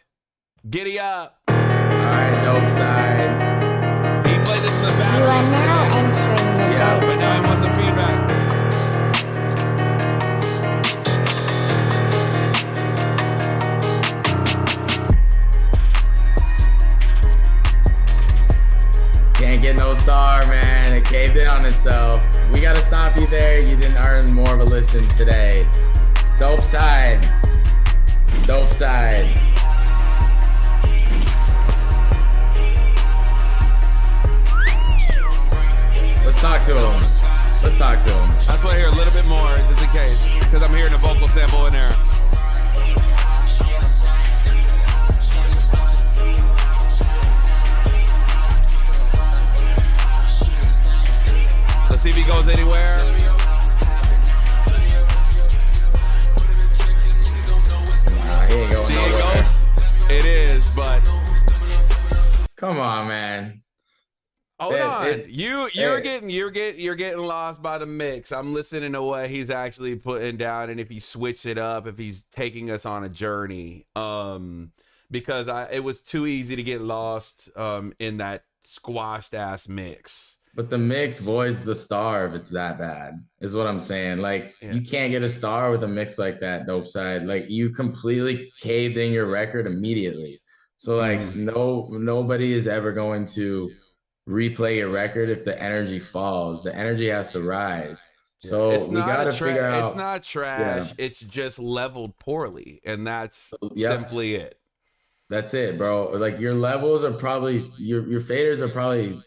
Giddy up. All right, dope side. He played this in the battle. You are now entering the dope but now he wants some feedback. Can't get no star, man. It caved in on itself. We got to stop you there. You didn't earn more of a listen today. Dope side. Dope side. Let's talk to him. Let's talk to him. That's what I hear a little bit more, just in case, because I'm hearing a vocal sample in there. Let's see if he goes anywhere. Nah, he ain't going See, nowhere. it goes. It is, but Come on, man. hold on. You're getting lost by the mix. I'm listening to what he's actually putting down, and if he switched it up, if he's taking us on a journey. Because it was too easy to get lost in that squashed ass mix. But the mix voids the star if it's that bad, is what I'm saying. Like, you can't get a star with a mix like that, dope side. Like, you completely caved in your record immediately. So, like, nobody is ever going to replay your record if the energy falls. The energy has to rise. So we got to figure out. It's not trash. Yeah. It's just leveled poorly, and that's simply it. That's it, bro. Like, your levels are probably your faders are probably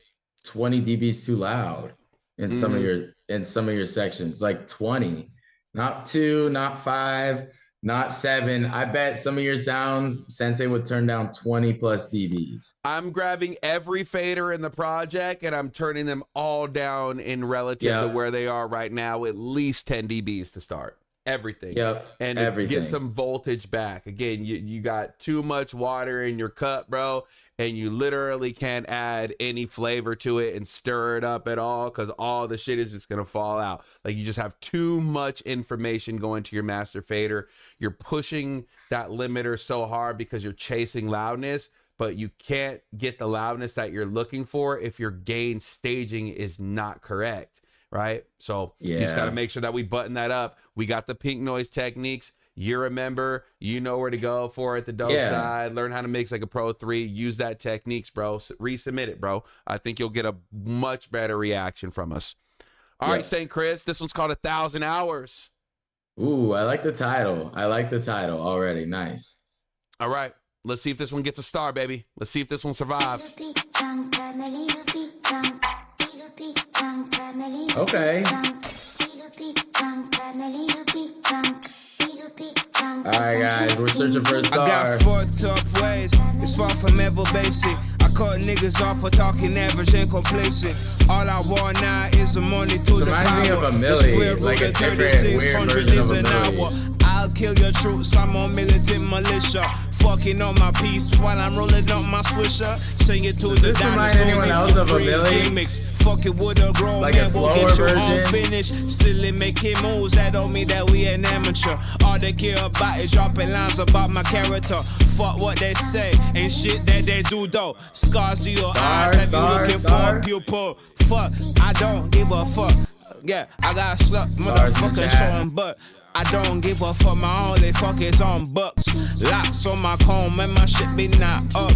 20 dBs too loud in some of your sections. Like 20, not 2, not 5, not 7. I bet some of your sounds Sensei would turn down 20 plus dBs. I'm grabbing every fader in the project and I'm turning them all down in relative to where they are right now, at least 10 dBs to start. Everything. And everything. Get some voltage back. Again, you got too much water in your cup, bro, and you literally can't add any flavor to it and stir it up at all, because all the shit is just gonna fall out. Like, you just have too much information going to your master fader. You're pushing that limiter so hard because you're chasing loudness, but you can't get the loudness that you're looking for if your gain staging is not correct. right? So you just got to make sure that we button that up. We got the pink noise techniques. You're a member. You know where to go for it. The dope side. Learn how to mix like a Pro 3. Use that techniques, bro. Resubmit it, bro. I think you'll get a much better reaction from us. All right, St. Chris. This one's called 1,000 Hours. Ooh, I like the title. I like the title already. Nice. All right. Let's see if this one gets a star, baby. Let's see if this one survives. Okay. All right, guys, we're searching for a star. I got 4 tough ways. It's far from ever basic. I cut niggas off for talking average and complacent. All I want now is the money to the power. Reminds me of a Millie, like a different weird version of a Millie. I'll kill your troops, I'm on militant militia. Fucking on my piece while I'm rolling up my swisher. Sing it to the dinosaurs. Anyone else of a Millie? Gimmicks. Fuck it with a grown like man, a slower we'll get you version. unfinished. Still making moves, that don't mean that we an amateur. All they care about is dropping lines about my character. Fuck what they say, ain't shit that they do though. Scars to your eyes, have you looking for a pupil? Fuck, I don't give a fuck. Yeah, I got sluck, motherfucker showing butt. I don't give a fuck, my only fuck is on bucks. Locks on my comb and my shit be not up.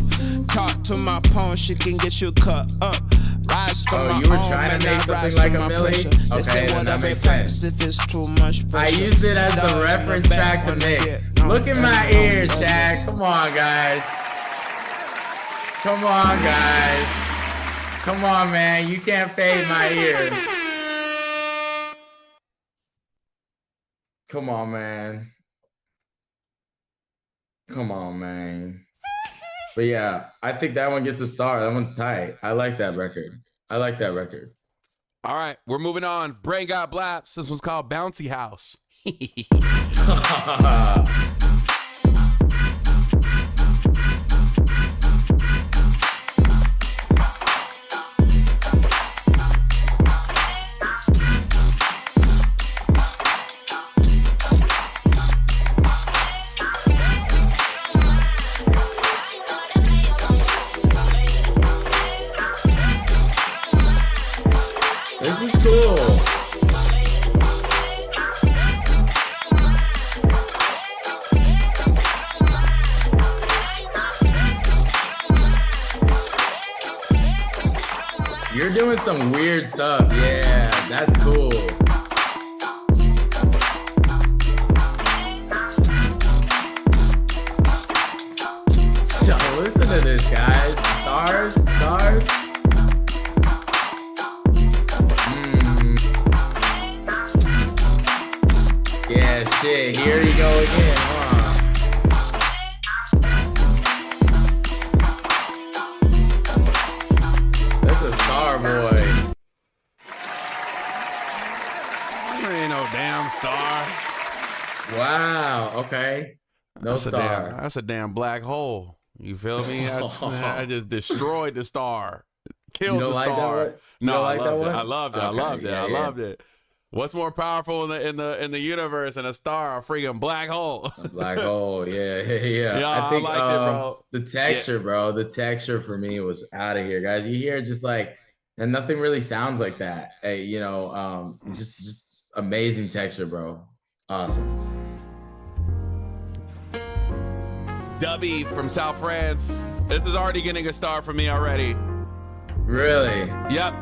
Talk to my pawn, she can get you cut up. Rise to my you were trying to make something like a Millie? Okay, then that makes sense. If it's too much pressure, I used it as the reference track to mix. Look at my ear, Chad. Come on, guys. Come on, guys. Come on, man. You can't fade my ear. Come on, man. Come on, man. But yeah, I think that one gets a star. That one's tight. I like that record. I like that record. All right, we're moving on. Brain got blaps. This one's called Bouncy House. This is cool. You're doing some weird stuff. Yeah, that's cool. Yo, listen to this, guys. Stars, stars. Yeah, shit. Here you go again, huh? That's a star, boy. There ain't no damn star. Wow. Okay. No star. That's a damn black hole. You feel me? I just destroyed the star. Killed the star. No, I loved it. I loved it. I loved it. What's more powerful in the universe than a star? A freaking black hole. A black hole. Yeah. Yeah, I think liked it, bro. The texture, bro. The texture for me was out of here, guys. You hear just like, and nothing really sounds like that. Hey, you know, just amazing texture, bro. Awesome. Dubby from South France. This is already getting a star for me already. Really? Yep.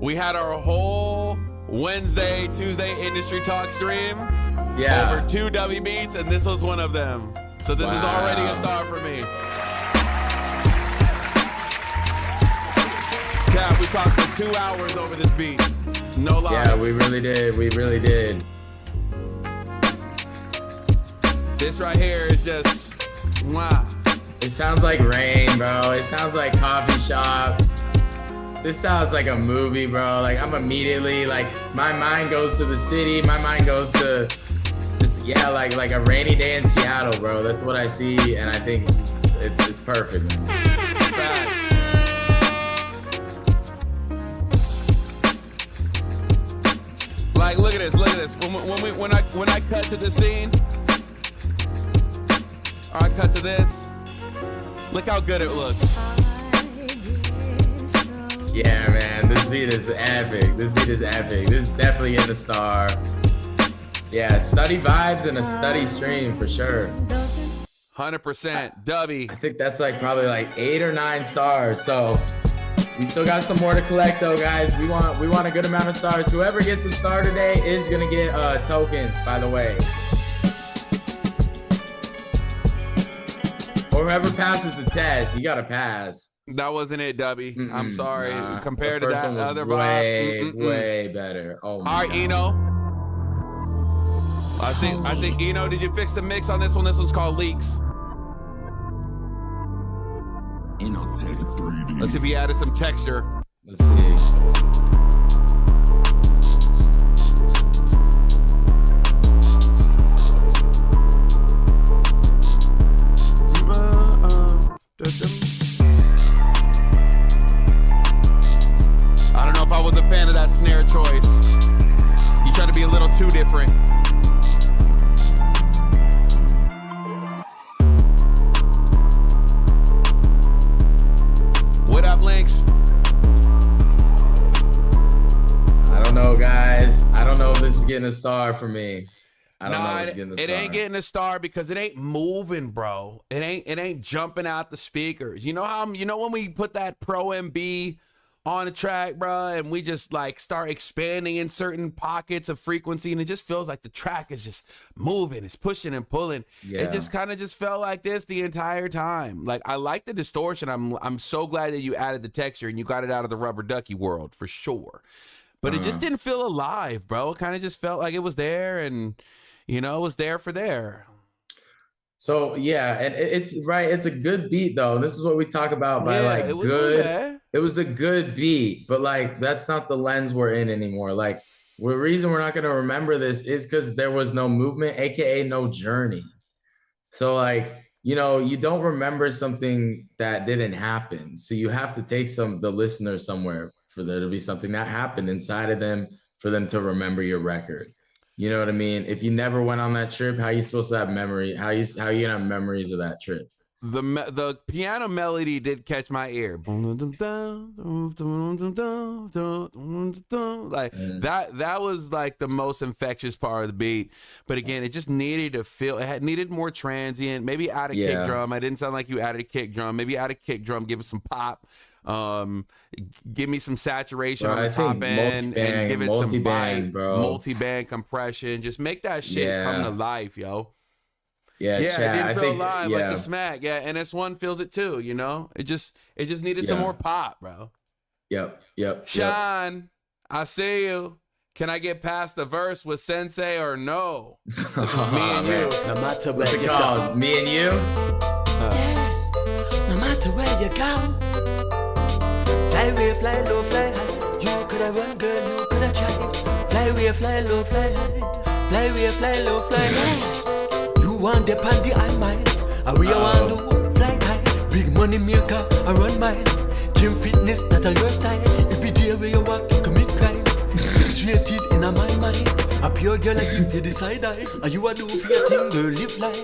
We had our whole Wednesday, Tuesday industry talk stream. Yeah. Over 2 W beats, and this was one of them. So this is already a star for me. Yeah, we talked for 2 hours over this beat. No lie. Yeah, we really did. We really did. This right here is just, wow. It sounds like rain, bro. It sounds like coffee shop. This sounds like a movie, bro. Like I'm immediately like my mind goes to the city. My mind goes to just like a rainy day in Seattle, bro. That's what I see, and I think it's perfect, man. Like look at this. When I cut to the scene, or I cut to this, look how good it looks. Yeah, man, This beat is epic. This beat is epic. This is definitely in the star. Yeah, study vibes and a study stream for sure. 100%. Dubby. I think that's like probably like 8 or 9 stars. So we still got some more to collect though, guys. We want a good amount of stars. Whoever gets a star today is gonna get tokens, by the way. Or whoever passes the test, you gotta pass. That wasn't it, Dubby. I'm sorry. Compared to first that one was other way better. Oh my All right, God. Eno. I think Eno, did you fix the mix on this one? This one's called Leaks. Let's see if he added some texture. Let's see. I don't know if I was a fan of that snare choice. You try to be a little too different. What up, Lynx? I don't know, guys. I don't know if this is getting a star for me. I don't know if it's getting a star. It ain't getting a star because it ain't moving, bro. It ain't jumping out the speakers. You know when we put that Pro MB on the track, bro, and we just like start expanding in certain pockets of frequency, and it just feels like the track is just moving, it's pushing and pulling. Yeah. It just kind of just felt like this the entire time. Like, I like the distortion. I'm so glad that you added the texture and you got it out of the rubber ducky world for sure. But it just didn't feel alive, bro. It kind of just felt like it was there, and it was there for there. So yeah, and it's right. It's a good beat though. This is what we talk about by like good. It was a good beat, but like that's not the lens we're in anymore. Like the reason we're not gonna remember this is because there was no movement, aka no journey. So like you don't remember something that didn't happen. So you have to take the listener somewhere for there to be something that happened inside of them for them to remember your record. You know what I mean? If you never went on that trip, how are you supposed to have memory? How you gonna have memories of that trip? The piano melody did catch my ear. Like that was like the most infectious part of the beat. But again, it just needed to feel. It needed more transient. Maybe add a kick drum. I didn't sound like you added a kick drum. Maybe add a kick drum. Give it some pop. Give me some saturation on the top end and give it some bite, multi-band compression. Just make that shit come to life, yo. Yeah, it didn't feel live like the smack. Yeah, and S1 feels it too, It just needed some more pop, bro. Yep. Sean, I see you. Can I get past the verse with Sensei or no? This is me and you. No matter where you go. Me and you? No matter where you go. Fly away, fly low, fly high. You coulda run, girl, you coulda try. Fly away, fly low, fly high. Fly away, fly low, fly high. You want the panty, I mine. I we want to fly high. Big money maker, I run mine. Gym fitness, that are your style. Every day where you walk, you commit crime. X-rated in my mind. A pure girl, I give you the side eye. And you a do for your thing, girl, live life.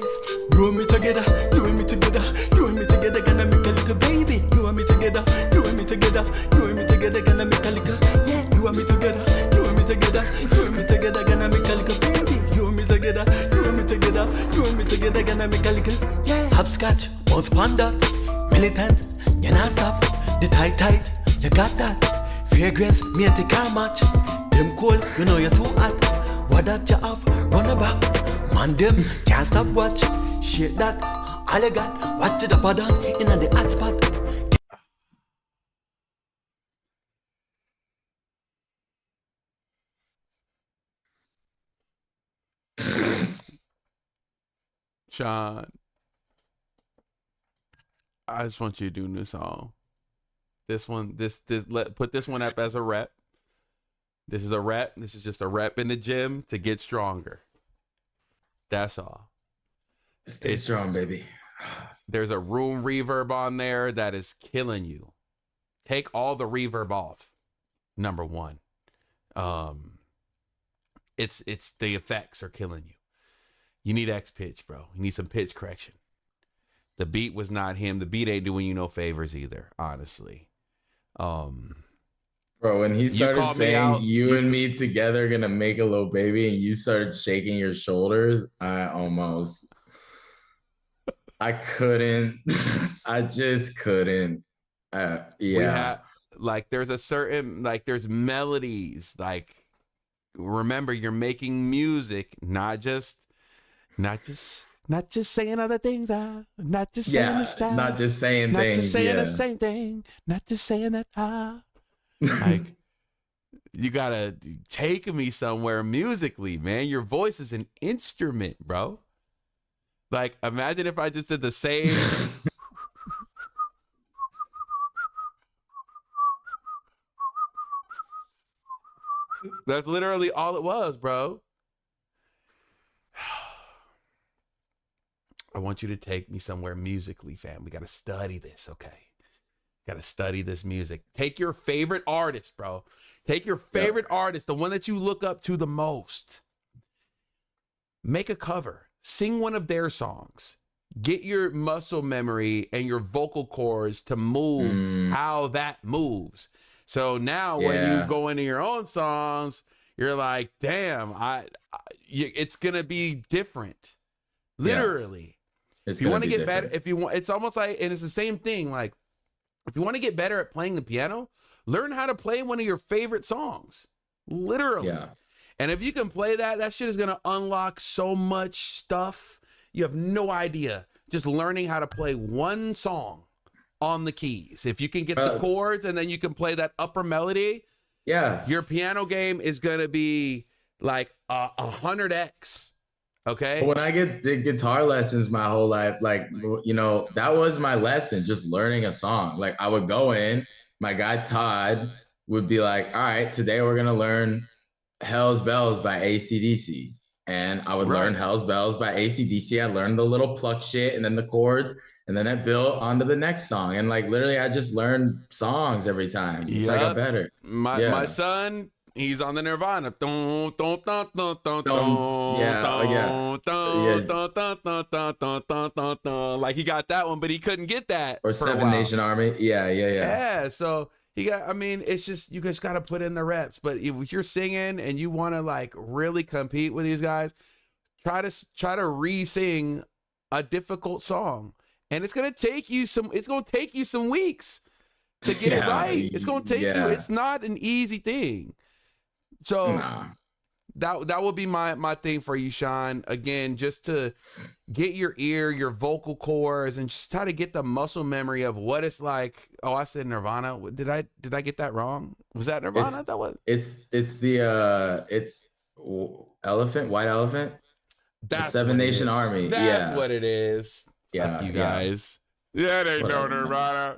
You and me together, you and me together. You and me together, gonna make a little baby. You and me together, you and me together. You and me together, gonna make a little. Yeah, you and me together, you and me together. You and me together, gonna make a little baby. You and me together, you and me together. You and me together, gonna make a little. Yeah, hopscotch, bounce panda. Militant, you not stop. The tight, you got that. Fragrance, me and the car match. Them cold, you're too hot. What that you have, run about. Man, them can't stop watch. Shit that, all you got. Watch the dapper down in the hot spot. Sean, I just want you to do a new song. This one, put this one up as a rep. This is a rep. This is just a rep in the gym to get stronger. That's all. Stay strong, baby. There's a room reverb on there that is killing you. Take all the reverb off. Number one. It's the effects are killing you. You need X pitch, bro. You need some pitch correction. The beat was not him. The beat ain't doing you no favors either, honestly. Bro, Bro, when he started saying you and me together gonna make a little baby and you started shaking your shoulders, I couldn't. I just couldn't. Yeah. We have, like, there's a certain, like, there's melodies. Like, remember, you're making music, not just saying other things. Not just saying the style. Not just saying not things. Not just saying the same thing. Not just saying that. Like, you gotta take me somewhere musically, man. Your voice is an instrument, bro. Like, imagine if I just did the same. That's literally all it was, bro. I want you to take me somewhere musically, fam. We got to study this, okay? Got to study this music. Take your favorite artist, bro. Take your favorite artist, the one that you look up to the most. Make a cover. Sing one of their songs. Get your muscle memory and your vocal cords to move how that moves. So now when you go into your own songs, you're like, damn, it's going to be different. Literally. If you want to get better, it's almost like, and it's the same thing. Like, if you want to get better at playing the piano, learn how to play one of your favorite songs. Literally. Yeah. And if you can play that shit is going to unlock so much stuff. You have no idea. Just learning how to play one song on the keys. If you can get the chords and then you can play that upper melody, your piano game is going to be like 100x. Okay. When I did guitar lessons my whole life, like, you know, that was my lesson, just learning a song. Like, I would go in, my guy Todd would be like, all right, today we're going to learn Hell's Bells by AC/DC. And I would learn Hell's Bells by AC/DC. I learned the little pluck shit and then the chords. And then I built onto the next song. And like, literally, I just learned songs every time. So I got better. My son, he's on the Nirvana. Like, he got that one, but he couldn't get that. Or Seven Nation Army. Yeah. So he got, I mean, it's just, you just got to put in the reps. But if you're singing and you want to like really compete with these guys, try to re-sing a difficult song. And it's going to take you some weeks to get it right. It's going to take you, it's not an easy thing. So that will be my thing for you, Sean. Again, just to get your ear, your vocal cords, and just try to get the muscle memory of what it's like. Oh, I said Nirvana. Did I get that wrong? Was that Nirvana? It's Elephant, White Elephant. That's the Seven Nation Army. That's what it is. Yeah, fuck you guys. Yeah, they know Nirvana.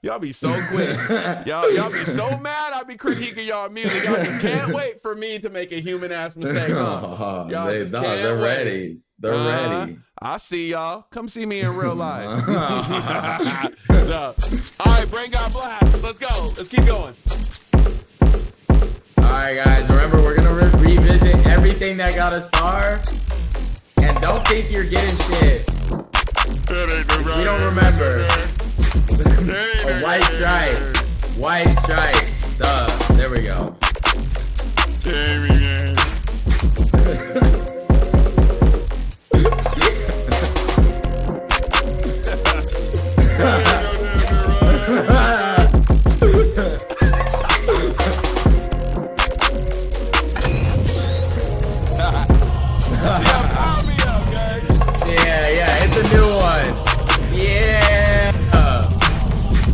Y'all be so quick. Y'all be so mad I be critiquing y'all music. Y'all just can't wait for me to make a human ass mistake. Huh? They're ready. They're ready. I see y'all. Come see me in real life. All right, Brain Got Blast. Let's go. Let's keep going. All right, guys. Remember, we're going to revisit everything that got a star. And don't think you're getting shit. You don't remember. White stripes. White stripes. Duh. There we go. Yeah, it's a new one. Yeah.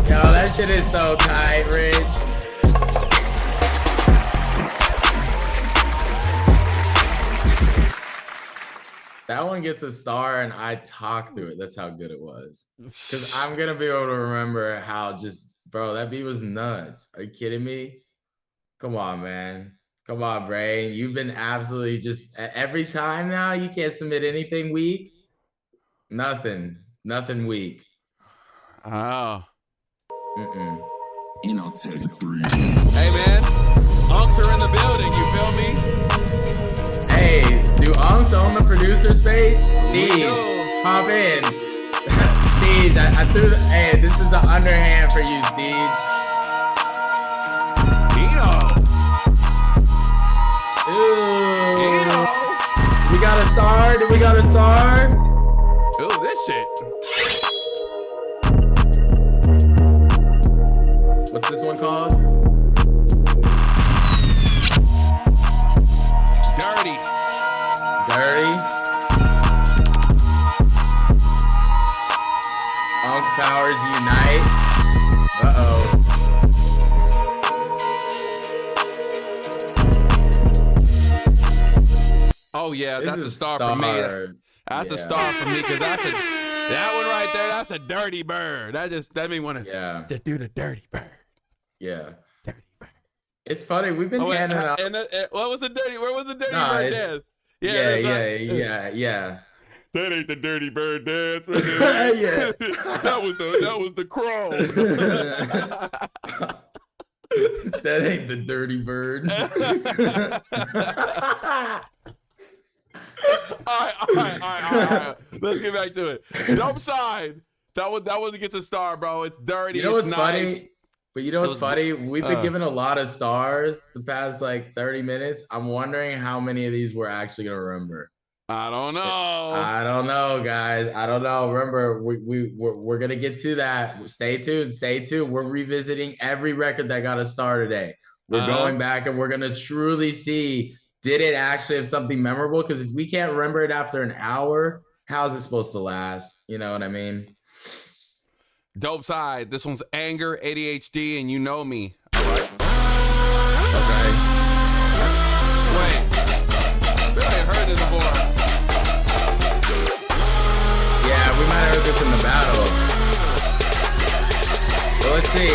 Yo, that shit is so tight, Rich. That one gets a star and I talk through it. That's how good it was. Because I'm going to be able to remember how bro, that beat was nuts. Are you kidding me? Come on, man. Come on, Brain. You've been absolutely just every time now. You can't submit anything weak. Nothing weak. Oh. And I'll take 3. Hey, man. Unks are in the building. You feel me? Hey, do Unks own the producer space? Steve, hop in. Steve, I threw hey, this is the underhand for you, Steve. got a star? Do we got a star? Oh, this shit. What's this one called? Dirty. Unk Powers Unite. Uh-oh. Oh yeah, This that's is a star for me. That's a star for me because that one right there. That's a dirty bird. That made me want to just do the dirty bird. Yeah. Dirty bird. It's funny. We've been handing out. And what was the dirty? Where was the dirty bird dance? Yeah. That ain't the dirty bird dance. Yeah. that was the crow. That ain't the dirty bird. All right. Let's get back to it. Dope side. That one gets a star, bro. It's dirty. You know what's nice. funny? But you know what's funny? We've been given a lot of stars the past like 30 minutes. I'm wondering how many of these we're actually gonna remember. I don't know. I don't know, guys. I don't know. Remember, we're gonna get to that. Stay tuned. We're revisiting every record that got a star today. We're going back and we're gonna truly see, did it actually have something memorable? Because if we can't remember it after an hour, how's it supposed to last? You know what I mean? Dope side. This one's anger, ADHD, and you know me. All right. Okay. Wait. I ain't heard this before. Yeah, we might have heard this in the battle. So let's see.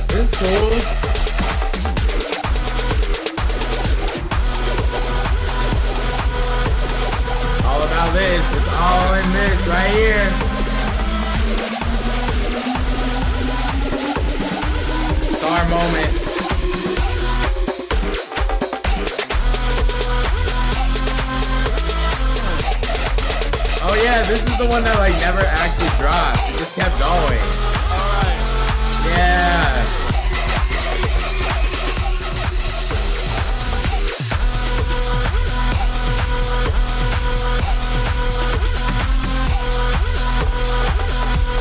This is cool. All about this. It's all in this right here. Star moment. Oh yeah, this is the one that like never actually dropped. It just kept going. All right. Yeah.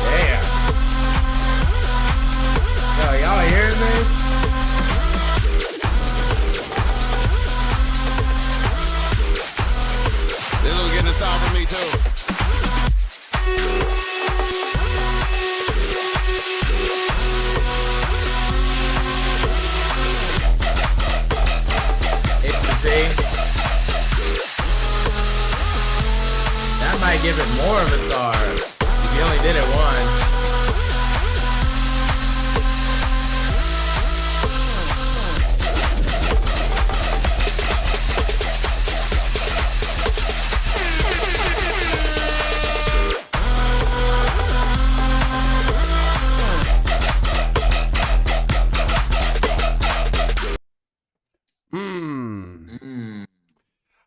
Damn. Yo, y'all hearing this? This one's getting a star for me too. That might give it more of a star. If you only did it once.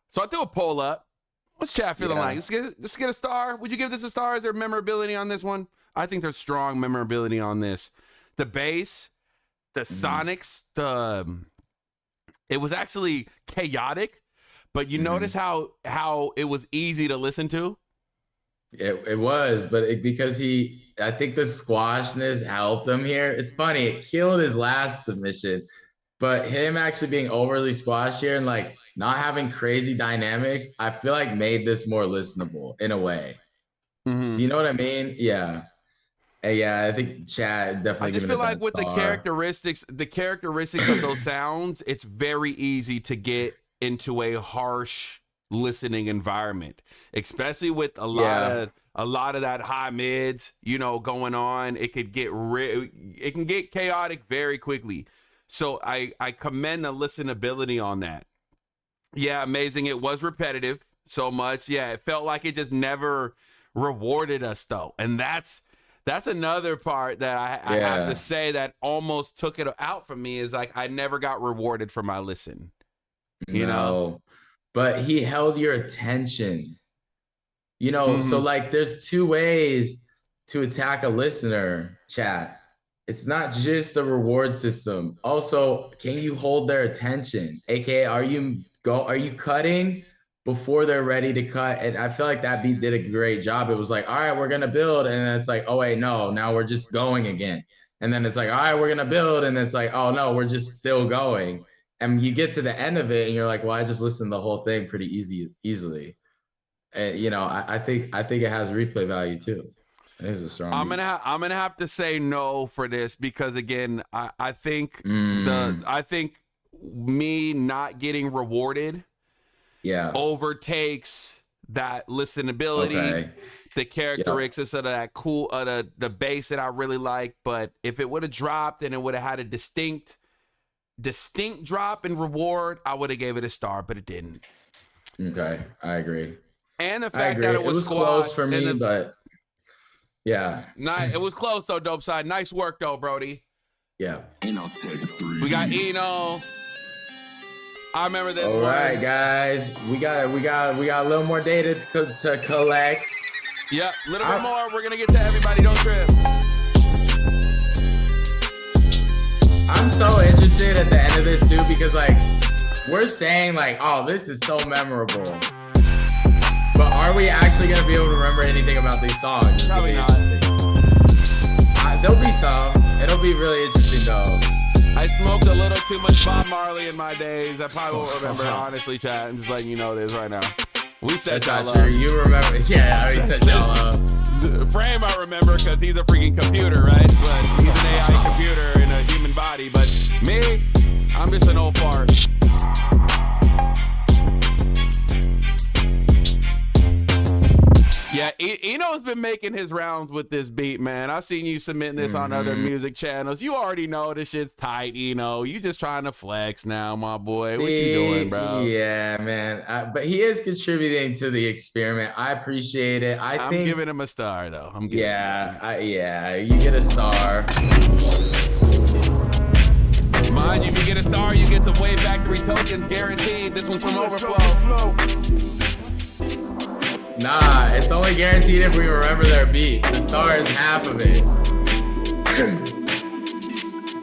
So I threw a poll up. What's chat feeling like? Let's get a star. Would you give this a star? Is there memorability on this one? I think there's strong memorability on this. The bass, the sonics, it was actually chaotic, but you notice how it was easy to listen to? It was, but because I think the squashness helped him here. It's funny, it killed his last submission, but him actually being overly squashed here and like not having crazy dynamics, I feel like made this more listenable in a way. Do you know what I mean? Yeah. Yeah, I think Chad definitely. I just feel like with the characteristics of those sounds, it's very easy to get into a harsh listening environment, especially with a lot of that high mids, going on. It could get it can get chaotic very quickly. So I commend the listenability on that. Yeah, amazing. It was repetitive so much. Yeah, it felt like it just never rewarded us though, and that's another part that I have to say that almost took it out from me, is like I never got rewarded for my listen. You know? But he held your attention. You know, so like there's two ways to attack a listener, chat. It's not just the reward system. Also, can you hold their attention? AKA, are you cutting before they're ready to cut? And I feel like that beat did a great job. It was like, all right, we're gonna build, and then it's like, oh wait, no, now we're just going again. And then it's like, all right, we're gonna build, and it's like, oh no, we're just still going. And you get to the end of it, and you're like, well, I just listened to the whole thing pretty easily. And you know, I think it has replay value too. It is a strong. I'm gonna have to say no for this because again, I think me not getting rewarded, overtakes that listenability, the characteristics of that cool, the bass that I really like. But if it would have dropped and it would have had a distinct drop in reward, I would have gave it a star, but it didn't. Okay, I agree. And the fact that it was close for me, but yeah. It was close though, Dope Side. Nice work though, Brody. Yeah. We got Eno. I remember this. All right, guys. We got a little more data to collect. Yep, a little bit more. We're gonna get to everybody. Don't trip. I'm so interested at the end of this too because like we're saying like, oh, this is so memorable. But are we actually going to be able to remember anything about these songs? Probably not. There'll be some. It'll be really interesting, though. I smoked a little too much Bob Marley in my days. I probably won't remember, honestly, chat. I'm just letting you know this right now. We set y'all up. You remember. Yeah, we set y'all up. Frame I remember because he's a freaking computer, right? But he's an AI computer in a human body. But me, I'm just an old fart. Yeah, Eno's been making his rounds with this beat, man. I've seen you submitting this on other music channels. You already know this shit's tight, Eno. You just trying to flex now, my boy. What you doing, bro? Yeah, man. But he is contributing to the experiment. I appreciate it. I'm giving him a star, though. You get a star. Mind you, if you get a star, you get some Wave Factory tokens guaranteed. This one's from Overflow. Nah, it's only guaranteed if we remember their beat. The star is half of it.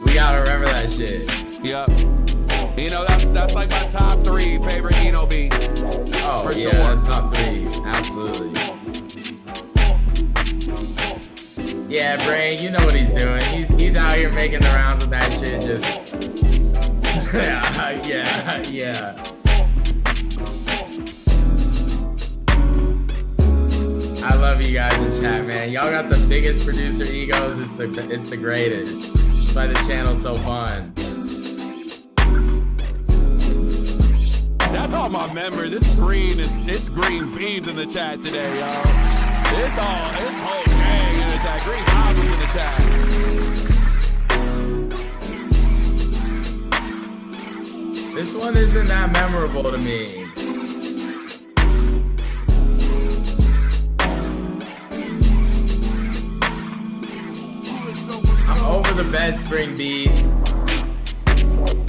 We gotta remember that shit. Yep. You know, that's like my top 3 favorite Eno beat. Oh, yeah, that's top 3. Absolutely. Yeah, Brain, you know what he's doing. He's out here making the rounds with that shit. Just yeah. I love you guys in chat, man. Y'all got the biggest producer egos. It's the greatest. That's why the channel's so fun. That's all my members. It's green beans in the chat today, y'all. It's whole gang in the chat. Green hobby in the chat. This one isn't that memorable to me. I'm over the bed spring beats.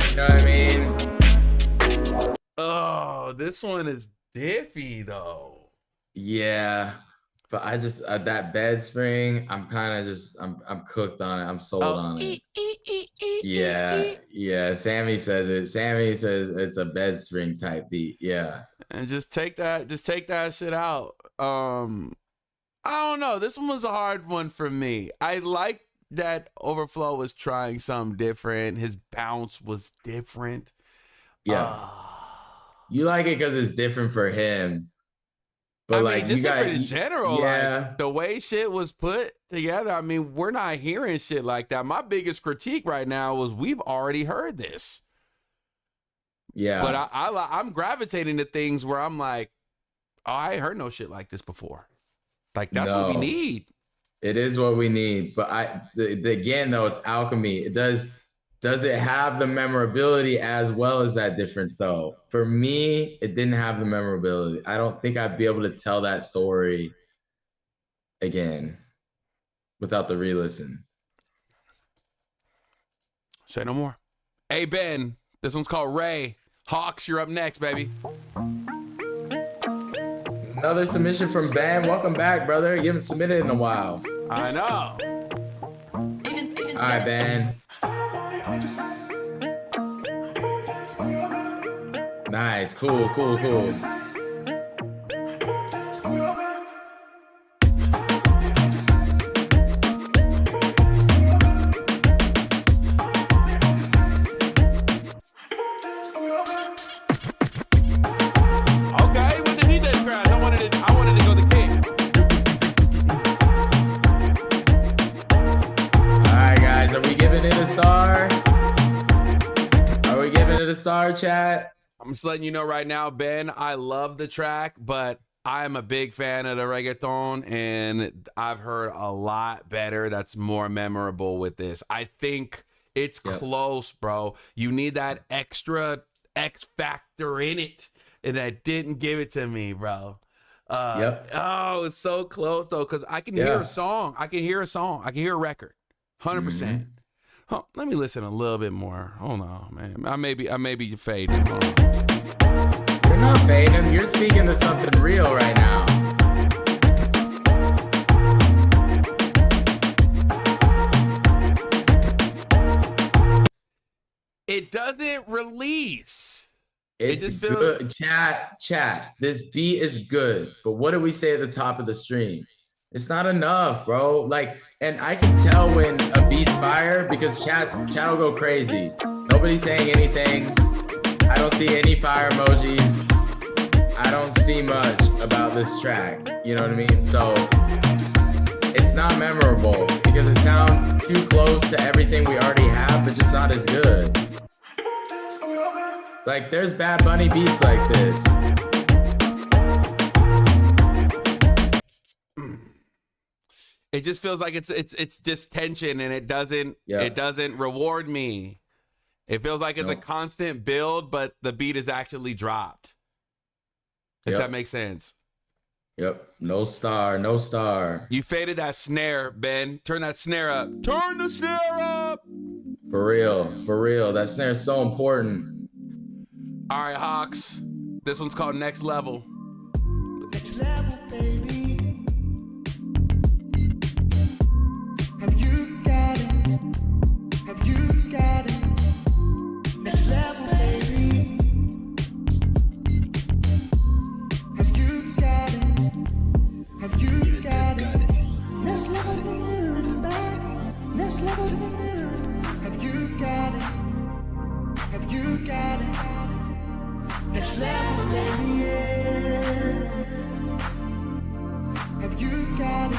You know what I mean? Oh, this one is diffy though. Yeah, but I just that bed spring, I'm kind of I'm cooked on it. I'm sold on it. Yeah. Sammy says it. Sammy says it's a bed spring type beat. Yeah. And just take that shit out. I don't know. This one was a hard one for me. I like that Overflow was trying something different. His bounce was different. Yeah. You like it because it's different for him. But like just you got in general, yeah. like the way shit was put together. I mean, we're not hearing shit like that. My biggest critique right now was we've already heard this. Yeah. But I'm gravitating to things where I'm like, oh, I ain't heard no shit like this before. Like that's what we need. It is what we need. But again though, it's alchemy. It does it have the memorability as well as that difference though? For me, it didn't have the memorability. I don't think I'd be able to tell that story again without the re-listen. Say no more. Hey Ben, this one's called Ray. Hawks, you're up next, baby. Another submission from Ben. Welcome back, brother. You haven't submitted in a while. I know. All right, Ben. Nice. Cool. Chat. I'm just letting you know right now, Ben, I love the track, but I'm a big fan of the reggaeton, and I've heard a lot better that's more memorable with this. I think it's close, bro. You need that extra X factor in it, and that didn't give it to me, bro. Oh, it's so close, though, because I can hear a song. I can hear a record, 100%. Oh, let me listen a little bit more. Hold on, man. I may be fading. You're not fading. You're speaking to something real right now. It doesn't release. It's it just feels good. Chat. This beat is good, but what did we say at the top of the stream? It's not enough, bro. Like, and I can tell when a beat's fire because chat will go crazy. Nobody's saying anything. I don't see any fire emojis. I don't see much about this track. You know what I mean? So it's not memorable because it sounds too close to everything we already have, but just not as good. Like, there's Bad Bunny beats like this. It just feels like it's just tension, and it doesn't reward me. It feels like it's a constant build, but the beat is actually dropped. If that makes sense. Yep. No star. You faded that snare, Ben. Turn that snare up. Turn the snare up. For real. That snare is so important. All right, Hawks. This one's called Next Level. Next level, baby. Have you got it? Next level, baby. Have you got it? Next level to the mirror and back. Next level to the mirror. Have you got it? Next level, baby. Yeah. Have you got it?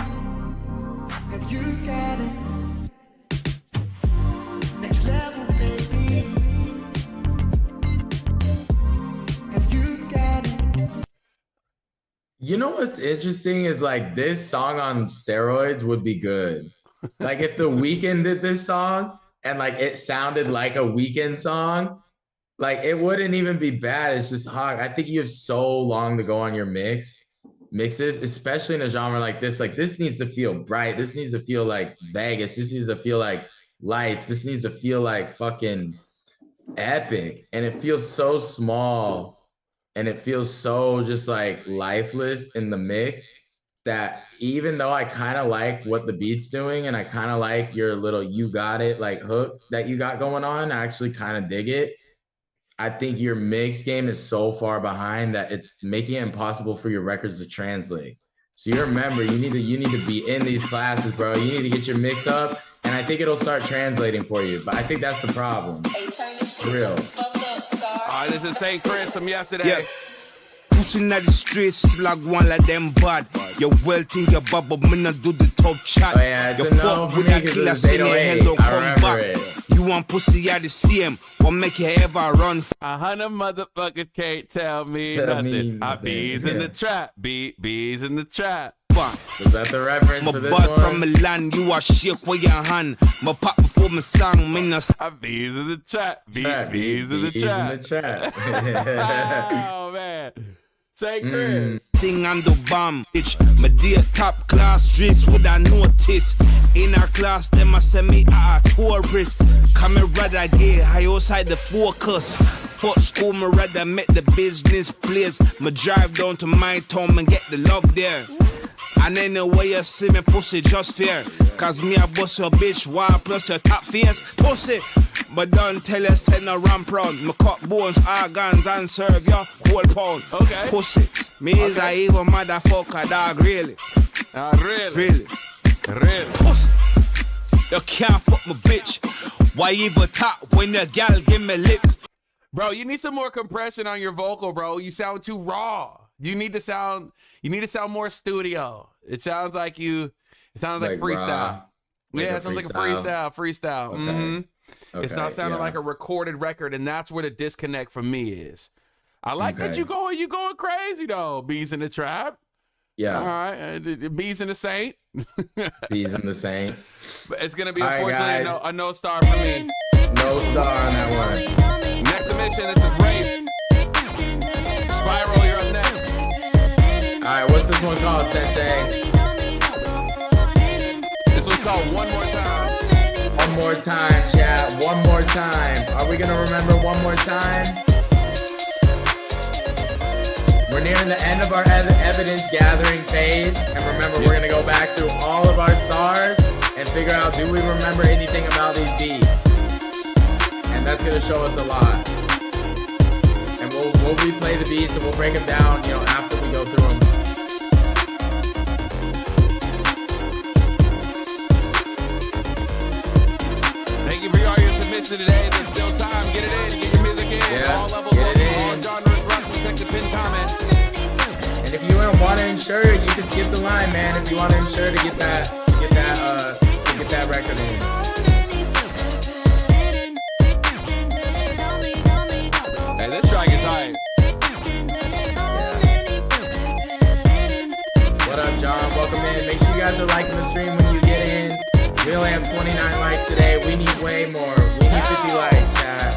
Next level, baby. Have you got it? You know what's interesting is like this song on steroids would be good. Like if The Weeknd did this song and like it sounded like a Weeknd song, like it wouldn't even be bad. It's just hard. I think you have so long to go on your mixes, especially in a genre like this. Like this needs to feel bright. This needs to feel like Vegas. This needs to feel like lights. This needs to feel like fucking epic. And it feels so small and it feels so just like lifeless in the mix that even though I kind of like what the beat's doing and I kind of like your little you got it like hook that you got going on, I actually kind of dig it. I think your mix game is so far behind that it's making it impossible for your records to translate. So you remember, you need to be in these classes, bro. You need to get your mix up, and I think it'll start translating for you. But I think that's the problem. For real. All right, this is St. Chris from yesterday. Yeah. Pushing at the streets like one like them bad. You well think your bubble, me not do the top chat. Oh, yeah, you fuck with that killer, say your head don't come back. You want pussy at the CM, what make you ever run? 100 motherfuckers can't tell me nothing. I bees in the trap, bees in the trap. Is that the reference my to this butt one? from Milan, you are shake with your hand. My pop before my song, me not. I bees in the trap, bees in the trap. Oh man. Say Chris. Sing on the bomb, bitch. My dear top class streets with I notice. In our class, them I send me a tourist. Camera that get high outside the focus. Fuck school, me rather make the business place. Me drive down to my town and get the love there. And anyway you see me pussy just fair. Cause me a bust your bitch wild plus your top face. Pussy. But don't tell you say no ramp round. Me cut bones, organs and serve your whole pound. Okay. Pussy. Me is a evil motherfucker, dog, really. Really. Pussy. You can't fuck my bitch. Why even talk when your gal give me lips? Bro, you need some more compression on your vocal, bro. You sound too raw. You need to sound more studio. It sounds like freestyle. Raw, yeah, it sounds like a freestyle. Okay. Mm-hmm. It's not sounding like a recorded record, and that's where the disconnect for me is. I like that you going crazy though. Bees in the Trap. Yeah. All right. Bees in the Saint. Bees in the Saint. But it's gonna be all unfortunately a no star for me. No star on that one. Next submission, this is Rafe. Spiral, you're up next. Alright, what's this one called, Sensei? This one's called One More Time. One more time, chat. One more time. Are we gonna remember one more time? We're nearing the end of our evidence gathering phase. And remember, we're gonna go back through all of our stars and figure out, do we remember anything about these beats? And that's gonna show us a lot. And we'll replay the beats and we'll break them down, after we go through them. Thank you for all your submissions today. There's still time. Get it in. Get your music in. Yeah, all levels, get it in. all genres. Rock, check the pin comment. And if you want to insure, you can skip the line, man. If you want to insure to get that record in. Hey, this track is hype. What up, John? Welcome in. Make sure you guys are liking the stream when you get in. We only have 29 likes today. We need way more. We need 50 likes, chat.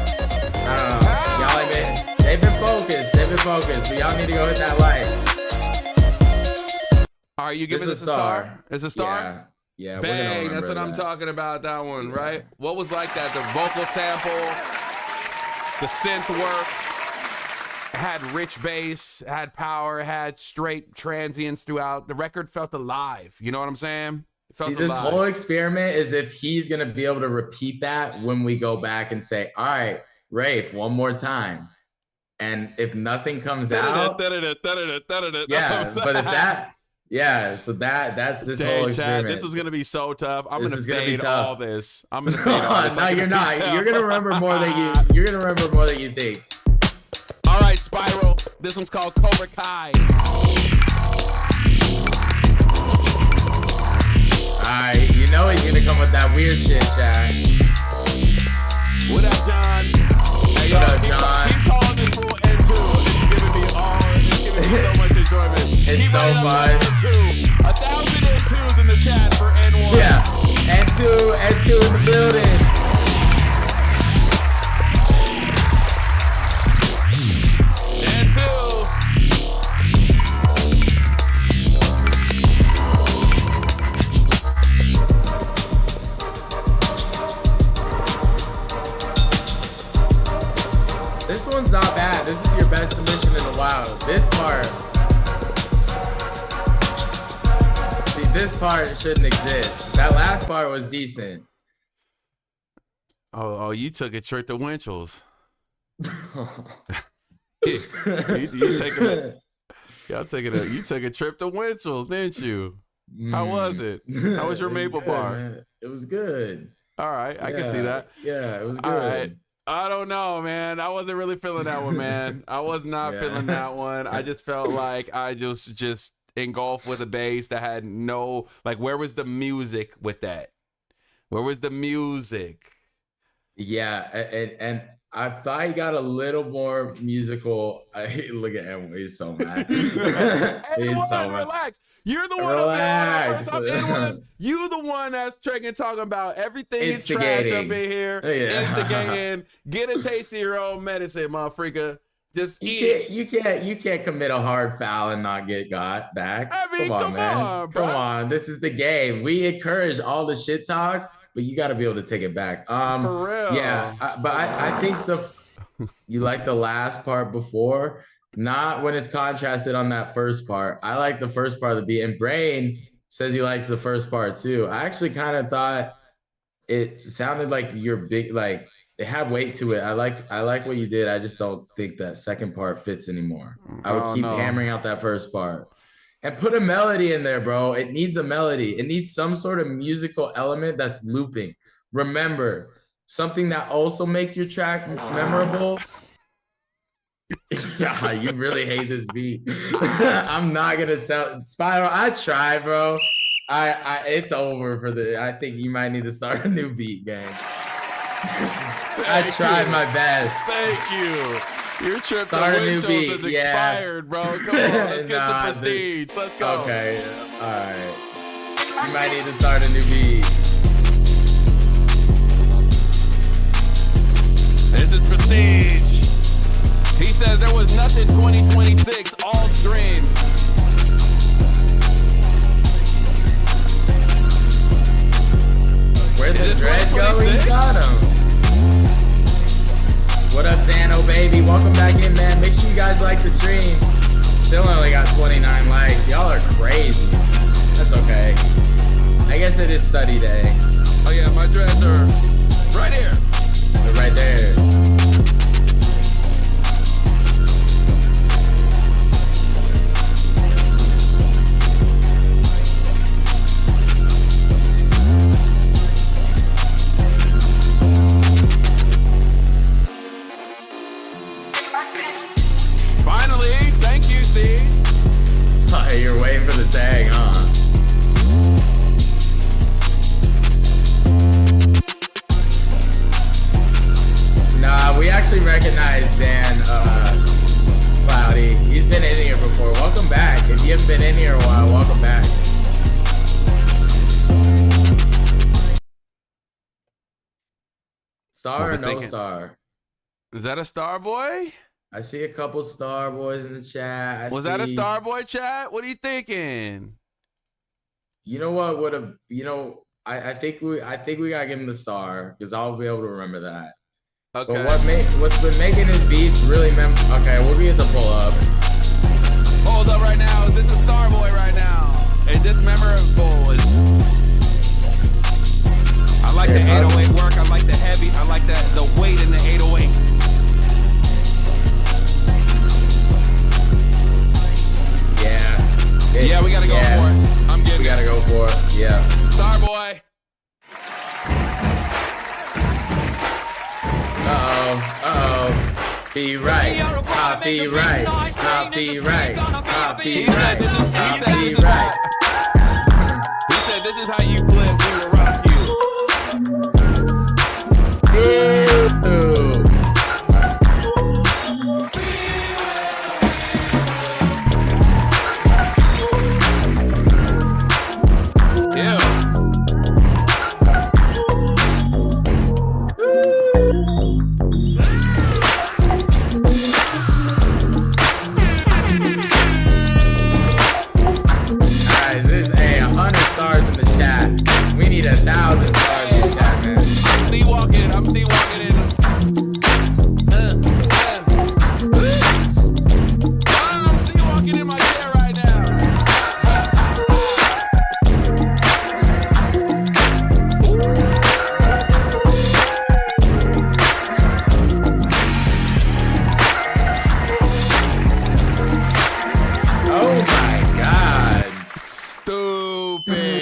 I don't know. Y'all have been, they've been focused. But y'all need to go hit that like. Are you giving this a star? It's a star? Yeah. Bang, that's what I'm talking about, that one, right? What was like that? The vocal sample, the synth work, had rich bass, had power, had straight transients throughout. The record felt alive. You know what I'm saying? It felt this alive. whole experiment is if he's going to be able to repeat that when we go back and say, all right, Rafe, one more time. And if nothing comes out, so that's this whole experiment. Chad, this is gonna be so tough. I'm gonna fade all this. I'm gonna fade all this. No, you're not. You're gonna remember more than you think. All right, Spiral. This one's called Cobra Kai. Alright, you know he's gonna come with that weird shit, Chad. What up, John? Hey, what up, John? Keep calling this fool N2. It's giving me so much enjoyment. It's so fun. 1,000 N2s in the chat for N1. Yeah, N2 in the building. This one's not bad. This is your best submission in a while. This part. See, this part shouldn't exist. That last part was decent. Oh, you took a trip to Winchell's. you took a trip to Winchell's, didn't you? How was it? How was your maple bar? Man. It was good. All right, I can see that. Yeah, it was good. All right. I don't know, man. I wasn't really feeling that one, man. I was not feeling that one. I just felt like I just engulfed with a bass that had no, like, where was the music with that? Where was the music? Yeah, and I thought he got a little more musical. Look at him. He's so mad. He's so mad. Relax. You're the one. Relax. You the one that's talking about everything is trash up in here. Instigating. Get a taste of your own medicine, motherfucker. Just eat. You can't commit a hard foul and not get got back. I mean, come on, man. Come on. This is the game. We encourage all the shit talk, but you got to be able to take it back. For real. Yeah, but I think You like the last part before, not when it's contrasted on that first part. I like the first part of the beat, and Brain says he likes the first part too. I actually kind of thought it sounded like you're big, like it had weight to it. I like what you did. I just don't think that second part fits anymore. I would keep hammering out that first part. And put a melody in there, bro. It needs a melody. It needs some sort of musical element that's looping. Remember, something that also makes your track memorable. Yeah, you really hate this beat. I'm not gonna sell Spiral. I tried, bro. It's over for I think you might need to start a new beat, gang. I tried my best. Thank you. Your trip to Start a new Winchell's beat. is expired, bro. Come on, let's get the prestige. Let's go. Okay, all right. You might need to start a new beat. This is prestige. He says there was nothing 2026, all stream. Where'd the dread go? He got him. What up, Zano, baby? Welcome back in, man. Make sure you guys like the stream. Still only got 29 likes. Y'all are crazy. That's okay. I guess it is study day. Oh yeah, my dreads are right here. They're right there. Finally, thank you, Steve. Oh, you're waiting for the tag, huh? Nah, we actually recognize Dan Cloudy. He's been in here before. Welcome back. If you haven't been in here a while, welcome back. Star or no star? Is that a star boy? I see a couple star boys in the chat. Was that a star boy chat? What are you thinking? You know what would have, I think we gotta give him the star because I'll be able to remember that. Okay. But what's been making his beats really okay, we'll get the pull up. Hold up right now. Is this a star boy right now? Is this memorable? I like the 808 work. I like the heavy. I like the weight in the 808. Yeah, we gotta go for it. I'm getting We gotta go for it. Yeah. Star boy. Uh-oh. Be right. I'll be right. I'll be right. I'll be right. I'll be right. He said this is how you flip. We will rock you. Ew. Stars in the chat. We need 1,000 stars in the chat, man. I'm sea walking in. I'm sea walking in my chair right now. Oh my God. Stupid.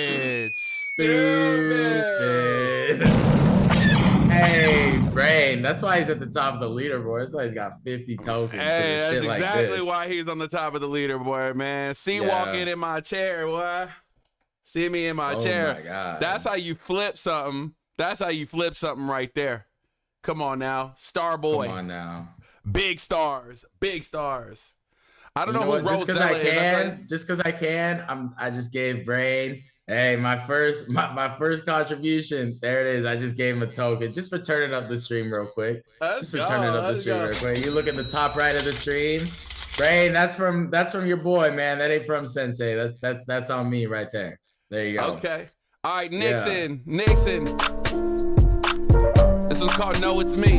Hey, Brain. That's why he's at the top of the leaderboard. That's why he's got 50 tokens. Hey, that's shit like exactly this. why he's on the top of the leaderboard, man. See walking in my chair, boy. See me in my chair. Oh my God. That's how you flip something. That's how you flip something right there. Come on now. Star boy. Come on now. Big stars. Big stars. I don't know who Just because Rosella is. just because I can, I just gave Brain. Hey, my first contribution. There it is. I just gave him a token just for turning up the stream real quick. Just for turning up the stream real quick. You look at the top right of the stream. Brain, that's from your boy, man. That ain't from Sensei. That's on me right there. There you go. Okay. All right, Nixon. Nixon. This one's called No It's Me.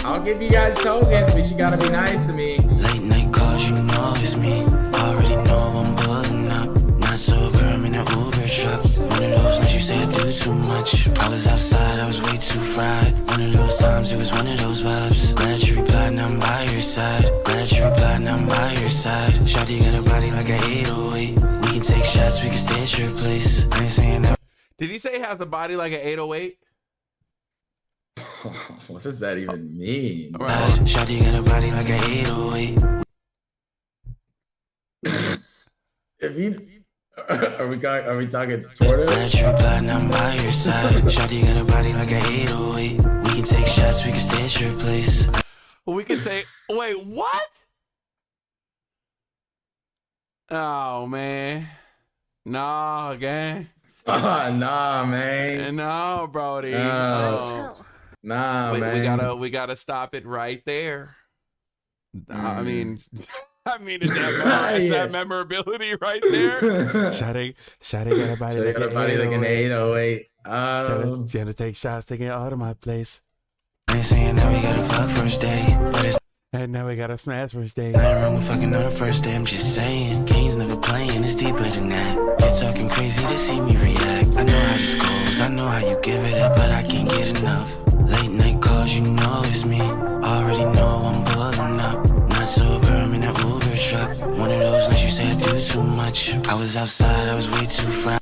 I I'll give you guys tokens, but you gotta be nice to me. Late night calls, you know it's me. Already know I'm pulling up. Not sober, I'm in an Uber truck. One of those nights you say I do too much. I was outside, I was way too fried. One of those times, it was one of those vibes. Glad you replied, now I'm by your side. Glad you replied, now I'm by your side. Shawty got a body like an 808. We can take shots, we can stay at your place. I ain't saying that. Did he say has a body like an 808? What does that even mean? Right. Shawty got a body like an 808. If you are we talking Tortoise? Glad you replied, now I'm by your side. Shawty got a body like an 808. We can take shots, we can stay at your place. We can take. Wait, what? Oh man, nah, gang. Nah, man. No, Brody. No. Nah, man. We gotta stop it right there. I mean, is that memorability right there? Shawty got a body like an 808. Gonna take shots to get out of my place. I ain't saying that we gotta fuck first day, but it's and now we gotta smash first day. nothing wrong with fucking on the first day. I'm just saying, games never playing, it's deeper than that. You're talking crazy to see me react. I know how this goes, I know how you give it up, but I can't get enough. Late night calls, you know it's me. Already know I'm pulling up. Not sober, I'm in an Uber truck. One of those nights you say I do too much. I was outside, I was way too fried.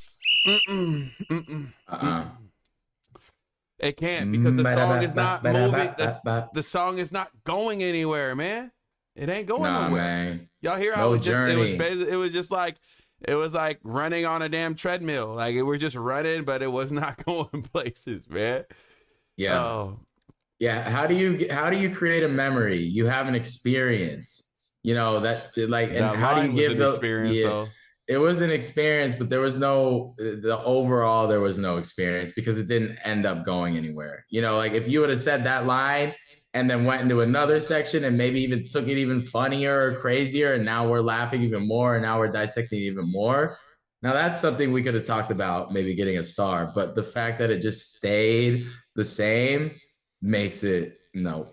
It can't, because the song is not moving. The song is not going anywhere, man. It ain't going nowhere. Man. Y'all hear how it was just like running on a damn treadmill. Like it was just running, but it was not going places, man. Yeah. Oh. Yeah. How do you create a memory? You have an experience. You know that like, and that how do you give the experience? Yeah. So. It was an experience, but there was no experience because it didn't end up going anywhere. You know, like if you would have said that line and then went into another section and maybe even took it even funnier or crazier, and now we're laughing even more, and now we're dissecting even more. Now that's something we could have talked about, maybe getting a star, but the fact that it just stayed the same makes it no.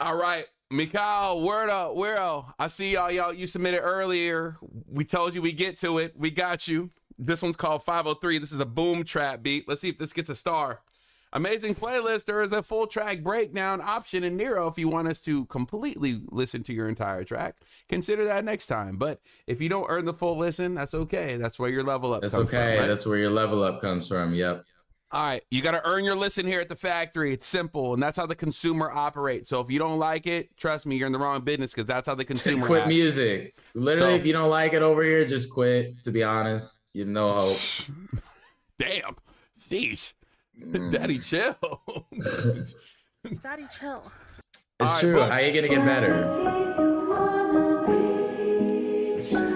All right. Mikhail, word up, I see y'all. You submitted earlier. We told you we get to it. We got you. This one's called 503. This is a boom trap beat. Let's see if this gets a star. Amazing playlist. There is a full track breakdown option in Nero if you want us to completely listen to your entire track. Consider that next time. But if you don't earn the full listen, that's okay. That's where your level up comes from. Right? That's where your level up comes from. Yep. All right, you got to earn your listen here at the factory. It's simple, and that's how the consumer operates. So if you don't like it, trust me, you're in the wrong business, because that's how the consumer quit acts. Music. Literally, if you don't like it over here, just quit. To be honest, you have no hope. Damn, sheesh, Daddy, chill. Daddy, chill. It's true. How are you gonna get better?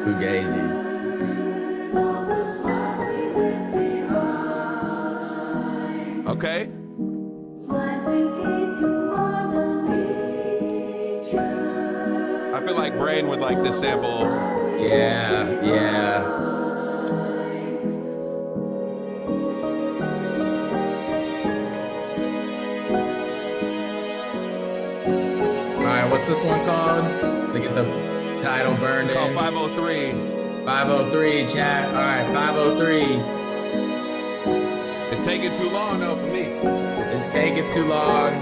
Fugazi. Okay. I feel like Brain would like this sample. Yeah. All right, what's this one called? To get the title burned in. It's called 503. 503, chat. All right, 503. It's taking too long, though, for me. It's taking too long.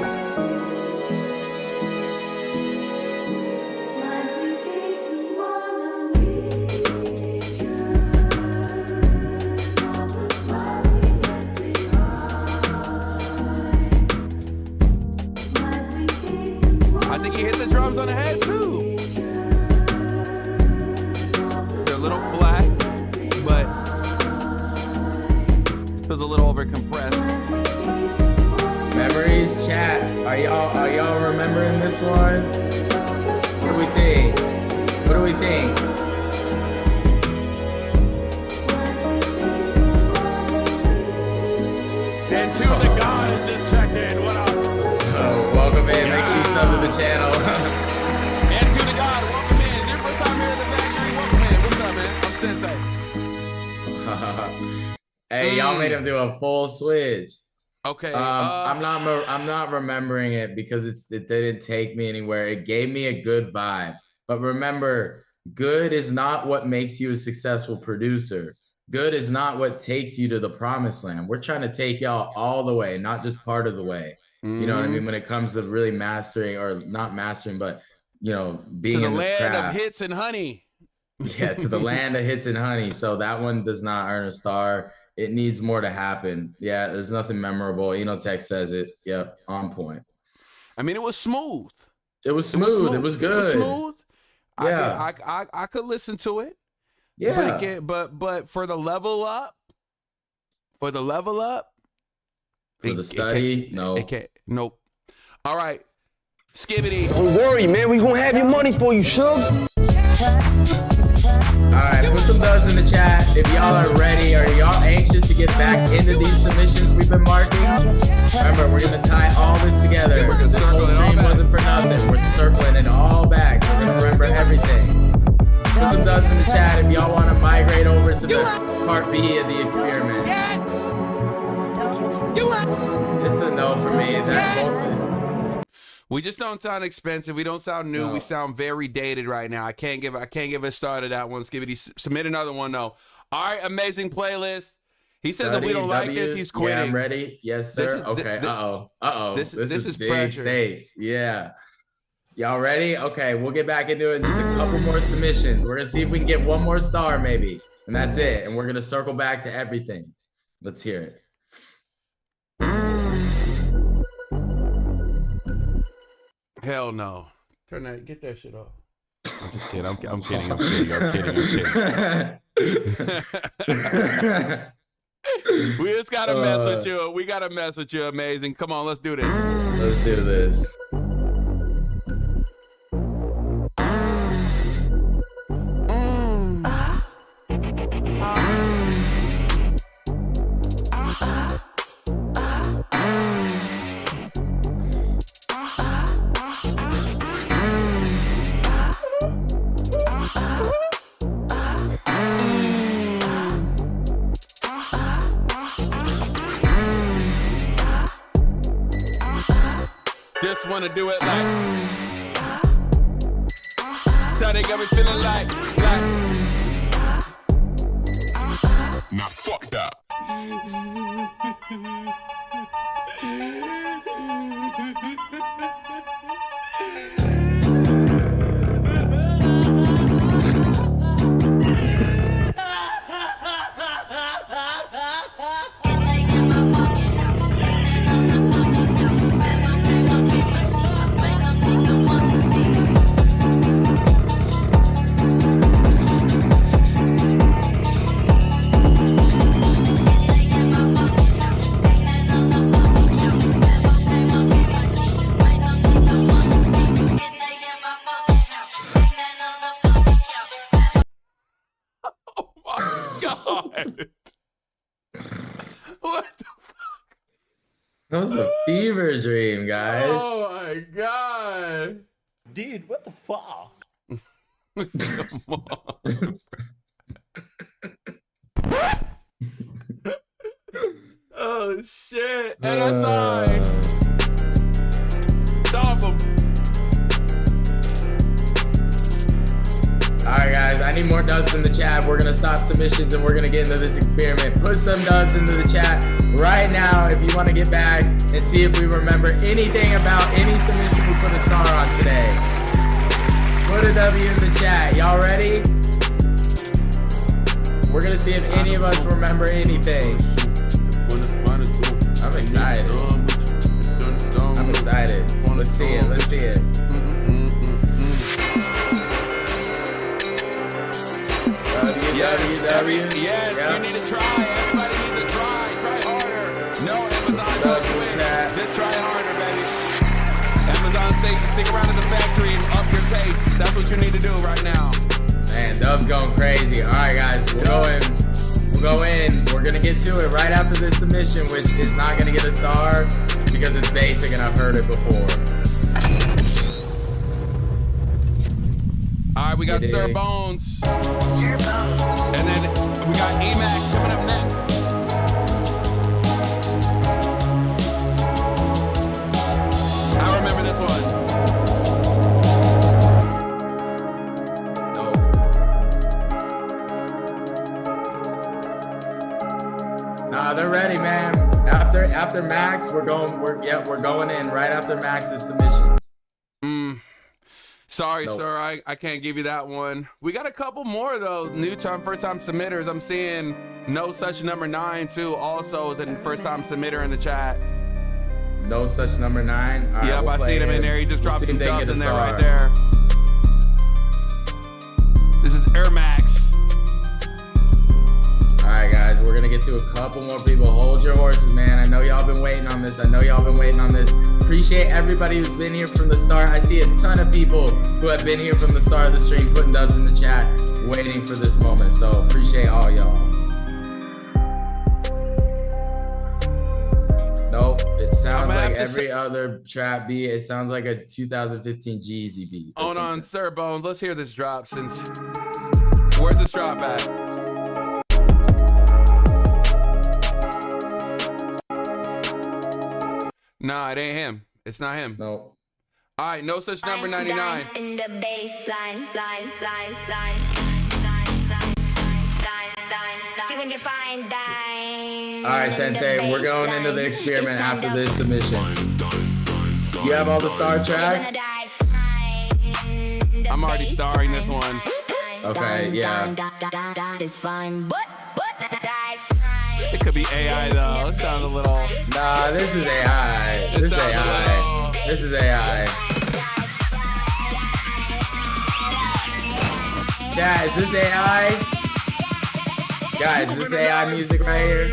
I think he hit the drums on the head, too. They're a little flat, but feels a little over compressed. Memories, chat. Are y'all remembering this one? What do we think? And to the goddess just checked in. What up? Welcome in. Make sure you sub to the channel. And to the god, welcome in. Your first time here at the factory. Welcome in. What's up, man? I'm Sensei. Hey, y'all made him do a full switch. Okay. I'm not remembering it because it didn't take me anywhere. It gave me a good vibe. But remember, good is not what makes you a successful producer. Good is not what takes you to the promised land. We're trying to take y'all all the way, not just part of the way. You know what I mean? When it comes to really mastering, or not mastering, but being in this craft. To the land of hits and honey. Yeah, to the land of hits and honey. So that one does not earn a star. It needs more to happen. Yeah, there's nothing memorable. Tech says it. Yep, on point. I mean, it was smooth. It was smooth. It was good. It was smooth. Yeah, I could listen to it. Yeah, but again, but for the level up, for the study, no, it can't. Nope. All right, Skibbity. Don't worry, man. We gonna have your money for you, Shug. All right, put some dubs in the chat if y'all are ready. Are y'all anxious to get back into these submissions we've been marking? Remember, we're gonna tie all this together. This whole stream wasn't for nothing. We're circling it all back. We're gonna remember everything. Put some dubs in the chat if y'all want to migrate over to the part B of the experiment. It's a no for me. We just don't sound expensive. We don't sound new. No. We sound very dated right now. I can't give a start to that one. Skibbity, submit another one though. All right, amazing playlist. He says if we don't like this, he's quitting. Yeah, I'm ready. Yes, sir. Okay. This is big pressure. Stakes. Yeah. Y'all ready? Okay, we'll get back into it in just a couple more submissions. We're gonna see if we can get one more star maybe. And that's it. And we're gonna circle back to everything. Let's hear it. Hell no. Get that shit off. I'm just kidding. I'm kidding. We just gotta mess with you. We gotta mess with you, amazing. Come on, let's do this. Let's do this. Just wanna do it like so they got me feeling like now fuck that. What the fuck? That was a fever dream, guys. Oh my god. Dude, what the fuck? Come on. Oh shit. NSI. Stop him. All right, guys, I need more dubs in the chat. We're gonna stop submissions and we're gonna get into this experiment. Put some dubs into the chat right now if you wanna get back and see if we remember anything about any submission we put a star on today. Put a W in the chat. Y'all ready? We're gonna see if any of us remember anything. I'm excited. I'm excited. Let's see it. Let's see it. Yes, you need to try. Everybody needs to try. Try harder. No, Amazon, don't quit. Just try harder, baby. Amazon, stick around in the factory and up your taste. That's what you need to do right now. Man, Dub's going crazy. All right, guys, we'll go in. We're gonna get to it right after this submission, which is not gonna get a star because it's basic and I've heard it before. All right, we got Sir Bones. And then we got Emax coming up next. Nah, they're ready, man. After Max, we're going in right after Max's submission. Sorry, sir, I can't give you that one. We got a couple more though. First time submitters. I'm seeing No Such number 9 too. Also is a first time submitter in the chat. No Such number 9. All yep, right, I seen him in there. He just dropped some dubs in there star. right there. This is Air Max. All right, guys, we're gonna get to a couple more people. Hold your horses, man. I know y'all been waiting on this. Appreciate everybody who's been here from the start. I see a ton of people who have been here from the start of the stream, putting dubs in the chat, waiting for this moment. So appreciate all y'all. Nope, it sounds like every other trap beat. It sounds like a 2015 Jeezy beat. Hold on, Sir Bones. Let's hear this drop. Where's this drop at? Nah, it ain't him. It's not him. No. All right, No Such number 99. In the baseline, line. See when you find dime. All right, Sensei, we're going into the experiment after this submission. You have all the star tracks? I'm already starring this one. Okay, yeah. It could be AI though. It sounds a little. Nah, this is AI. This is AI. Guys, this AI. Guys, this AI music right here.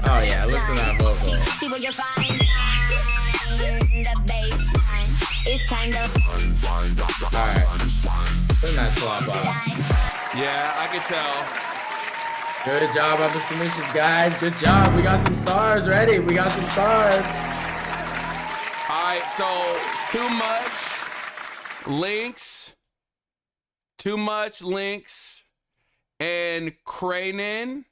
Oh yeah, listen to that vocal. See what you're finding. The baseline. It's time to Alright. Turn that slop off. Yeah, I can tell. Good job on the submissions, guys. Good job. We got some stars ready. We got some stars. All right, so too much links, and Cranen.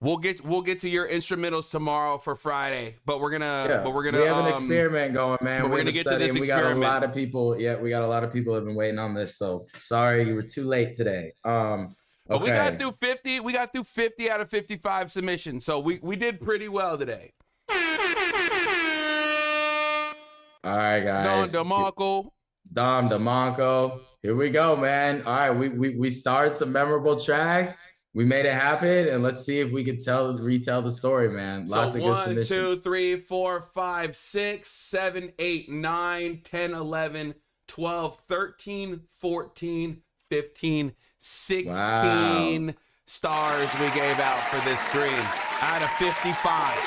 We'll get to your instrumentals tomorrow for Friday, but we're gonna we have an experiment going, man. But we're gonna get to this experiment. We got a lot of people. Yeah, we got a lot of people have been waiting on this. So sorry you were too late today. But we got through 50. We got through 50 out of 55 submissions, so we did pretty well today. All right, guys. Dom DeMarco. Here we go, man. All right, we started some memorable tracks. We made it happen, and let's see if we can retell the story, man. Lots of good submissions. 1, 2, 3, 4, 5, 6, 7, 8, 9, 10, 11, 12, 13, 14, 15, 16 stars we gave out for this stream out of 55.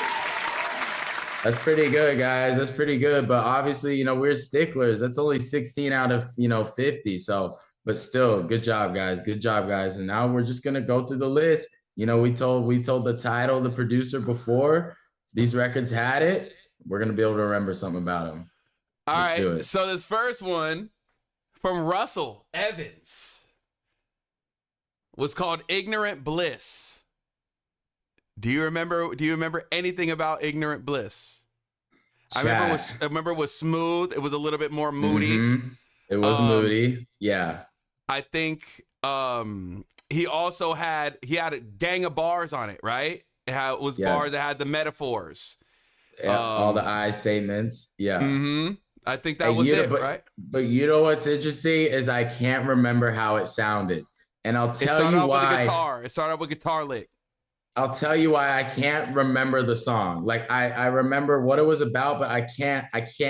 That's pretty good, guys. That's pretty good. But obviously, we're sticklers. That's only 16 out of, 50. So, but still, good job, guys. Good job, guys. And now we're just going to go through the list. We told the title, the producer before these records had it. We're going to be able to remember something about them. All right. So this first one from Russell Evans was called Ignorant Bliss. Do you remember anything about Ignorant Bliss? I remember it was smooth. It was a little bit more moody. Mm-hmm. It was moody. Yeah. I think he also had a gang of bars on it, right? It was bars that had the metaphors. Yeah, all the I statements. Yeah. Mm-hmm. I think that was it, right? But you know what's interesting is I can't remember how it sounded. And I'll tell you why. It started off with guitar lick. I'll tell you why I can't remember the song. Like I remember what it was about, but I can't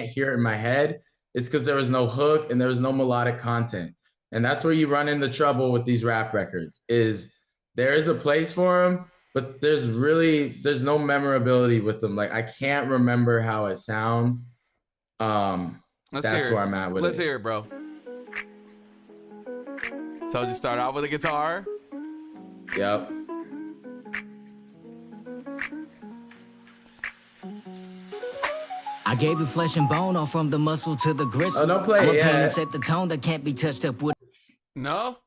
hear it in my head. It's because there was no hook and there was no melodic content. And that's where you run into trouble with these rap records is there is a place for them, but there's no memorability with them. Like I can't remember how it sounds. That's where I'm at with it. Let's hear it, bro. Told you start out with a guitar. Yep. I gave you flesh and bone, all from the muscle to the gristle. Oh, don't play it yet. I'm a pain and set the tone that can't be touched up with. No?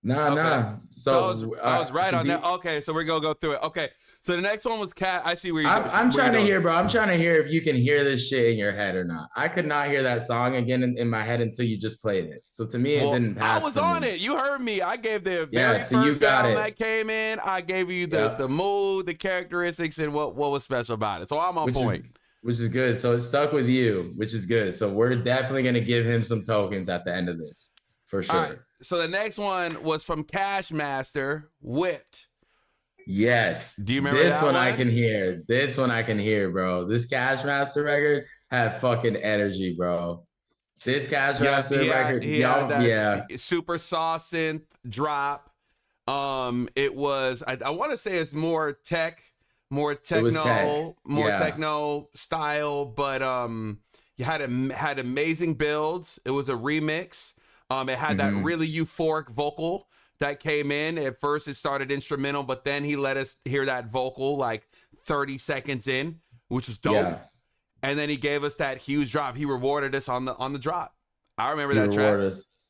Nah. So I was right on that. Okay, so we're gonna go through it. Okay, So the next one was Cat. I see where you're. I'm trying to hear, bro. I'm trying to hear if you can hear this shit in your head or not. I could not hear that song again in my head until you just played it. So to me, it didn't pass. I was on it. You heard me. I gave the very so first sound that came in. I gave you the mood, the characteristics, and what was special about it. So I'm on point. Which is good. So it stuck with you, which is good. So we're definitely gonna give him some tokens at the end of this, for sure. All right. So the next one was from Cash Master, Whipped. Yes. Do you remember this one? I can hear. This one I can hear, bro. This Cash Master record had fucking energy, bro. This Cash Master record, super saw synth drop. It was I want to say it's more techno style, but you had amazing builds. It was a remix. It had that really euphoric vocal that came in. At first it started instrumental, but then he let us hear that vocal like 30 seconds in, which was dope. Yeah. And then he gave us that huge drop. He rewarded us on the drop. I remember that track.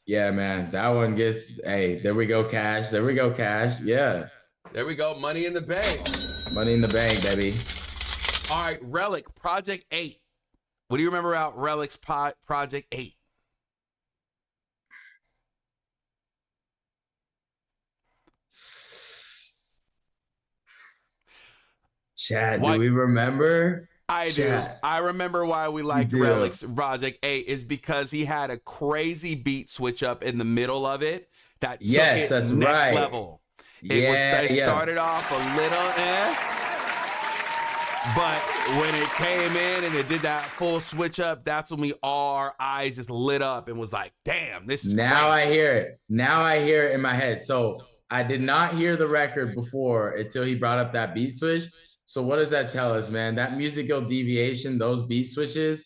Yeah, man. That one gets, hey, there we go, Cash. There we go, Cash. Yeah. There we go. Money in the bank. Money in the bank, baby. All right, Relic, Project 8. What do you remember about Relic's Project 8? Chad, do we remember? I do. I remember why we liked Relic's Project 8 is because he had a crazy beat switch up in the middle of it that took it next level. It started off a little but when it came in and it did that full switch up, that's when our eyes just lit up and was like, damn, this is now crazy. I hear it. Now I hear it in my head. So I did not hear the record before until he brought up that beat switch. So what does that tell us, man? That musical deviation, those beat switches,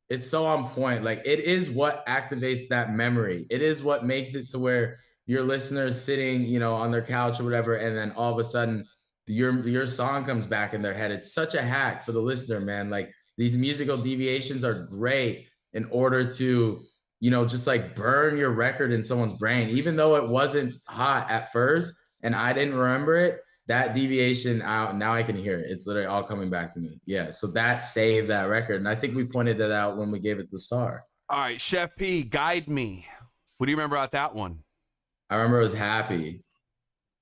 it's so on point. Like it is what activates that memory. It is what makes it to where your listener's sitting, on their couch or whatever, and then all of a sudden your song comes back in their head. It's such a hack for the listener, man. Like these musical deviations are great in order to, just like burn your record in someone's brain, even though it wasn't hot at first and I didn't remember it. That deviation out, now I can hear it. It's literally all coming back to me. Yeah, so that saved that record. And I think we pointed that out when we gave it the star. All right, Chef P, Guide Me. What do you remember about that one? I remember it was Happy.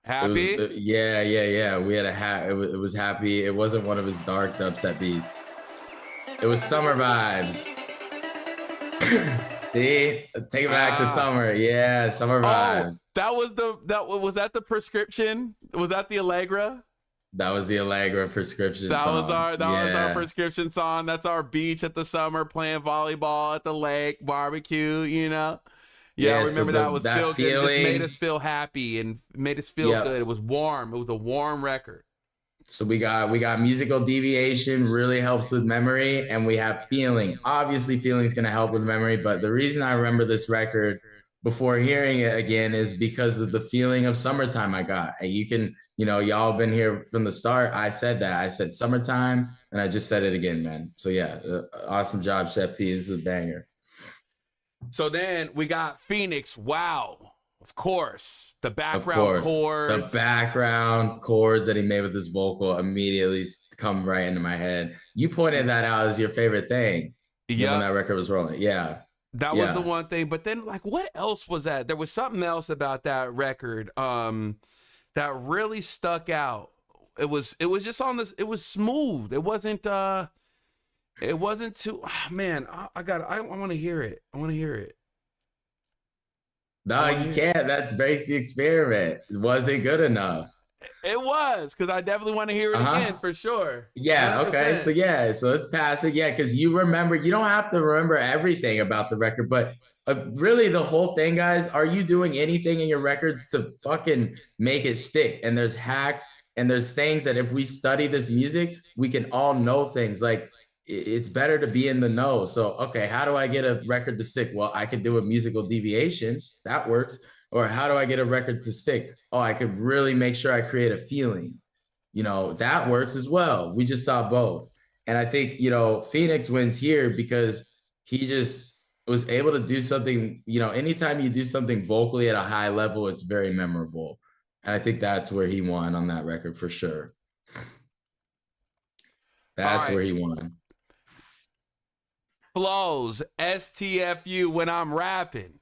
Happy? Yeah. We had it was Happy. It wasn't one of his dark dubstep beats. It was Summer Vibes. See, take it back to summer. Yeah, Summer Vibes. Was that the prescription? Was that the Allegra? That was the Allegra prescription song. Was our prescription song. That's our beach at the summer, playing volleyball at the lake, barbecue. Yeah, I remember that was feel good. It just made us feel happy and made us feel good. It was warm. It was a warm record. So we got musical deviation, really helps with memory, and we have feeling. Obviously, feeling is going to help with memory, but the reason I remember this record before hearing it again is because of the feeling of summertime I got. And you can, y'all been here from the start. I said that. I said summertime, and I just said it again, man. So yeah, awesome job, Chef P. This is a banger. So then we got Phoenix. Wow, of course. The background chords. The background chords that he made with his vocal immediately come right into my head. You pointed that out as your favorite thing. Yeah. When that record was rolling. Yeah. That was the one thing. But then what else was that? There was something else about that record that really stuck out. It was just on this, it was smooth. It wasn't too, man, I want to hear it. I want to hear it. No, you can't. That breaks the experiment. Was it good enough? It was, because I definitely want to hear it again for sure. Yeah, 100%. Okay. So let's pass it. Yeah, because you remember, you don't have to remember everything about the record, but really the whole thing, guys, are you doing anything in your records to fucking make it stick? And there's hacks and there's things that if we study this music, we can all know things. Like, it's better to be in the know. So, okay, how do I get a record to stick? Well, I could do a musical deviation. That works. Or how do I get a record to stick? Oh, I could really make sure I create a feeling. That works as well. We just saw both. And I think, Phoenix wins here because he just was able to do something, anytime you do something vocally at a high level, it's very memorable. And I think that's where he won on that record for sure. That's where he won. Flows, STFU when I'm rapping.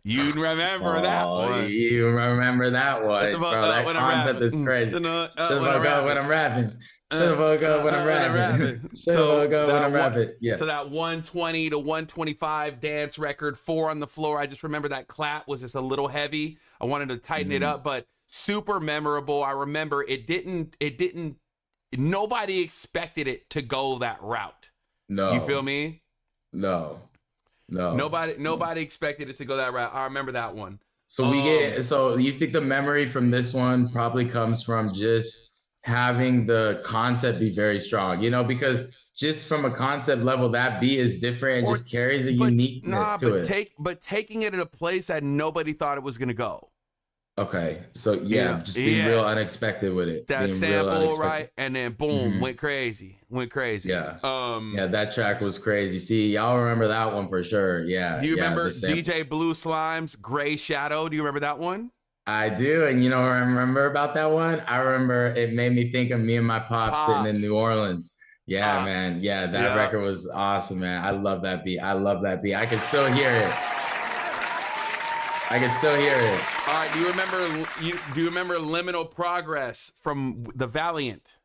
You remember that one. You remember that one, bro. That concept is crazy. Shut the fuck up when I'm rapping. Shut the fuck up when I'm rapping. Shut the fuck up when I'm rapping. Yeah. So that 120 to 125 dance record, 4 on the floor. I just remember that clap was just a little heavy. I wanted to tighten it up, but super memorable. I remember it didn't, nobody expected it to go that route. No. You feel me? No. Nobody expected it to go that route. I remember that one. So so you think the memory from this one probably comes from just having the concept be very strong, you know, because just from a concept level, that beat is different and just carries a uniqueness to it. But taking it in a place that nobody thought it was going to go. Okay, so just being real unexpected with it. That sample, right? And then boom, went crazy. Yeah. That track was crazy. See, y'all remember that one for sure. Yeah. Do you remember DJ Blue Slime's Gray Shadow? Do you remember that one? I do, and you know what I remember about that one? I remember it made me think of me and my pops sitting in New Orleans. Yeah, man. Yeah, that record was awesome, man. I love that beat. I can still hear it. All right, do you remember Liminal Progress from the Valiant?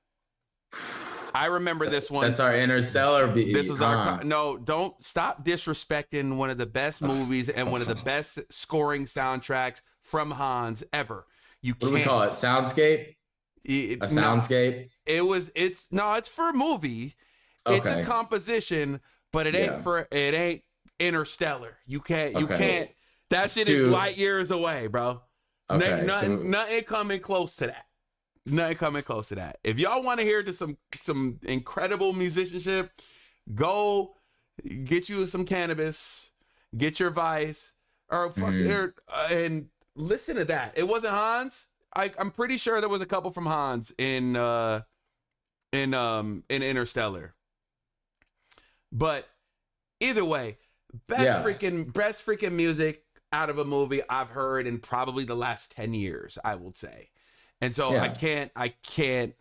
I remember this one. That's our Interstellar beat. This was no, don't stop disrespecting one of the best movies and one of the best scoring soundtracks from Hans ever. What do we call it? Soundscape? Soundscape? It's for a movie. Okay. It's a composition, but it ain't Interstellar. You can't. That shit is light years away, bro. Okay, nothing coming close to that. Nothing coming close to that. If y'all want to hear some incredible musicianship, go get you some cannabis, get your Vice, or and listen to that. It wasn't Hans. I'm pretty sure there was a couple from Hans in Interstellar. But either way, best freaking music out of a movie I've heard in probably the last 10 years, I would say. And so I can't,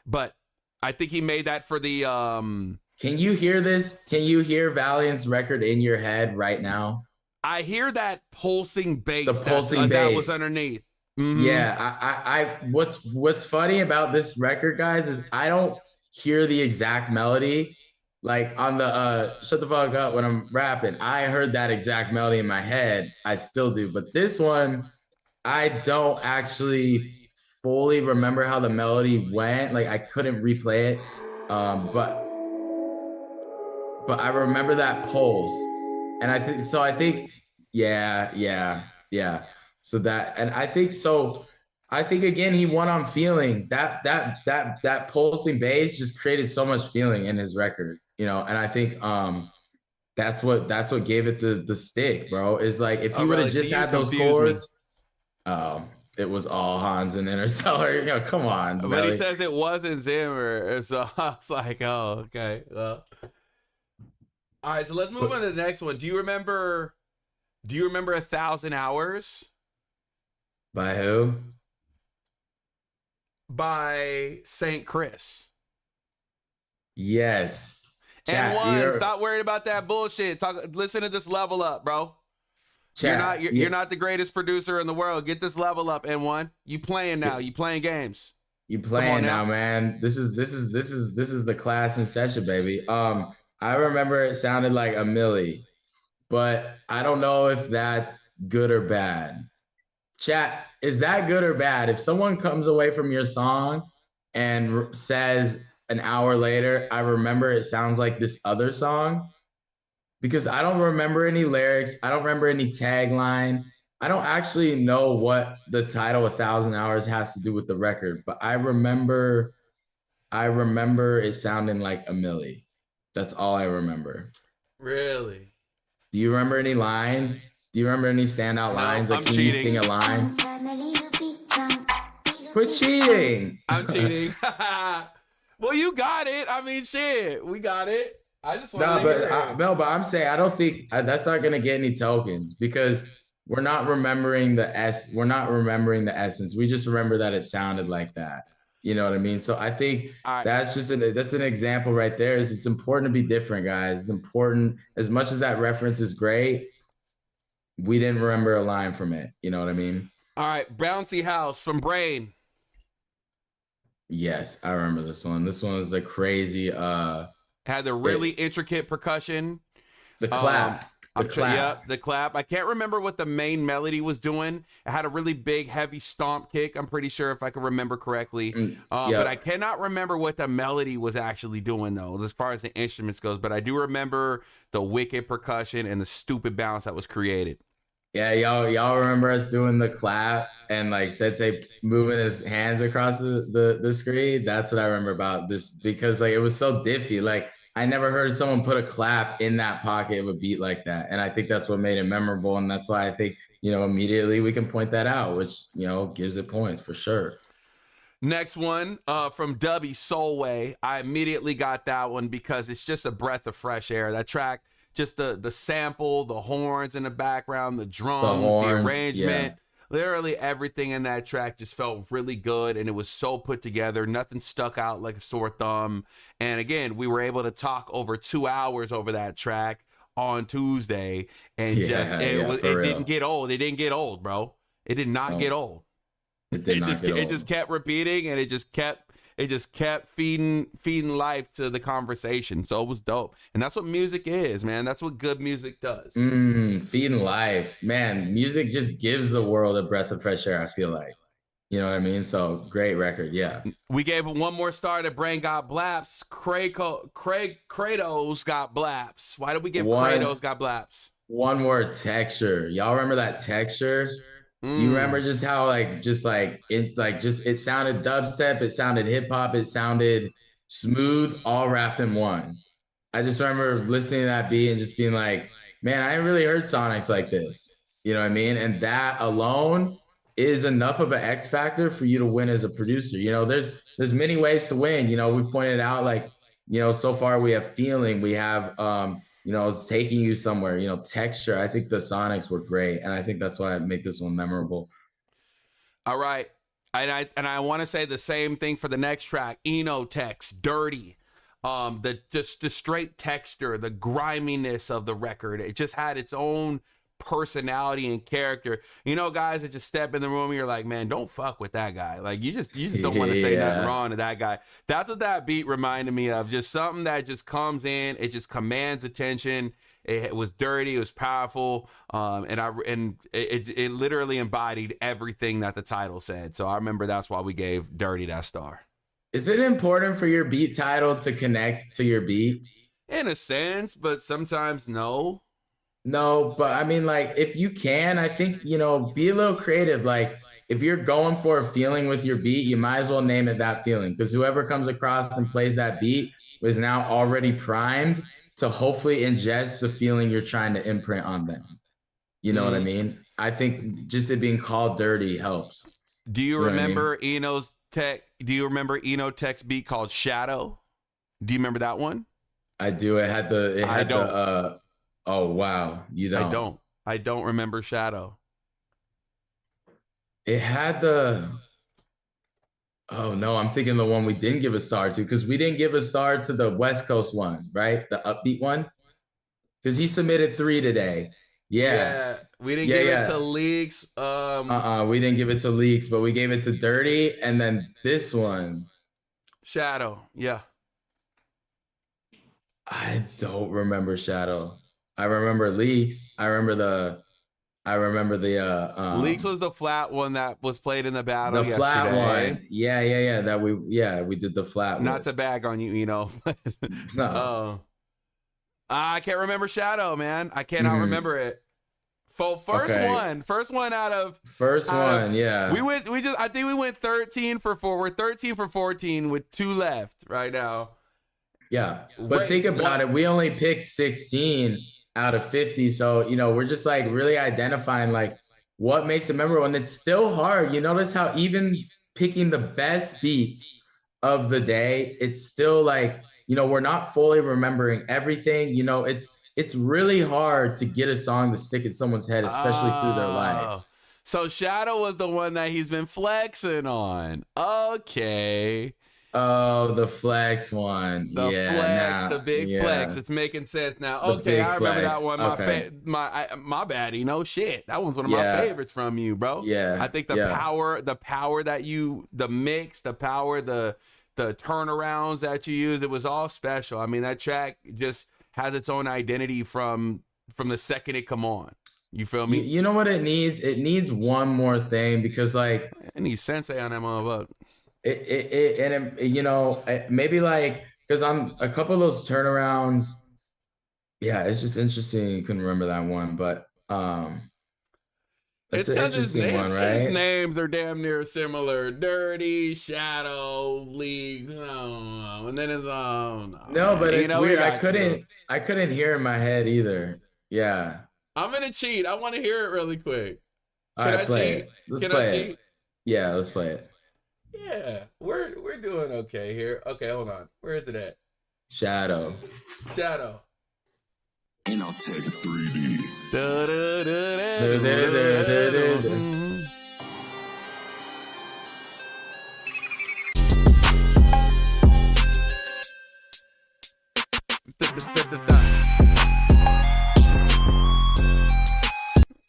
but I think he made that for the, Can you hear this? Can you hear Valiant's record in your head right now? I hear that pulsing bass. The pulsing bass. That was underneath. Mm-hmm. Yeah. What's funny about this record, guys, is I don't hear the exact melody. Like on the shut the fuck up when I'm rapping, I heard that exact melody in my head. I still do. But this one, I don't actually fully remember how the melody went. Like I couldn't replay it. But I remember that pulse. And I think So that, and I think again he won on feeling. That pulsing bass just created so much feeling in his record. You know, and I think that's what gave it the stick, bro. Is like if he would have just had those chords, it was all Hans and Interstellar. You know, come on. But really. He says it wasn't Zimmer, so I was like, oh, okay. Well, all right. So let's move on to the next one. Do you remember 1,000 Hours? By who? By St. Chris. Yes. And stop worrying about that bullshit. Listen to this Level Up, bro. You're not the greatest producer in the world. Get this Level Up, N1. You playing now. You playing games. You playing now, man. This is the class in session, baby. I remember it sounded like a milli, but I don't know if that's good or bad. Chat, is that good or bad? If someone comes away from your song and says an hour later, I remember it sounds like this other song, because I don't remember any lyrics. I don't remember any tagline. I don't actually know what the title 1,000 Hours has to do with the record, but I remember it sounding like a milli. That's all I remember. Really? Do you remember any lines? Do you remember any standout lines? Like, can you sing a line? Quit cheating. I'm cheating. Well, you got it. I mean, shit, we got it. I just want to hear it. But I'm saying I don't think that's not gonna get any tokens, because we're not remembering the essence. We just remember that it sounded like that. You know what I mean? So I think that's an example right there. Is it's important to be different, guys. It's important. As much as that reference is great, we didn't remember a line from it. You know what I mean? All right, Bouncy House from Brain. Yes, I remember this one. This one was the crazy. Had the really intricate percussion. The clap. The clap. Yeah, the clap. I can't remember what the main melody was doing. It had a really big, heavy stomp kick. I'm pretty sure if I can remember correctly. But I cannot remember what the melody was actually doing, though, as far as the instruments goes. But I do remember the wicked percussion and the stupid bounce that was created. Yeah, y'all remember us doing the clap and like Sensei moving his hands across the screen? That's what I remember about this, because like it was so diffy. Like I never heard someone put a clap in that pocket of a beat like that. And I think that's what made it memorable. And that's why I think, immediately we can point that out, which, gives it points for sure. Next one from Dubby Soulway. I immediately got that one because it's just a breath of fresh air. That track, just the sample, the horns in the background, the drums, the arrangement, literally everything in that track just felt really good, and it was so put together. Nothing stuck out like a sore thumb. And again, we were able to talk over 2 hours over that track on Tuesday, and it didn't get old. It didn't get old, bro. It did not get old. It just kept repeating, and it just kept feeding life to the conversation. So it was dope. And that's what music is, man. That's what good music does. Feeding life. Man, music just gives the world a breath of fresh air, I feel like. You know what I mean? So great record, yeah. We gave it one more star to Brain Got Blaps. Kratos got Blaps. Why did we give Kratos got Blaps? One more texture. Y'all remember that texture? Do you remember just how it sounded dubstep, it sounded hip hop, it sounded smooth, all wrapped in one. I just remember listening to that beat and just being like, man, I ain't really heard Sonics like this. You know what I mean? And that alone is enough of an X factor for you to win as a producer. There's many ways to win. We pointed out so far we have feeling, we have it's taking you somewhere, texture. I think the Sonics were great. And I think that's why I make this one memorable. All right. And I want to say the same thing for the next track, Enotex, Dirty. The straight texture, the griminess of the record. It just had its own personality and character. Guys that just step in the room and you're like, man, don't fuck with that guy. Like you just don't want to say nothing wrong to that guy. That's what that beat reminded me of. Just something that just comes in, it just commands attention. It was dirty, it was powerful, and it literally embodied everything that the title said. So I remember that's why we gave Dirty that star. Is it important for your beat title to connect to your beat? In a sense, but sometimes no. No, but I mean, like, if you can, I think, be a little creative. Like, if you're going for a feeling with your beat, you might as well name it that feeling, because whoever comes across and plays that beat was now already primed to hopefully ingest the feeling you're trying to imprint on them. You know what I mean? I think just it being called Dirty helps. Do you remember Enotech's beat called Shadow? Do you remember that one? I do. Oh wow, you don't. I don't remember Shadow. It had oh no, I'm thinking the one we didn't give a star to, because we didn't give a star to the West Coast one, right? The upbeat one. Because he submitted 3 today. Yeah. We didn't give it to Leaks. We didn't give it to Leaks, but we gave it to Dirty, and then this one. Shadow, yeah. I don't remember Shadow. I remember Leaks. I remember the Leaks was the flat one that was played in the battle yesterday. The flat one. Yeah. That we did the flat one. Not to bag on you, No. I can't remember Shadow, man. I cannot remember it. First one out of yeah. I think we went 13 for 4. We're 13 for 14 with 2 left right now. Yeah. But think about it. We only picked 16 out of 50. So, we're just like really identifying like what makes it memorable. And it's still hard. You notice how even picking the best beats of the day, it's still like, we're not fully remembering everything. It's really hard to get a song to stick in someone's head, especially through their life. So Shadow was the one that he's been flexing on. Okay. Oh, the flex one. The flex, the big flex. It's making sense now. Okay, I remember that one. My baddie. No shit. That one's one of my favorites from you, bro. Yeah. I think the power that you, the mix, the power, the turnarounds that you use, it was all special. I mean, that track just has its own identity from the second it come on. You feel me? You know what it needs? It needs one more thing, because like it needs Sensei on that motherfucker. Maybe like, because I'm a couple of those turnarounds. Yeah, it's just interesting. You couldn't remember that one, but it's an interesting one, right? His names are damn near similar. Dirty, Shadow, League, and then it's no, but it's weird. I couldn't hear in my head either. Yeah, I'm gonna cheat. I want to hear it really quick. All right, play it. Let's play it. Yeah, let's play it. Yeah, we're doing okay here. Okay, hold on. Where is it at? Shadow. And I'll take 3D.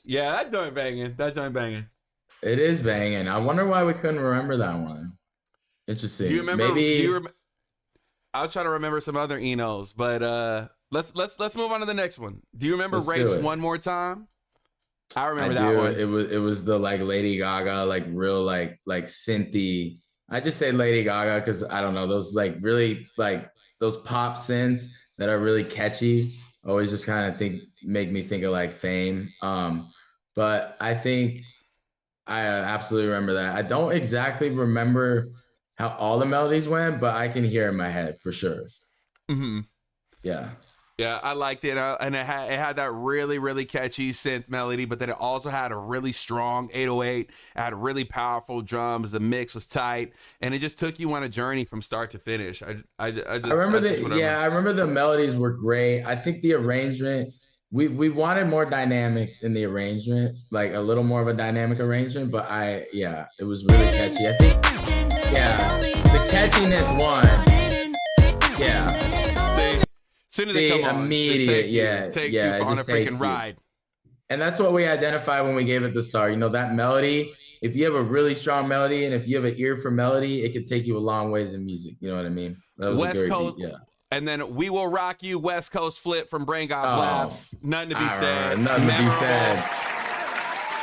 Yeah, that joint banging. It is banging. I wonder why we couldn't remember that one. Interesting. Do you remember? I'll try to remember some other Enos, but let's move on to the next one. Do you remember Rapes One More Time? I remember that one. It was the like Lady Gaga, like real like synthy. I just say Lady Gaga because I don't know, those like really like those pop synths that are really catchy. Always just kind of make me think of like Fame. But I think I absolutely remember that. I don't exactly remember how all the melodies went, but I can hear in my head for sure. Mm-hmm. Yeah. Yeah, I liked it, and it had that really, really catchy synth melody, but then it also had a really strong 808. It had really powerful drums. The mix was tight, and it just took you on a journey from start to finish. I remember the melodies were great. I think the arrangement, we wanted more dynamics in the arrangement, like a little more of a dynamic arrangement. But it was really catchy. I think, the catchiness won. Yeah. As soon as they come on, immediate, takes you on a freaking ride. And that's what we identified when we gave it the star. You know, that melody, if you have a really strong melody and if you have an ear for melody, it could take you a long ways in music. You know what I mean? That was West Coast, and then We Will Rock You, West Coast flip from Brain God Blast. Nothing to be said. Nothing to be said.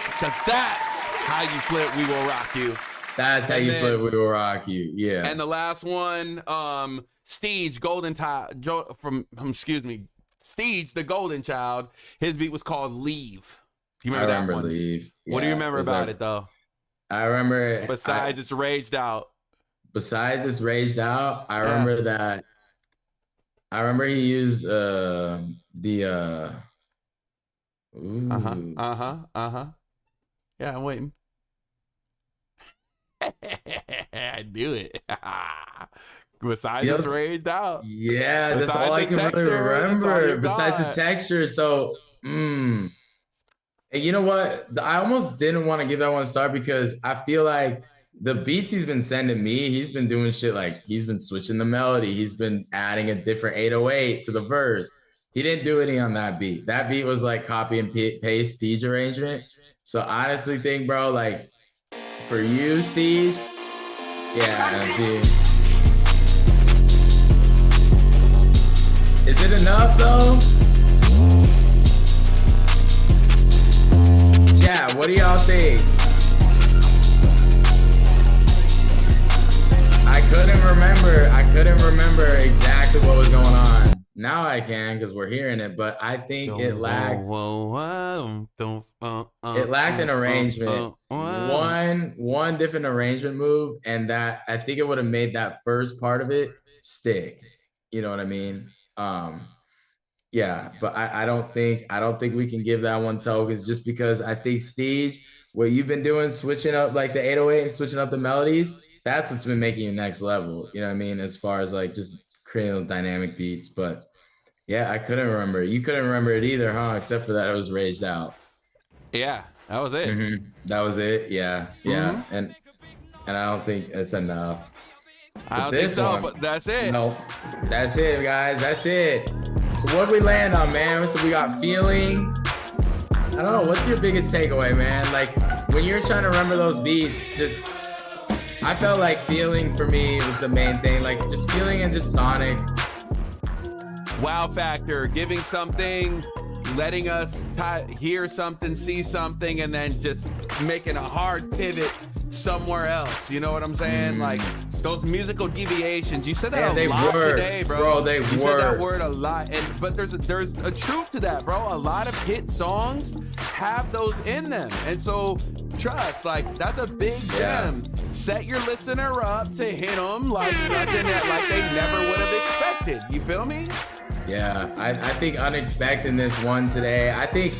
Because that's how you flip We Will Rock You. That's how you flip We Will Rock You. Yeah. And the last one, Steege, Steege, the Golden Child. His beat was called Leave. Do you remember that one? Leave. What do you remember about it though? I remember. Besides, it's Raged Out. Besides, it's Raged Out. I remember that. I remember he used the. Yeah, I'm waiting. I knew it. Besides, it's Raged Out. Yeah, that's all I can really remember. Besides the texture, so and you know what? I almost didn't want to give that one a star because I feel like the beats he's been sending me, he's been doing shit like he's been switching the melody, he's been adding a different 808 to the verse. He didn't do any on that beat. That beat was like copy and paste Steege arrangement. So I honestly think, bro, like for you, Steege, dude. Is it enough though? Yeah, what do y'all think? I couldn't remember exactly what was going on. Now I can because we're hearing it, but I think it lacked. It lacked an arrangement. One different arrangement move, and that I think it would have made that first part of it stick. You know what I mean? But I don't think we can give that one tokens just because I think Steege, what you've been doing, switching up like the 808 and switching up the melodies, that's what's been making you next level. You know what I mean? As far as like just creating dynamic beats. But yeah, I couldn't remember. You couldn't remember it either, huh? Except for that it was Raged Out. Yeah, That was it. Mm-hmm. That was it. Yeah. And I don't think it's enough. I don't think so, but that's it. No, that's it, guys. That's it. So what do we land on, man? So we got Feeling. I don't know. What's your biggest takeaway, man? Like when you're trying to remember those beats, I felt like Feeling for me was the main thing. Like just Feeling and just Sonics. Wow factor, giving something, letting us hear something, see something, and then just making a hard pivot somewhere else. You know what I'm saying? Like those musical deviations. You said that a lot today, bro. You said that word a lot. But there's a truth to that, bro. A lot of hit songs have those in them. And so trust, like that's a big gem. Set your listener up to hit them like nothing that like they never would have expected. You feel me? Yeah, I think unexpectedness won today. I think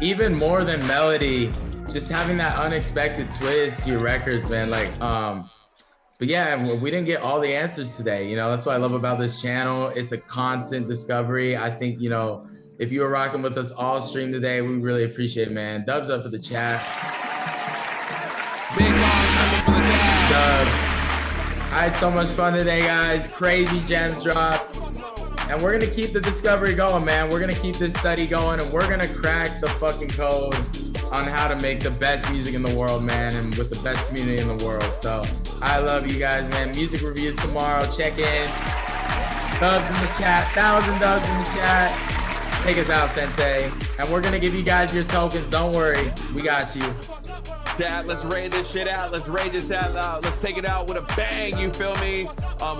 even more than melody, just having that unexpected twist to your records, man. Like, but yeah, we didn't get all the answers today. You know, that's what I love about this channel. It's a constant discovery. I think, you know, if you were rocking with us all stream today, we really appreciate it, man. Dubs up for the chat. Big long for the chat. Dubs. I had so much fun today, guys. Crazy gems dropped. And we're gonna keep the discovery going, man. We're gonna keep this study going, and we're gonna crack the fucking code on how to make the best music in the world, man, and with the best community in the world. So I love you guys, man. Music reviews tomorrow. Check in. Dubs in the chat. 1,000 dubs in the chat. Take us out, Sensei. And we're gonna give you guys your tokens. Don't worry, we got you. Chat, let's raid this shit out. Let's raid this out. Let's take it out with a bang. You feel me?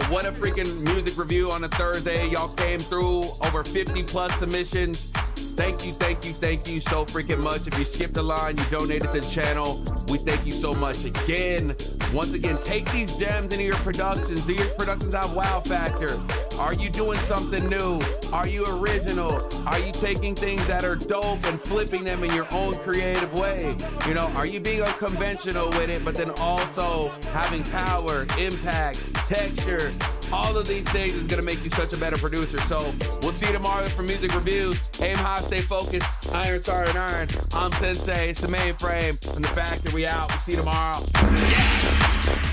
What a freaking music review on a Thursday. Y'all came through over 50 plus submissions. Thank you so freaking much. If you skipped a line, you donated to the channel, we thank you so much again. Once again, take these gems into your productions. Do your productions have wow factor? Are you doing something new? Are you original? Are you taking things that are dope and flipping them in your own creative way? You know, are you being unconventional with it, but then also having power, impact, texture? All of these things is gonna make you such a better producer. So we'll see you tomorrow for music reviews. Aim high, stay focused. Iron, Star, and Iron. I'm Sensei. It's the main frame. From the factory, we out. We'll see you tomorrow. Yeah.